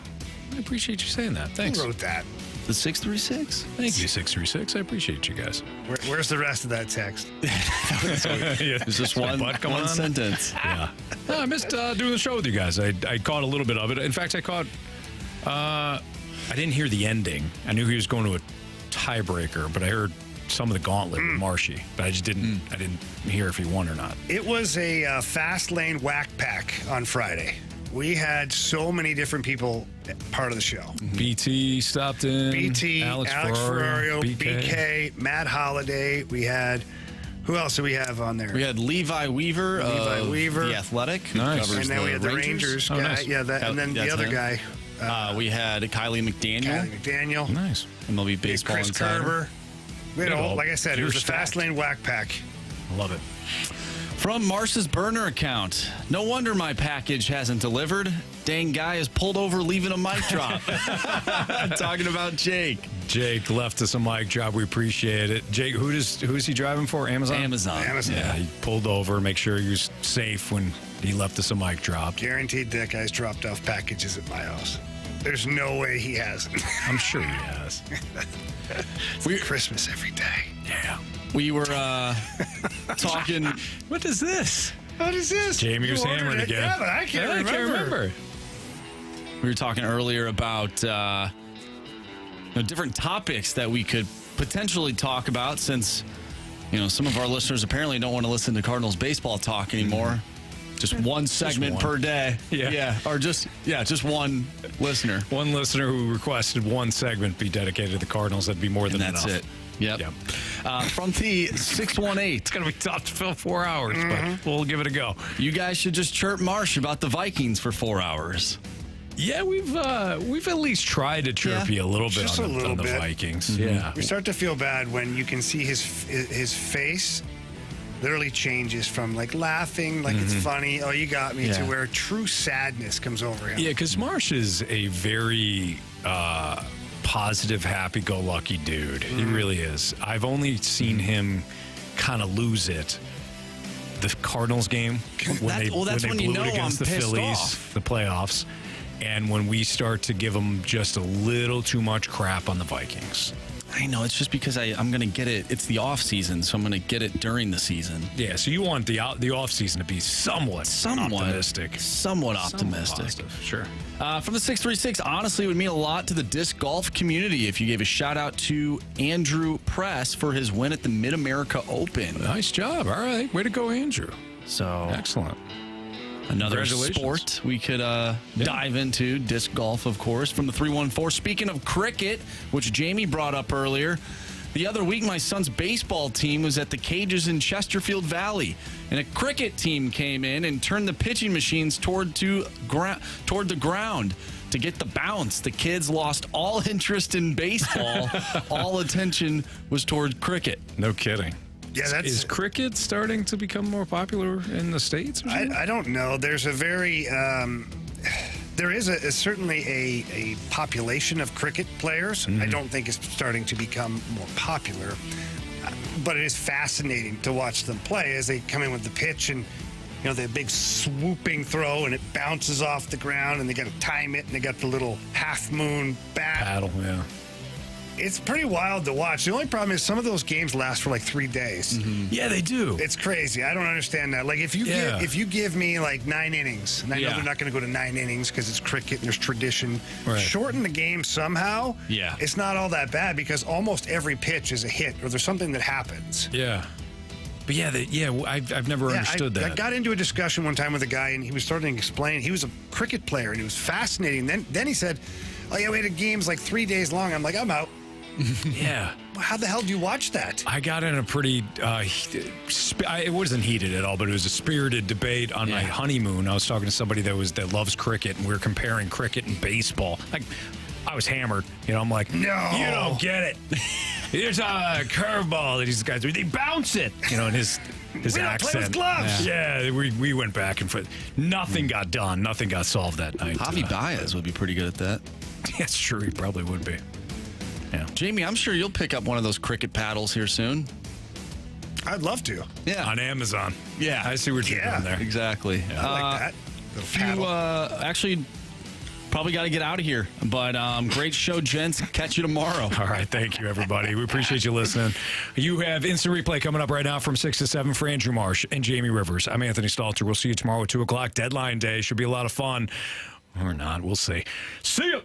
I appreciate you saying that. Thanks. Who wrote that? The 636. Thank you, 636. I appreciate you guys. Where's the rest of that text? It's just one sentence. Yeah. No, I missed doing the show with you guys. I caught a little bit of it. In fact, I didn't hear the ending. I knew he was going to a tiebreaker, but I heard some of the Gauntlet with Marshy, but I just didn't hear if he won or not. It was a fast lane whack pack on Friday. We had so many different people part of the show. BT stopped in. BT, Alex Ferrario, BK, Matt Holliday. We had, who else do we have on there? We had Levi Weaver. The Athletic. Nice. And then we had the Rangers guy. Nice. Yeah, and then the other guy. We had Kylie McDaniel. Nice. MLB Baseball Chris Insider. Kerber. We had like I said, it was a fast lane whack pack. I love it. From Marsh's burner account. No wonder my package hasn't delivered. dang guy is pulled over leaving a mic drop. Talking about Jake. Jake left us a mic drop. We appreciate it. Jake, who is he driving for? Amazon? Amazon. Yeah, he pulled over, make sure he was safe when he left us a mic drop. Guaranteed that guy's dropped off packages at my house. There's no way he hasn't. I'm sure he has. It's Christmas every day. Yeah. We were talking. What is this? What is this? Jamie was hammering again. Yeah, but I can't remember. We were talking earlier about different topics that we could potentially talk about since, some of our listeners apparently don't want to listen to Cardinals baseball talk anymore. Just one segment per day. Yeah. Or just one listener. One listener who requested one segment be dedicated to the Cardinals. That'd be more than enough. That's it. Yep. From the 618. It's going to be tough to fill 4 hours, but we'll give it a go. You guys should just chirp Marsh about the Vikings for 4 hours. Yeah, we've at least tried to chirp you a little bit Just on, a little on the bit. Vikings. Mm-hmm. Yeah. We start to feel bad when you can see his face literally changes from like laughing, like it's funny, oh, you got me, to where true sadness comes over him. Yeah, because Marsh is a very positive, happy-go-lucky dude. He really is. I've only seen him kind of lose it. The Cardinals game when they blew it against the Phillies, the playoffs, and when we start to give them just a little too much crap on the Vikings. I know. It's just because I'm going to get it. It's the off season, so I'm going to get it during the season. Yeah, so you want the off season to be somewhat optimistic. Somewhat optimistic. Sure. From the 636, honestly, it would mean a lot to the disc golf community if you gave a shout out to Andrew Press for his win at the Mid-America Open. Nice job. All right. Way to go, Andrew. So excellent. Another sport we could dive into, disc golf, of course, from the 314. Speaking of cricket, which Jamie brought up earlier, the other week my son's baseball team was at the cages in Chesterfield Valley, and a cricket team came in and turned the pitching machines toward the ground to get the bounce. The kids lost all interest in baseball. All attention was toward cricket. No kidding. Yeah, is cricket starting to become more popular in the States? I don't know. There's a very there is certainly a population of cricket players. I don't think it's starting to become more popular, but it is fascinating to watch them play as they come in with the pitch and the big swooping throw and it bounces off the ground and they got to time it and they got the little half moon bat paddle. Yeah. It's pretty wild to watch. The only problem is some of those games last for like 3 days. Yeah, they do. It's crazy. I don't understand that. Like if you give me like 9 innings, and I know they're not going to go to 9 innings because it's cricket and there's tradition. Right. Shorten the game somehow. Yeah. It's not all that bad because almost every pitch is a hit or there's something that happens. Yeah. But I've never understood that. I got into a discussion one time with a guy and he was starting to explain. He was a cricket player and it was fascinating. Then he said, "Oh yeah, we had games like 3 days long." I'm like, "I'm out." Yeah. How the hell do you watch that? I got in a pretty, it wasn't heated at all, but it was a spirited debate on my honeymoon. I was talking to somebody that loves cricket, and we were comparing cricket and baseball. I was hammered. I'm like, no, you don't get it. Here's a curveball that these guys do. They bounce it. In his we don't accent. play with gloves. Yeah, we went back and forth. Nothing got done. Nothing got solved that night. Javi Baez would be pretty good at that. That's true. He probably would be. Yeah. Jamie, I'm sure you'll pick up one of those cricket paddles here soon. I'd love to. Yeah. On Amazon. Yeah. I see what you're doing there. Exactly. I like that. You actually probably got to get out of here. But great show, gents. Catch you tomorrow. All right. Thank you, everybody. We appreciate you listening. You have instant replay coming up right now from 6 to 7 for Andrew Marsh and Jamie Rivers. I'm Anthony Stalter. We'll see you tomorrow at 2 o'clock. Deadline day. Should be a lot of fun. Or not. We'll see. See ya.